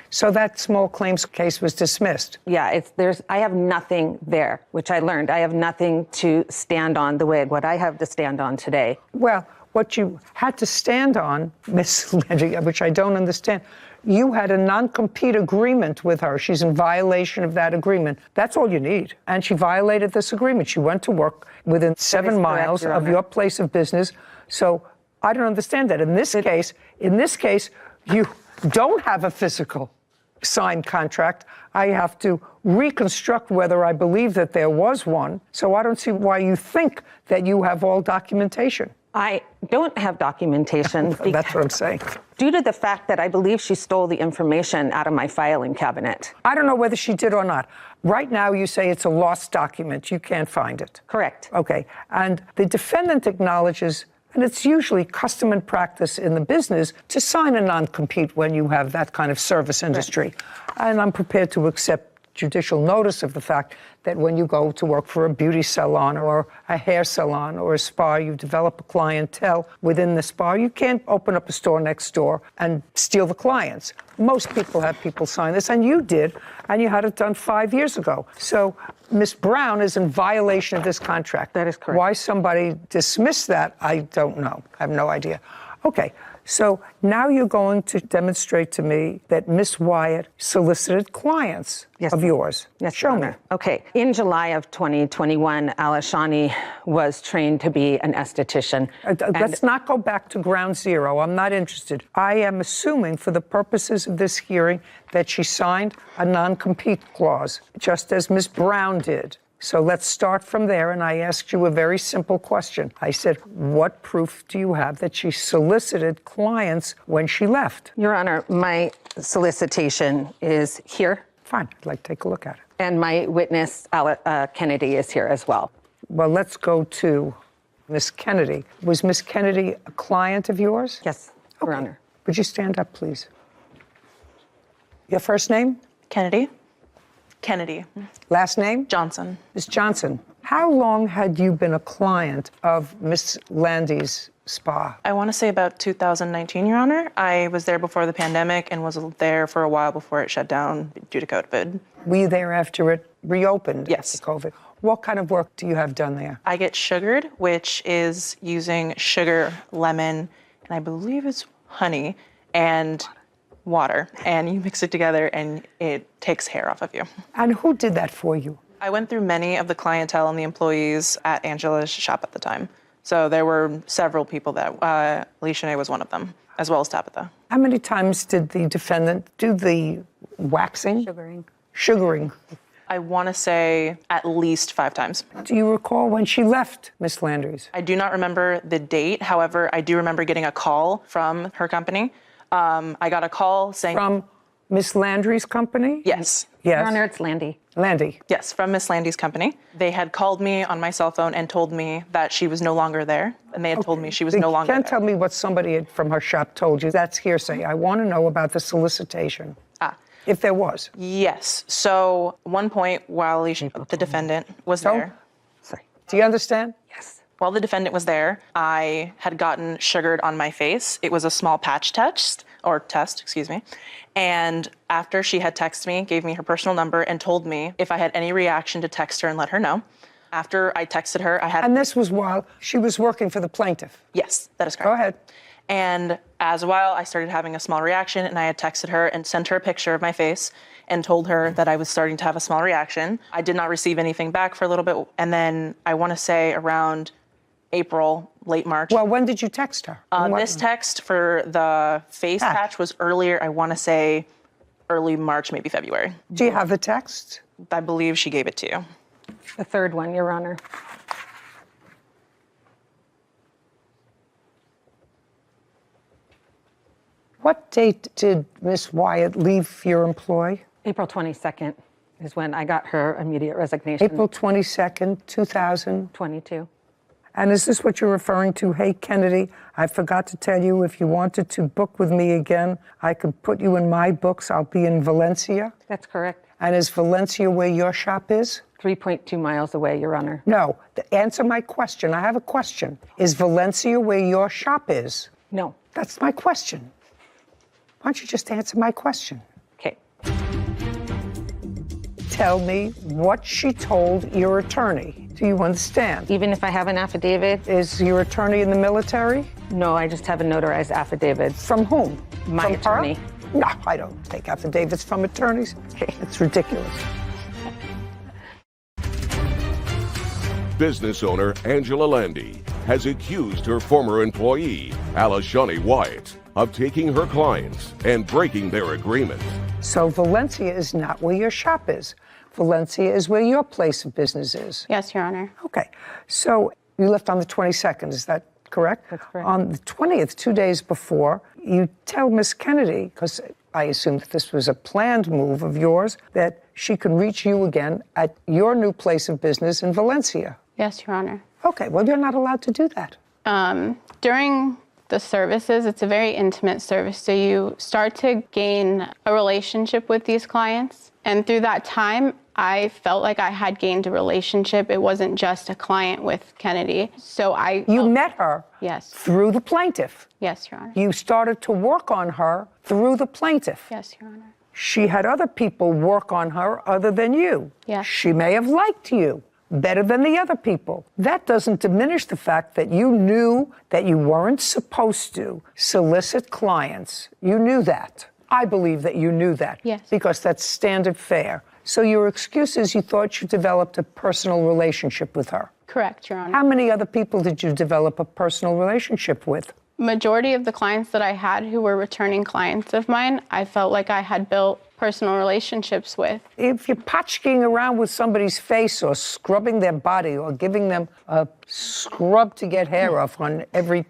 So that small claims case was dismissed? Yeah, I have nothing there, which I learned. I have nothing to stand on what I have to stand on today. Well, what you had to stand on, Miss Landy, which I don't understand, you had a non-compete agreement with her. She's in violation of that agreement. That's all you need. And she violated this agreement. She went to work within 7 miles of your place of business. So I don't understand that. In this case, you don't have a physical signed contract. I have to reconstruct whether I believe that there was one. So I don't see why you think that you have all documentation. I don't have documentation. That's what I'm saying. Due to the fact that I believe she stole the information out of my filing cabinet. I don't know whether she did or not. Right now, you say it's a lost document. You can't find it. Correct. Okay. And the defendant acknowledges, and it's usually custom and practice in the business, to sign a non-compete when you have that kind of service industry. Right. And I'm prepared to accept judicial notice of the fact that when you go to work for a beauty salon or a hair salon or a spa, you develop a clientele within the spa. You can't open up a store next door and steal the clients. Most people have people sign this, and you did, and you had it done 5 years ago. So Ms. Brown is in violation of this contract. That is correct. Why somebody dismissed that, I don't know. I have no idea. Okay, so now you're going to demonstrate to me that Miss Wyatt solicited clients of yours. Yes, Show Your me. Honor. Okay, in July of 2021, Alashani was trained to be an esthetician. Let's not go back to ground zero. I'm not interested. I am assuming for the purposes of this hearing that she signed a non-compete clause, just as Ms. Brown did. So let's start from there, and I asked you a very simple question. I said, what proof do you have that she solicited clients when she left? Your Honor, my solicitation is here. Fine, I'd like to take a look at it. And my witness, Kennedy, is here as well. Well, let's go to Miss Kennedy. Was Miss Kennedy a client of yours? Yes, Your Honor. Would you stand up, please? Your first name? Kennedy. Kennedy. Last name? Johnson. Ms. Johnson, how long had you been a client of Miss Landy's spa? I want to say about 2019, Your Honor. I was there before the pandemic and was there for a while before it shut down due to COVID. Were you there after it reopened? Yes. After COVID. What kind of work do you have done there? I get sugared, which is using sugar, lemon, and I believe it's honey and water, and you mix it together and it takes hair off of you. And who did that for you? I went through many of the clientele and the employees at Angela's shop at the time. So there were several people that, Alicia was one of them, as well as Tabitha. How many times did the defendant do the waxing? Sugaring. I want to say at least 5 times. Do you recall when she left Miss Landry's? I do not remember the date. However, I do remember getting a call from her company. I got a call saying... From Miss Landry's company? Yes. Yes. Your Honor, it's Landy. Landy. Yes, from Miss Landy's company. They had called me on my cell phone and told me that she was no longer there, and they had told me she was no longer there. You can't tell me what somebody from her shop told you. That's hearsay. I want to know about the solicitation. If there was. Yes. So, one point while Alicia, the defendant, was there. Sorry. Do you understand? Yes. While the defendant was there, I had gotten sugared on my face. It was a small patch test, and after she had texted me, gave me her personal number, and told me if I had any reaction to text her and let her know. After I texted her, I had... And this was while she was working for the plaintiff? Yes, that is correct. Go ahead. And as well, I started having a small reaction, and I had texted her and sent her a picture of my face and told her that I was starting to have a small reaction. I did not receive anything back for a little bit, and then I want to say around April, late March. Well, when did you text her? This text for the face patch was earlier, I want to say early March, maybe February. Do you have the text? I believe she gave it to you. The third one, Your Honor. What date did Miss Wyatt leave your employ? April 22nd is when I got her immediate resignation. April 22nd, 2022. And is this what you're referring to? Hey, Kennedy, I forgot to tell you, if you wanted to book with me again, I could put you in my books. I'll be in Valencia. That's correct. And is Valencia where your shop is? 3.2 miles away, Your Honor. No, answer my question. I have a question. Is Valencia where your shop is? No. That's my question. Why don't you just answer my question? Okay. Tell me what she told your attorney. Do you understand? Even if I have an affidavit? Is your attorney in the military? No, I just have a notarized affidavit. From whom? My from attorney. Her? No, I don't take affidavits from attorneys. Okay. It's ridiculous. Business owner Angela Landy has accused her former employee, Alashani Wyatt, of taking her clients and breaking their agreement. So Valencia is not where your shop is. Valencia is where your place of business is. Yes, Your Honor. Okay. So you left on the 22nd, is that correct? That's correct. On the 20th, 2 days before, you tell Miss Kennedy, because I assume that this was a planned move of yours, that she can reach you again at your new place of business in Valencia. Yes, Your Honor. Okay, well, you're not allowed to do that. During the services, it's a very intimate service, so you start to gain a relationship with these clients. And through that time, I felt like I had gained a relationship. It wasn't just a client with Kennedy. So You met her Yes. through the plaintiff. Yes, Your Honor. You started to work on her through the plaintiff. Yes, Your Honor. She had other people work on her other than you. Yes. She may have liked you. better than the other people. That doesn't diminish the fact that you knew that you weren't supposed to solicit clients. You knew that. I believe that you knew that. Yes. Because that's standard fare. So your excuse is you thought you developed a personal relationship with her. Correct, Your Honor. How many other people did you develop a personal relationship with? Majority of the clients that I had who were returning clients of mine, I felt like I had built personal relationships with. If you're potchking around with somebody's face or scrubbing their body or giving them a scrub to get hair off on every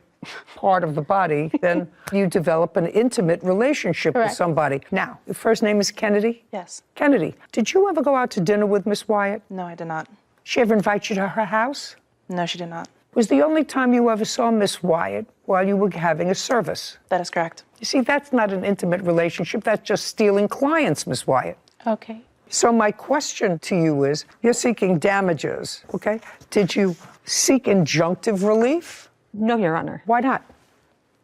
part of the body, then you develop an intimate relationship with somebody. Now, your first name is Kennedy? Yes. Kennedy, did you ever go out to dinner with Miss Wyatt? No, I did not. She ever invite you to her house? No, she did not. Was the only time you ever saw Miss Wyatt while you were having a service? That is correct. You see, that's not an intimate relationship. That's just stealing clients, Miss Wyatt. Okay. So my question to you is, you're seeking damages, okay? Did you seek injunctive relief? No, Your Honor. Why not?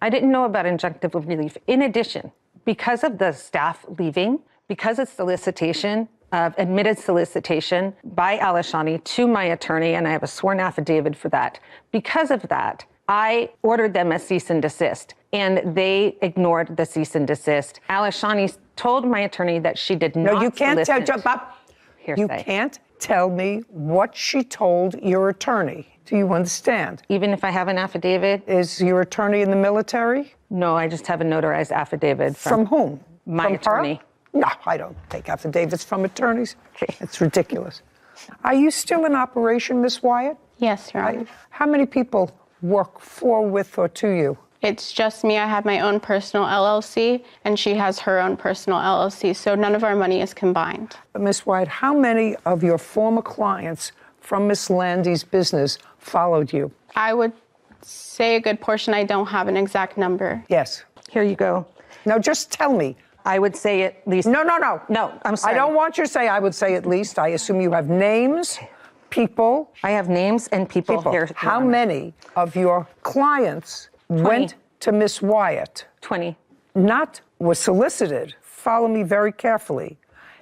I didn't know about injunctive relief. In addition, because of the staff leaving, because of solicitation, admitted solicitation by Alishani to my attorney, and I have a sworn affidavit for that. Because of that, I ordered them a cease and desist, and they ignored the cease and desist. Alishani told my attorney that she did not. No, you can't solicit jump up. hearsay. You can't tell me what she told your attorney. Do you understand? Even if I have an affidavit? Is your attorney in the military? No, I just have a notarized affidavit. From whom? My From attorney. Her? No, I don't take affidavits from attorneys. It's ridiculous. Are you still in operation, Miss Wyatt? Yes, Your Honor. How many people work for, with, or to you? It's just me. I have my own personal LLC, and she has her own personal LLC, so none of our money is combined. Miss Wyatt, how many of your former clients from Miss Landy's business followed you? I would say a good portion. I don't have an exact number. Yes. Here you go. Now, just tell me. I would say at least. No. No, I'm sorry. I don't want you to say I would say at least. I assume you have names, people. I have names and people. Here. How many of your clients went to Miss Wyatt? 20. Not was solicited. Follow me very carefully.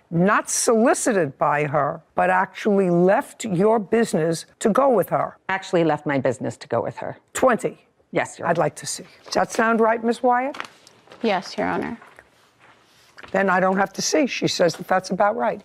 Not solicited by her, but actually left your business to go with her. Actually left my business to go with her. 20. Yes, Your Honor. I'd like to see. Does that sound right, Miss Wyatt? Yes, Your Honor. Then I don't have to see. She says that that's about right.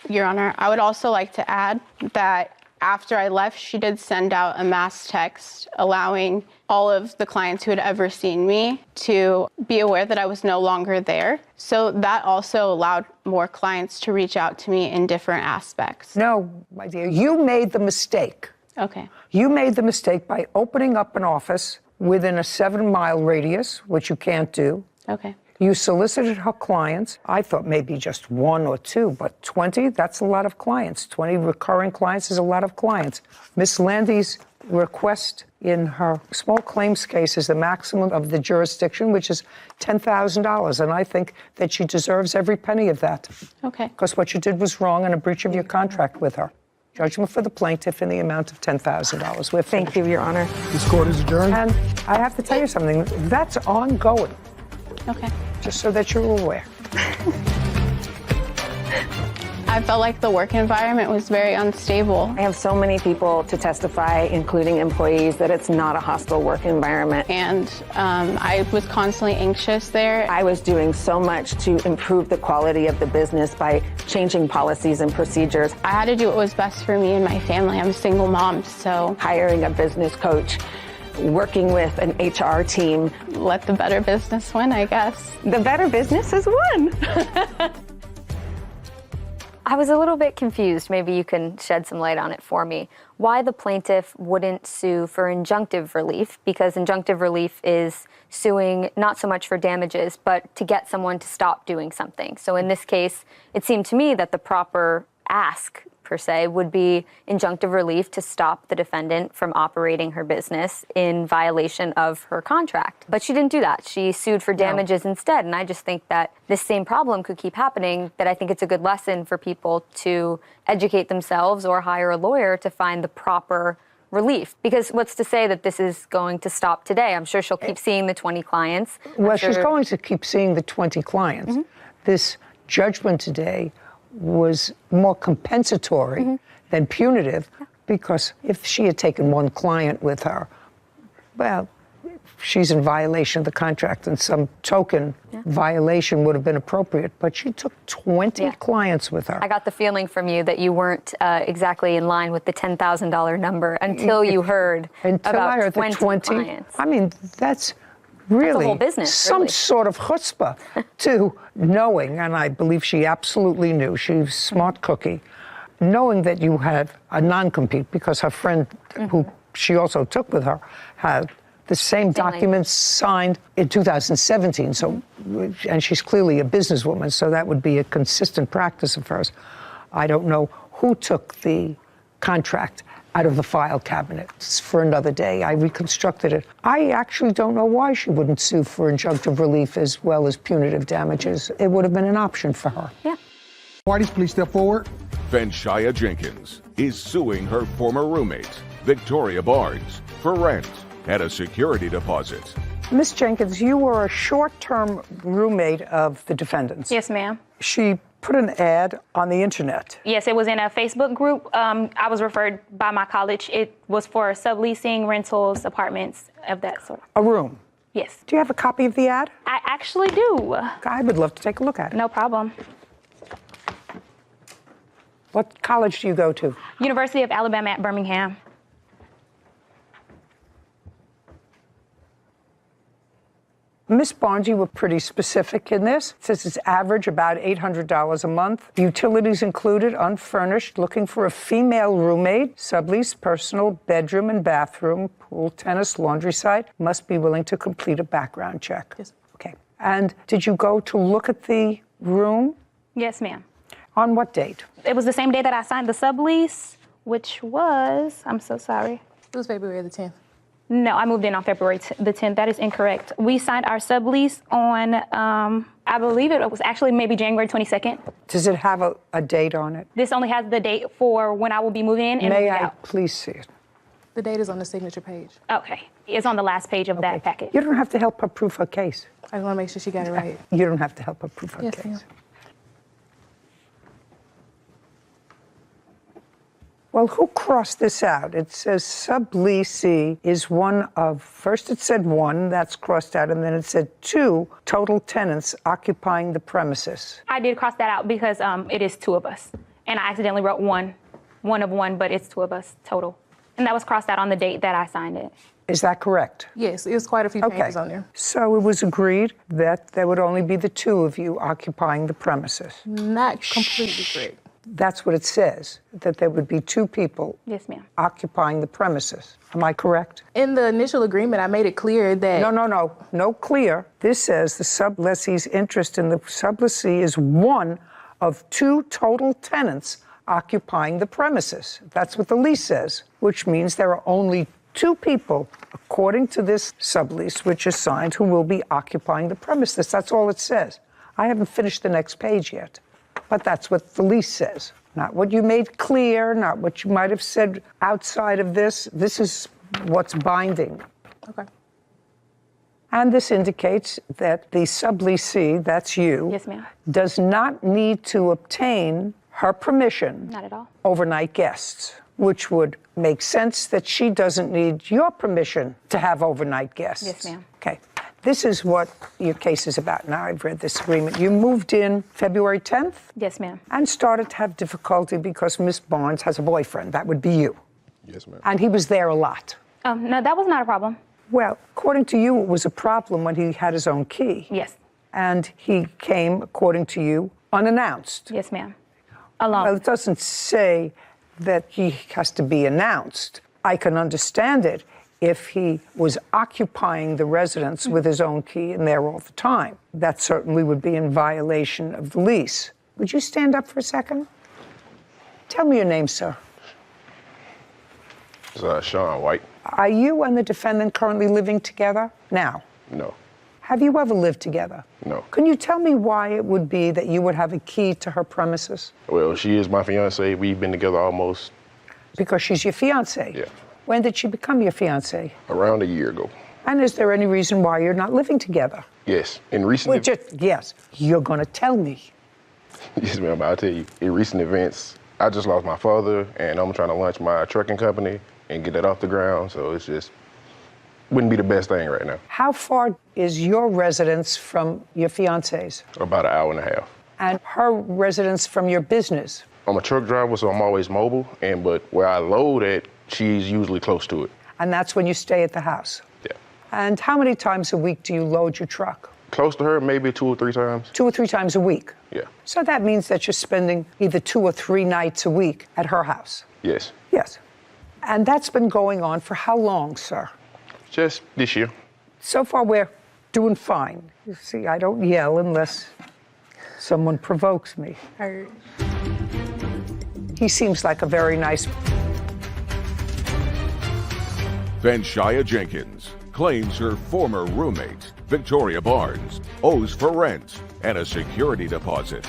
Your Honor, I would also like to add that after I left, she did send out a mass text allowing all of the clients who had ever seen me to be aware that I was no longer there. So that also allowed more clients to reach out to me in different aspects. No, my dear, you made the mistake. Okay. You made the mistake by opening up an office within a 7-mile radius, which you can't do. Okay. You solicited her clients. I thought maybe just 1 or 2, but 20, that's a lot of clients. 20 recurring clients is a lot of clients. Miss Landy's request in her small claims case is the maximum of the jurisdiction, which is $10,000. And I think that she deserves every penny of that. Okay. Because what you did was wrong and a breach of your contract with her. Judgment for the plaintiff in the amount of $10,000. Thank you, Your Honor. This court is adjourned. And I have to tell you something. That's ongoing. Okay. Just so that you're aware. I felt like the work environment was very unstable. I have so many people to testify, including employees, that it's not a hostile work environment. And I was constantly anxious there. I was doing so much to improve the quality of the business by changing policies and procedures. I had to do what was best for me and my family. I'm a single mom, so hiring a business coach, working with an HR team. Let the better business win, I guess. The better business has won. I was a little bit confused. Maybe you can shed some light on it for me. Why the plaintiff wouldn't sue for injunctive relief, because injunctive relief is suing not so much for damages, but to get someone to stop doing something. So in this case, it seemed to me that the proper ask, per se, would be injunctive relief to stop the defendant from operating her business in violation of her contract. But she didn't do that. She sued for damages instead. And I just think that this same problem could keep happening, that I think it's a good lesson for people to educate themselves or hire a lawyer to find the proper relief. Because what's to say that this is going to stop today? I'm sure she'll keep seeing the 20 clients. Well, she's going to keep seeing the 20 clients. Mm-hmm. This judgment today was more compensatory than punitive, because if she had taken one client with her, well, she's in violation of the contract, and some token violation would have been appropriate, but she took 20 clients with her. I got the feeling from you that you weren't exactly in line with the $10,000 number until you heard about I heard 20 the 20. clients. I mean, that's really That's a whole business, some really. sort of chutzpah to knowing, and I believe she absolutely knew, she was a smart cookie, knowing that you had a non-compete, because her friend, who she also took with her, had the same documents signed in 2017. So, and she's clearly a businesswoman, so that would be a consistent practice of hers. I don't know who took the contract out of the file cabinet. It's for another day. I reconstructed it. I actually don't know why she wouldn't sue for injunctive relief as well as punitive damages. It would have been an option for her. Yeah. Parties, please step forward. Fenshia Jenkins is suing her former roommate, Victoria Barnes, for rent and a security deposit. Miss Jenkins, you were a short-term roommate of the defendants. Yes, ma'am. She put an ad on the internet. Yes, it was in a Facebook group. I was referred by my college. It was for subleasing, rentals, apartments of that sort. A room? Yes. Do you have a copy of the ad? I actually do. I would love to take a look at it. No problem. What college do you go to? University of Alabama at Birmingham. Miss Barnes, you were pretty specific in this. It says it's average about $800 a month. Utilities included, unfurnished, looking for a female roommate, sublease, personal, bedroom and bathroom, pool, tennis, laundry site. Must be willing to complete a background check. Yes. Okay. And did you go to look at the room? Yes, ma'am. On what date? It was the same day that I signed the sublease, which was, I'm so sorry. It was February the 10th. No, I moved in on February the 10th. That is incorrect. We signed our sublease on, I believe it was actually maybe January 22nd. Does it have a date on it? This only has the date for when I will be moving in and May moving I out. please see it? The date is on the signature page. Okay. It's on the last page of that packet. You don't have to help her prove her case. I want to make sure she got it right. You don't have to help her prove her Yes, case. ma'am. Well, who crossed this out? It says subleasee is one of, first it said one, that's crossed out, and then it said two total tenants occupying the premises. I did cross that out because it is two of us. And I accidentally wrote one of one, but it's two of us total. And that was crossed out on the date that I signed it. Is that correct? Yes, it was quite a few pages on there. So it was agreed that there would only be the two of you occupying the premises. Not completely correct. That's what it says, that there would be two people Yes, ma'am. occupying the premises. Am I correct? In the initial agreement, I made it clear that... No clear. This says the sublessee's interest in the sublessee is one of two total tenants occupying the premises. That's what the lease says, which means there are only two people, according to this sublease, which is signed, who will be occupying the premises. That's all it says. I haven't finished the next page yet. But that's what the lease says. Not what you made clear, not what you might have said outside of this. This is what's binding. Okay. And this indicates that the subleasee, that's you, Yes, ma'am. does not need to obtain her permission. Not at all. Overnight guests, which would make sense that she doesn't need your permission to have overnight guests. Yes, ma'am. Okay. This is what your case is about. Now I've read this agreement. You moved in February 10th? Yes, ma'am. And started to have difficulty because Miss Barnes has a boyfriend. That would be you. Yes, ma'am. And he was there a lot. No, that was not a problem. Well, according to you, it was a problem when he had his own key. Yes. And he came, according to you, unannounced. Yes, ma'am. Alone. Well, it doesn't say that he has to be announced. I can understand it if he was occupying the residence with his own key and there all the time. That certainly would be in violation of the lease. Would you stand up for a second? Tell me your name, sir. It's Sean White. Are you and the defendant currently living together now? No. Have you ever lived together? No. Can you tell me why it would be that you would have a key to her premises? Well, she is my fiance. We've been together almost... Because she's your fiance? Yeah. When did she become your fiance? Around a year ago. And is there any reason why you're not living together? Yes. In recent... Yes. You're going to tell me. Yes, ma'am. I'll tell you. In recent events, I just lost my father, and I'm trying to launch my trucking company and get that off the ground, so it's just wouldn't be the best thing right now. How far is your residence from your fiance's? About an hour and a half. And her residence from your business? I'm a truck driver, so I'm always mobile, but where I load at, she's usually close to it. And that's when you stay at the house? Yeah. And how many times a week do you load your truck? Close to her, maybe 2 or 3 times. 2 or 3 times a week? Yeah. So that means that you're spending either 2 or 3 nights a week at her house? Yes. Yes. And that's been going on for how long, sir? Just this year. So far, we're doing fine. You see, I don't yell unless someone provokes me. He seems like a very nice. Then Shia Jenkins claims her former roommate, Victoria Barnes, owes for rent and a security deposit.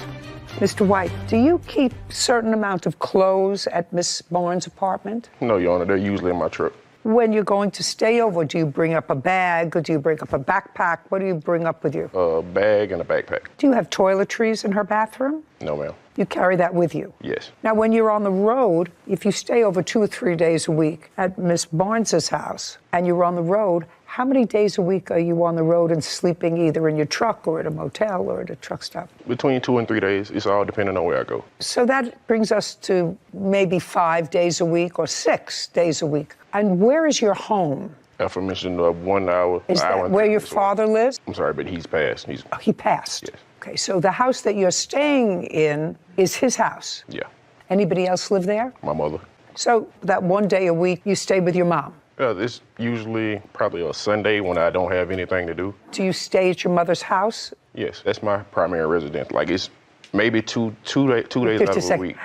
Mr. White, do you keep a certain amount of clothes at Miss Barnes' apartment? No, Your Honor, they're usually in my truck. When you're going to stay over, do you bring up a bag or do you bring up a backpack? What do you bring up with you? A bag and a backpack. Do you have toiletries in her bathroom? No, ma'am. You carry that with you? Yes. Now, when you're on the road, if you stay over 2 or 3 days a week at Miss Barnes's house and you're on the road, how many days a week are you on the road and sleeping either in your truck or at a motel or at a truck stop? Between 2 and 3 days. It's all depending on where I go. So that brings us to maybe 5 days a week or 6 days a week. And where is your home? Aforementioned 1 hour. Is that where your father lives? I'm sorry, but he's passed. He passed? Yes. Okay, so the house that you're staying in is his house? Yeah. Anybody else live there? My mother. So that 1 day a week you stay with your mom? It's usually probably a Sunday when I don't have anything to do. Do you stay at your mother's house? Yes, that's my primary residence. Like it's maybe two days out of a week.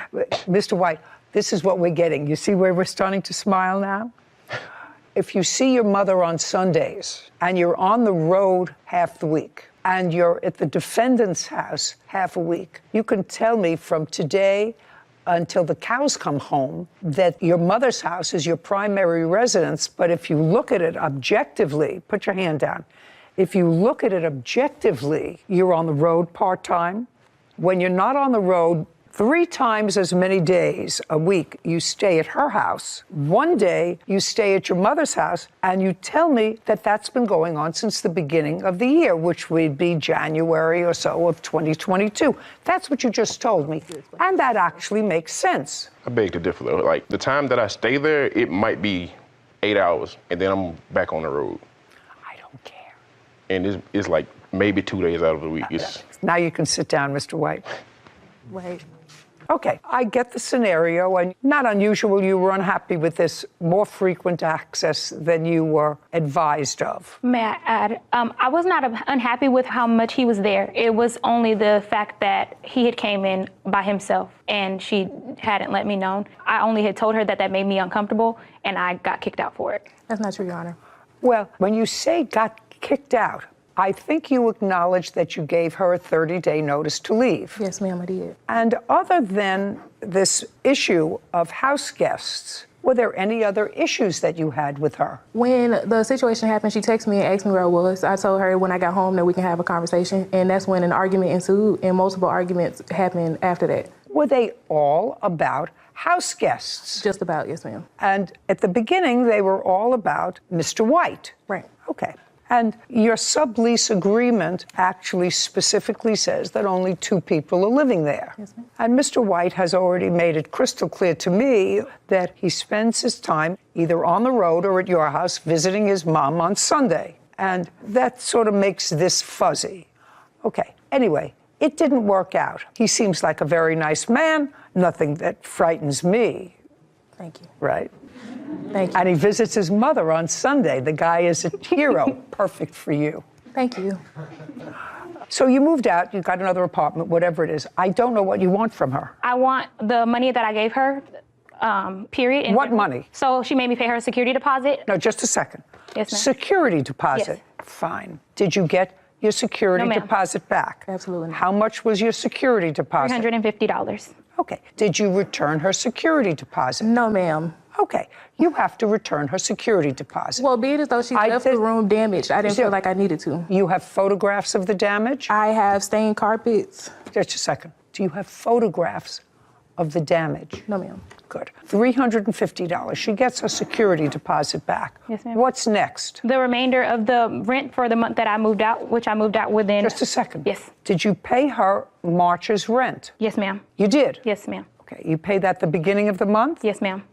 Mr. White, this is what we're getting. You see where we're starting to smile now? If you see your mother on Sundays and you're on the road half the week and you're at the defendant's house half a week, you can tell me from today until the cows come home that your mother's house is your primary residence. But if you look at it objectively, put your hand down. If you look at it objectively, you're on the road part-time. When you're not on the road, 3 times as many days a week you stay at her house. 1 day you stay at your mother's house, and you tell me that that's been going on since the beginning of the year, which would be January or so of 2022. That's what you just told me, and that actually makes sense. I beg to differ, though. Like, the time that I stay there, it might be 8 hours, and then I'm back on the road. I don't care. And it's like maybe 2 days out of the week. Now you can sit down, Mr. White. Wait. Okay, I get the scenario, and not unusual, you were unhappy with this more frequent access than you were advised of. May I add, I was not unhappy with how much he was there. It was only the fact that he had came in by himself and she hadn't let me know. I only had told her that that made me uncomfortable, and I got kicked out for it. That's not true, Your Honor. Well, when you say got kicked out, I think you acknowledged that you gave her a 30-day notice to leave. Yes, ma'am, I did. And other than this issue of house guests, were there any other issues that you had with her? When the situation happened, she texted me and asked me where I was. I told her when I got home that we can have a conversation, and that's when an argument ensued, and multiple arguments happened after that. Were they all about house guests? Just about, yes, ma'am. And at the beginning, they were all about Mr. White. Right. Okay. And your sublease agreement actually specifically says that only 2 people are living there. Yes, ma'am. And Mr. White has already made it crystal clear to me that he spends his time either on the road or at your house visiting his mom on Sunday. And that sort of makes this fuzzy. Okay, anyway, it didn't work out. He seems like a very nice man, nothing that frightens me. Thank you. Right? Thank you. And he visits his mother on Sunday. The guy is a hero. Perfect for you. Thank you. So you moved out, you got another apartment, whatever it is. I don't know what you want from her. I want the money that I gave her, period. And what money? So she made me pay her security deposit. No, just a second. Yes, ma'am. Security deposit. Yes. Fine. Did you get your security deposit back? Absolutely not. How much was your security deposit? $350. Okay. Did you return her security deposit? No, ma'am. Okay. You have to return her security deposit. Well, be it as though she left the room damaged, I didn't feel like I needed to. You have photographs of the damage? I have stained carpets. Just a second. Do you have photographs of the damage? No, ma'am. Good. $350. She gets her security deposit back. Yes, ma'am. What's next? The remainder of the rent for the month that I moved out, which I moved out within. Just a second. Yes. Did you pay her March's rent? Yes, ma'am. You did? Yes, ma'am. Okay. You paid that the beginning of the month? Yes, ma'am.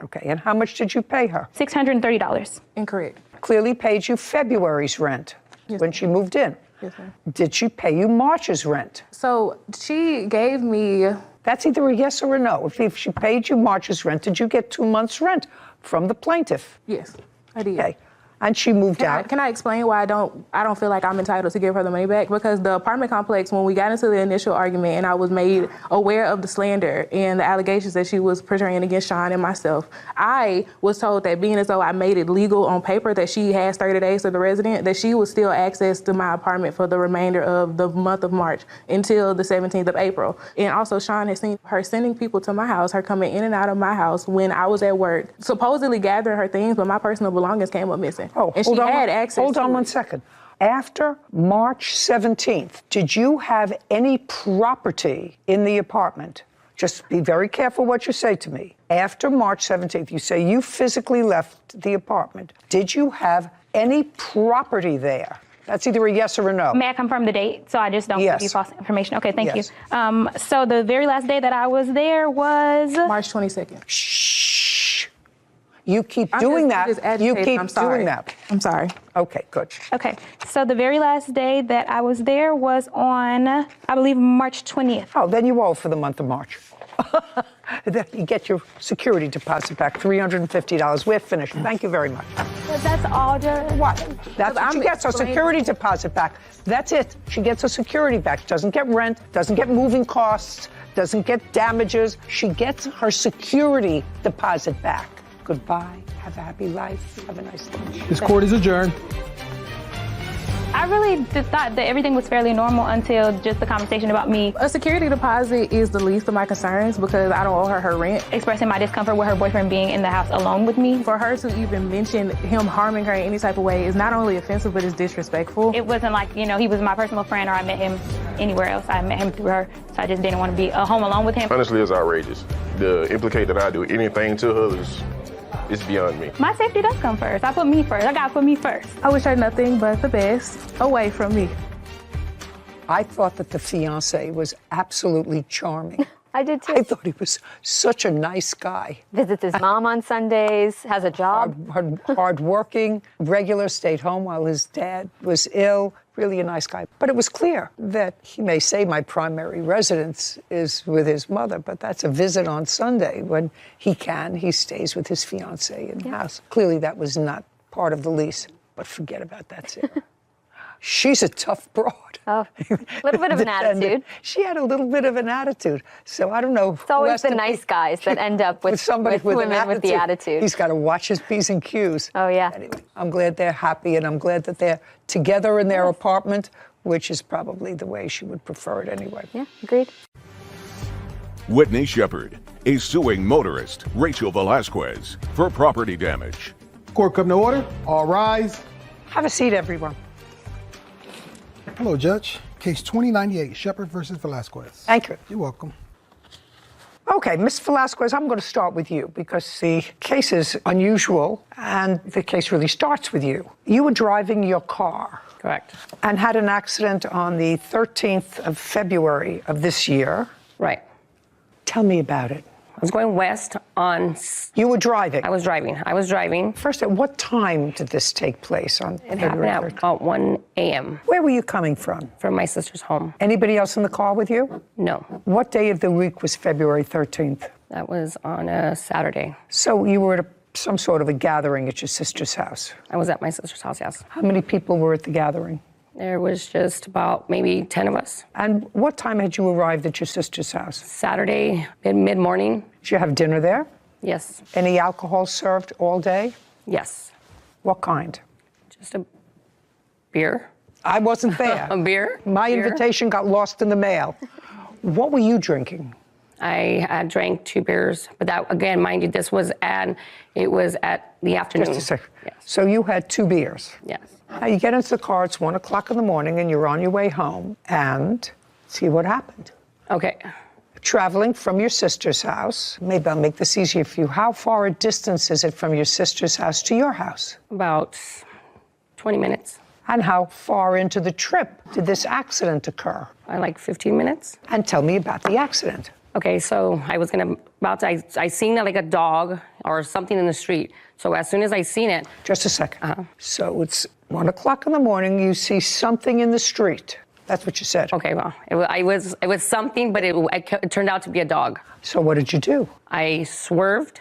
Okay. And how much did you pay her? $630. Incorrect. Clearly paid you February's rent when she moved in. Yes, ma'am. Did she pay you March's rent? So she gave me... That's either a yes or a no. If she paid you March's rent, did you get 2 months' rent from the plaintiff? Yes, I did. Okay. And she moved out. Can I explain why I don't feel like I'm entitled to give her the money back? Because the apartment complex, when we got into the initial argument and I was made aware of the slander and the allegations that she was portraying against Sean and myself, I was told that being as though I made it legal on paper that she has 30 days to the resident, that she would still access to my apartment for the remainder of the month of March until the 17th of April. And also Sean has seen her sending people to my house, her coming in and out of my house when I was at work, supposedly gathering her things, but my personal belongings came up missing. Oh, and she had access hold on to one it. second. After March 17th, did you have any property in the apartment? Just be very careful what you say to me. After March 17th, you say you physically left the apartment. Did you have any property there? That's either a yes or a no. May I confirm the date so I just don't give you false information? Okay, thank Yes. you. So the very last day that I was there was... March 22nd. Shh. You keep doing that. You keep doing that. I'm sorry. Okay, good. Okay, so the very last day that I was there was on, I believe, March 20th. Oh, then you owe for the month of March. Then you get your security deposit back, $350. We're finished. Thank you very much. But that's all just... What? That's what she gets, her security deposit back. That's it. She gets her security back. Doesn't get rent, doesn't get moving costs, doesn't get damages. She gets her security deposit back. Goodbye. Have a happy life. Have a nice day. This court is adjourned. I really just thought that everything was fairly normal until just the conversation about me. A security deposit is the least of my concerns because I don't owe her rent. Expressing my discomfort with her boyfriend being in the house alone with me. For her to even mention him harming her in any type of way is not only offensive, but it's disrespectful. It wasn't like, he was my personal friend or I met him anywhere else. I met him through her, so I just didn't want to be home alone with him. Honestly, it's outrageous. The implicate that I do anything to her is it's beyond me. My safety does come first. I put me first. I gotta put me first. I wish her nothing but the best away from me. I thought that the fiancé was absolutely charming. I did too. I thought he was such a nice guy. Visits his mom on Sundays, has a job. Hard-working, regular, stayed home while his dad was ill. Really a nice guy. But it was clear that he may say my primary residence is with his mother, but that's a visit on Sunday. When he can, he stays with his fiancée in the house. Clearly that was not part of the lease, but forget about that, Sarah. She's a tough broad. Oh, a little bit of an attitude. She had a little bit of an attitude. So I don't know. It's always the nice guys that end up with somebody with women with the attitude. He's got to watch his P's and Q's. Oh, yeah. Anyway, I'm glad they're happy, and I'm glad that they're together in their apartment, which is probably the way she would prefer it anyway. Yeah, agreed. Whitney Shepard is suing motorist Rachel Velasquez for property damage. Court come to order. All rise. Have a seat, everyone. Hello, Judge. Case 2098, Shepard versus Velasquez. Thank you. You're welcome. Okay, Ms. Velasquez, I'm going to start with you because the case is unusual and the case really starts with you. You were driving your car. Correct. And had an accident on the 13th of February of this year. Right. Tell me about it. I was going west on... You were driving? I was driving. First, at what time did this take place on It February happened at about 1 a.m. Where were you coming from? From my sister's home. Anybody else in the car with you? No. What day of the week was February 13th? That was on a Saturday. So you were at some sort of a gathering at your sister's house? I was at my sister's house, yes. How many people were at the gathering? There was just about maybe 10 of us. And what time had you arrived at your sister's house? Saturday, mid-morning. Did you have dinner there? Yes. Any alcohol served all day? Yes. What kind? Just a beer. I wasn't there. A beer? My beer. invitation got lost in the mail. What were you drinking? I had drank 2 beers, but that, again, mind you, it was at the afternoon. Just a second. Yes. So you had 2 beers? Yes. Now you get into the car, it's 1 o'clock in the morning, and you're on your way home, and see what happened. Okay. A traveling from your sister's house. Maybe I'll make this easier for you. How far a distance is it from your sister's house to your house? About 20 minutes. And how far into the trip did this accident occur? Like 15 minutes. And tell me about the accident. Okay, so I seen like a dog or something in the street. So as soon as I seen it. Just a second. So it's 1 o'clock in the morning, you see something in the street. That's what you said. Okay, well, it was something, but it turned out to be a dog. So what did you do? I swerved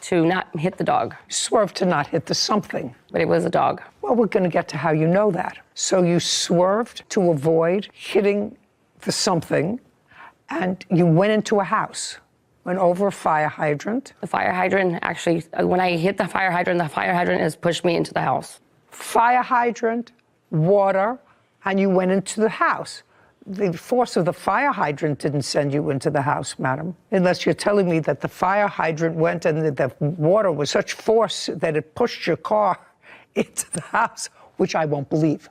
to not hit the dog. Swerved to not hit the something. But it was a dog. Well, we're going to get to how you know that. So you swerved to avoid hitting the something, and you went into a house, went over a fire hydrant. The fire hydrant, actually, when I hit the fire hydrant has pushed me into the house. Fire hydrant, water, and you went into the house. The force of the fire hydrant didn't send you into the house, madam, unless you're telling me that the fire hydrant went and the water was such force that it pushed your car into the house, which I won't believe.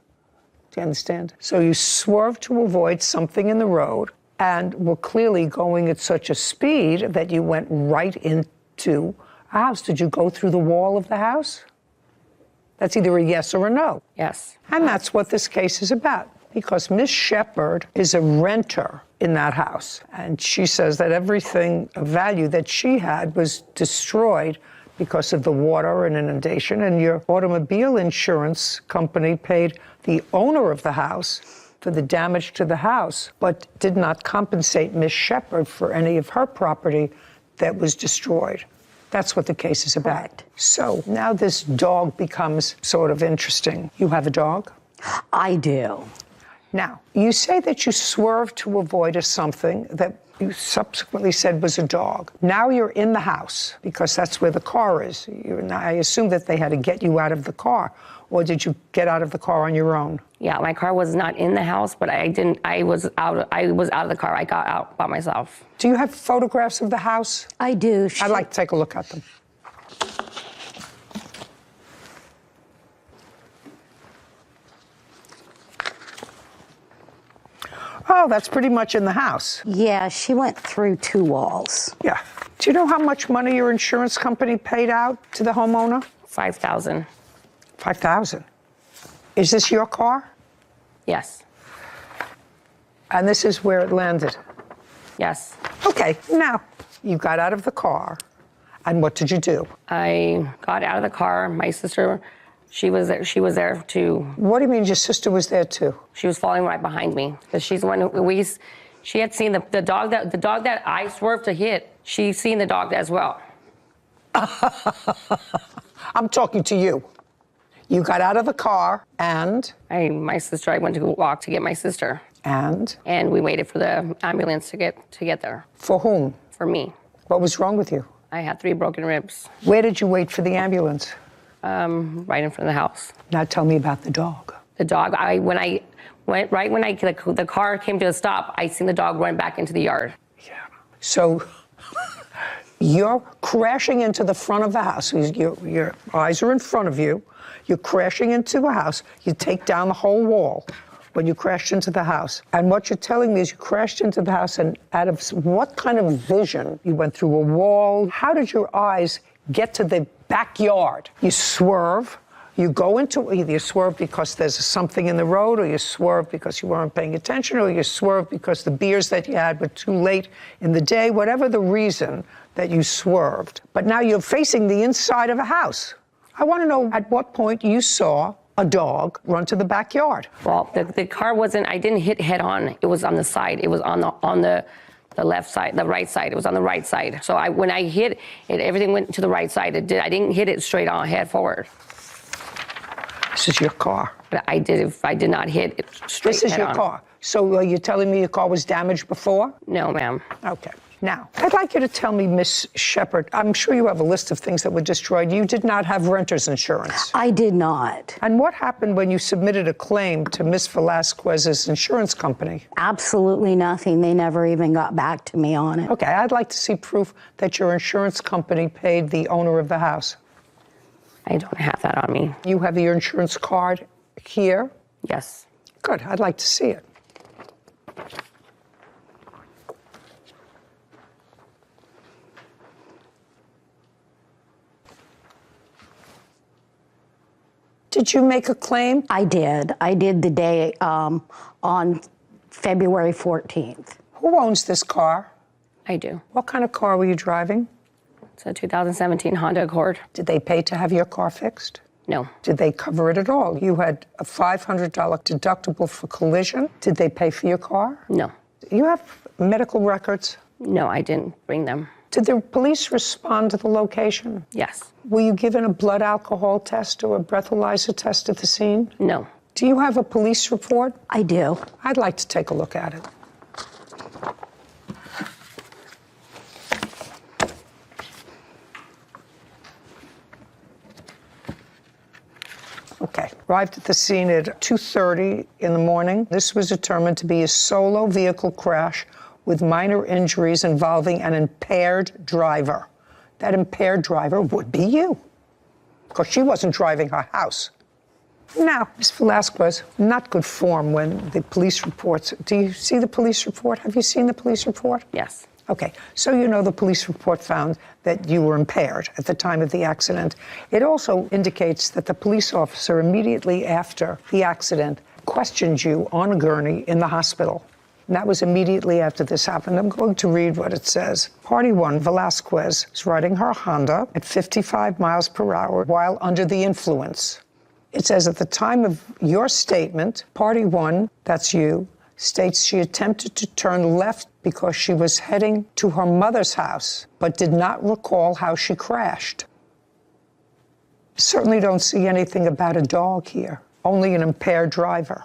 Do you understand? So you swerved to avoid something in the road and were clearly going at such a speed that you went right into a house. Did you go through the wall of the house? That's either a yes or a no. Yes. And that's what this case is about, because Miss Shepard is a renter in that house. And she says that everything of value that she had was destroyed because of the water and inundation. And your automobile insurance company paid the owner of the house for the damage to the house, but did not compensate Miss Shepard for any of her property that was destroyed. That's what the case is about. Correct. So now this dog becomes sort of interesting. You have a dog? I do. Now, you say that you swerved to avoid something that you subsequently said was a dog. Now you're in the house because that's where the car is. I assume that they had to get you out of the car. Or did you get out of the car on your own? Yeah, my car was not in the house, but I was out of the car. I got out by myself. Do you have photographs of the house? I do. I'd like to take a look at them. Oh, that's pretty much in the house. Yeah, she went through 2 walls. Yeah. Do you know how much money your insurance company paid out to the homeowner? $5,000. $5,000. Is this your car? Yes. And this is where it landed? Yes. Okay, now, you got out of the car, and what did you do? I got out of the car. My sister, she was there too. What do you mean your sister was there too? She was following right behind me, because she's the one who she had seen the dog that I swerved to hit. She's seen the dog as well. I'm talking to you. You got out of the car, and? I went to walk to get my sister. And? And we waited for the ambulance to get there. For whom? For me. What was wrong with you? I had 3 broken ribs. Where did you wait for the ambulance? Right in front of the house. Now tell me about the dog. The dog, when the car came to a stop, I seen the dog run back into the yard. Yeah. So you're crashing into the front of the house. Your eyes are in front of you. You're crashing into a house. You take down the whole wall when you crashed into the house. And what you're telling me is you crashed into the house, and out of what kind of vision? You went through a wall. How did your eyes get to the backyard? You swerve. You go into, either you swerve because there's something in the road, or you swerve because you weren't paying attention, or you swerve because the beers that you had were too late in the day, whatever the reason that you swerved. But now you're facing the inside of a house. I want to know at what point you saw a dog run to the backyard. Well, the car wasn't, I didn't hit head on. It was on the side. It was on the left side, the right side. It was on the right side. So when I hit it, everything went to the right side. I didn't hit it straight on, head forward. This is your car. But I did not hit it straight This is your car. So you're telling me your car was damaged before? No, ma'am. Okay. Now, I'd like you to tell me, Miss Shepard, I'm sure you have a list of things that were destroyed. You did not have renter's insurance. I did not. And what happened when you submitted a claim to Miss Velasquez's insurance company? Absolutely nothing. They never even got back to me on it. Okay, I'd like to see proof that your insurance company paid the owner of the house. I don't have that on me. You have your insurance card here? Yes. Good, I'd like to see it. Did you make a claim? I did. I did the day on February 14th. Who owns this car? I do. What kind of car were you driving? It's a 2017 Honda Accord. Did they pay to have your car fixed? No. Did they cover it at all? You had a $500 deductible for collision. Did they pay for your car? No. You have medical records? No, I didn't bring them. Did the police respond to the location? Yes. Were you given a blood alcohol test or a breathalyzer test at the scene? No. Do you have a police report? I do. I'd like to take a look at it. Okay. Arrived at the scene at 2:30 in the morning. This was determined to be a solo vehicle crash with minor injuries involving an impaired driver. That impaired driver would be you, because she wasn't driving her house. Now, Ms. Velasquez, not good form when the police reports. Do you see the police report? Have you seen the police report? Yes. Okay, so you know the police report found that you were impaired at the time of the accident. It also indicates that the police officer immediately after the accident questioned you on a gurney in the hospital. And that was immediately after this happened. I'm going to read what it says. Party 1, Velasquez, is riding her Honda at 55 miles per hour while under the influence. It says at the time of your statement, Party 1, that's you, states she attempted to turn left because she was heading to her mother's house, but did not recall how she crashed. Certainly don't see anything about a dog here, only an impaired driver.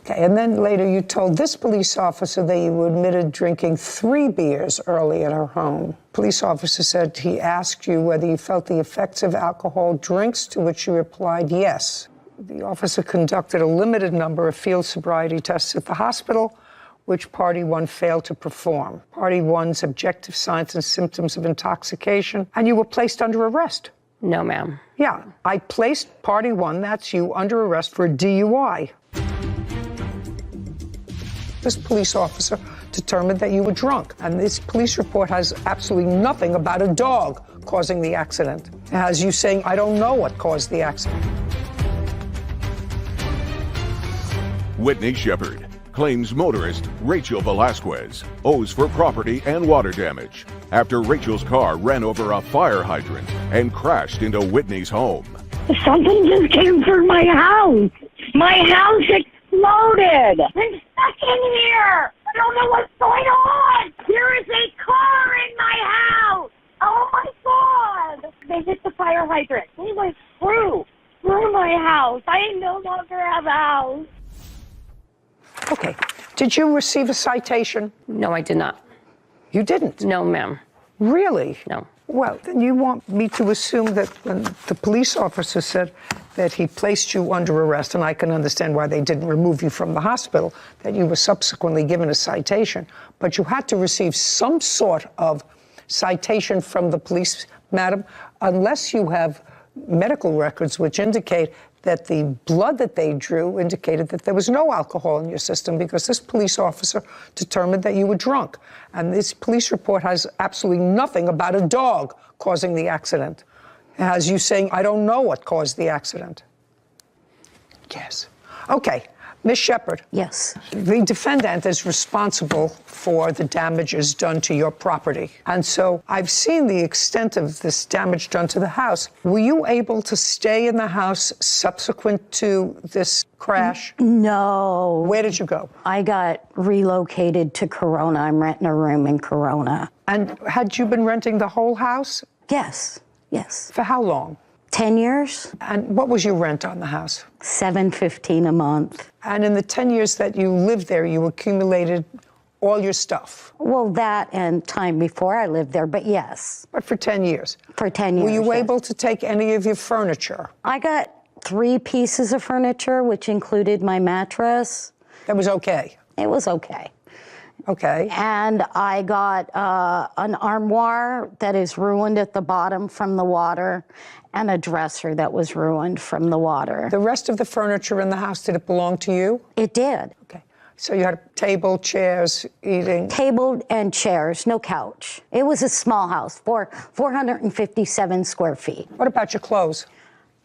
Okay, and then later you told this police officer that you admitted drinking 3 beers early at her home. Police officer said he asked you whether you felt the effects of alcohol drinks, to which you replied yes. The officer conducted a limited number of field sobriety tests at the hospital, which Party 1 failed to perform. Party 1's objective signs and symptoms of intoxication, and you were placed under arrest. No, ma'am. Yeah, I placed Party 1, that's you, under arrest for DUI. This police officer determined that you were drunk, and this police report has absolutely nothing about a dog causing the accident. It has you saying, I don't know what caused the accident. Whitney Shepard claims motorist Rachel Velasquez owes for property and water damage after Rachel's car ran over a fire hydrant and crashed into Whitney's home. Something just came through my house. My house exploded. I'm stuck in here. I don't know what's going on. There is a car in my house. Oh my God. They hit the fire hydrant. They went through my house. I no longer have a house. Okay. Did you receive a citation? No, I did not. You didn't? No, ma'am. Really? No. Well, then you want me to assume that when the police officer said that he placed you under arrest, and I can understand why they didn't remove you from the hospital, that you were subsequently given a citation, but you had to receive some sort of citation from the police, madam, unless you have medical records which indicate that the blood that they drew indicated that there was no alcohol in your system, because this police officer determined that you were drunk. And this police report has absolutely nothing about a dog causing the accident. It has you saying, I don't know what caused the accident. Yes. Okay. Ms. Shepard. Yes. The defendant is responsible for the damages done to your property. And so I've seen the extent of this damage done to the house. Were you able to stay in the house subsequent to this crash? No. Where did you go? I got relocated to Corona. I'm renting a room in Corona. And had you been renting the whole house? Yes. Yes. For how long? 10 years. And what was your rent on the house? $7.15 a month. And in the 10 years that you lived there, you accumulated all your stuff? Well, that and time before I lived there, but yes. But for 10 years? For 10 years, Were you yes. able to take any of your furniture? I got 3 pieces of furniture, which included my mattress. That was okay? It was okay. Okay. And I got an armoire that is ruined at the bottom from the water, and a dresser that was ruined from the water. The rest of the furniture in the house, did it belong to you? It did. Okay. So you had a table, chairs, eating? Table and chairs, no couch. It was a small house, 457 square feet. What about your clothes?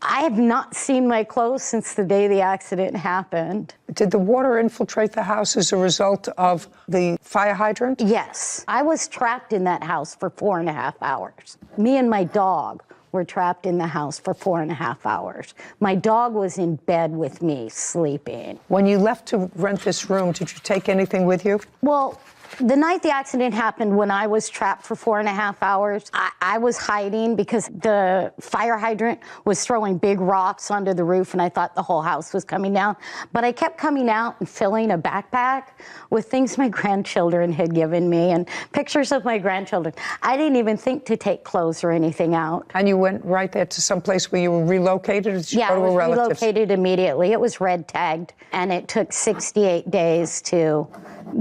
I have not seen my clothes since the day the accident happened. Did the water infiltrate the house as a result of the fire hydrant? Yes. I was trapped in that house for 4.5 hours. Me and my dog were trapped in the house for 4.5 hours. My dog was in bed with me, sleeping. When you left to rent this room, did you take anything with you? Well, the night the accident happened, when I was trapped for 4.5 hours, I was hiding because the fire hydrant was throwing big rocks onto the roof, and I thought the whole house was coming down. But I kept coming out and filling a backpack with things my grandchildren had given me and pictures of my grandchildren. I didn't even think to take clothes or anything out. And you went right there to some place where you were relocated? Did you Yeah, go I to was a relative? relocated immediately. It was red tagged, and it took 68 days to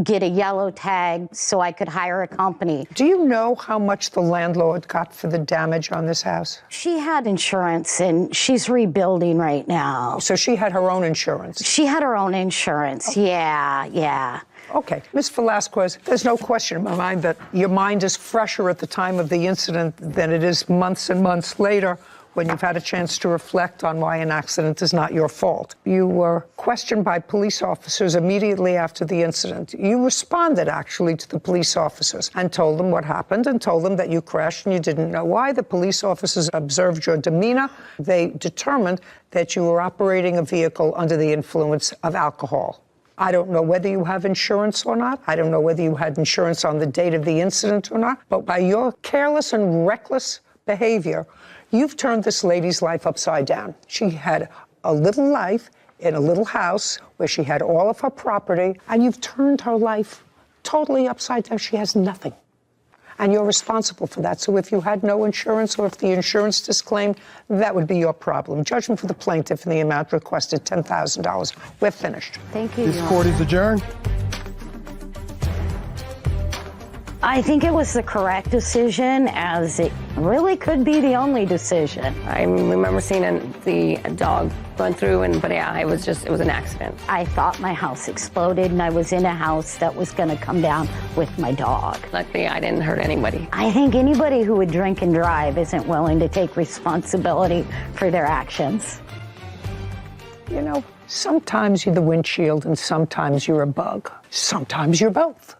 get a yellow tag so I could hire a company. Do you know how much the landlord got for the damage on this house? She had insurance, and she's rebuilding right now. So she had her own insurance? She had her own insurance, yeah. Okay, Ms. Velasquez, there's no question in my mind that your mind is fresher at the time of the incident than it is months and months later when you've had a chance to reflect on why an accident is not your fault. You were questioned by police officers immediately after the incident. You responded, actually, to the police officers and told them what happened and told them that you crashed and you didn't know why. The police officers observed your demeanor. They determined that you were operating a vehicle under the influence of alcohol. I don't know whether you have insurance or not. I don't know whether you had insurance on the date of the incident or not. But by your careless and reckless behavior, you've turned this lady's life upside down. She had a little life in a little house where she had all of her property, and you've turned her life totally upside down. She has nothing. And you're responsible for that. So if you had no insurance or if the insurance disclaimed, that would be your problem. Judgment for the plaintiff in the amount requested, $10,000. We're finished. Thank you. This court is adjourned. I think it was the correct decision, as it really could be the only decision. I remember seeing the dog run through, but yeah, it was an accident. I thought my house exploded, and I was in a house that was going to come down with my dog. Luckily, I didn't hurt anybody. I think anybody who would drink and drive isn't willing to take responsibility for their actions. You know, sometimes you're the windshield and sometimes you're a bug. Sometimes you're both.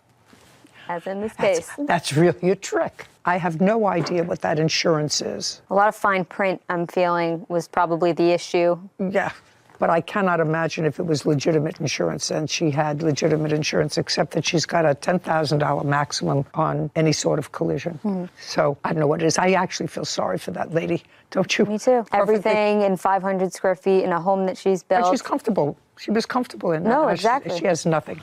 As in this case. That's really a trick. I have no idea what that insurance is. A lot of fine print, I'm feeling, was probably the issue. Yeah, but I cannot imagine if it was legitimate insurance, and she had legitimate insurance, except that she's got a $10,000 maximum on any sort of collision. Mm-hmm. So I don't know what it is. I actually feel sorry for that lady, don't you? Me too. Everything in 500 square feet in a home that she's built. And she's comfortable. She was comfortable in that. No, exactly. She has nothing.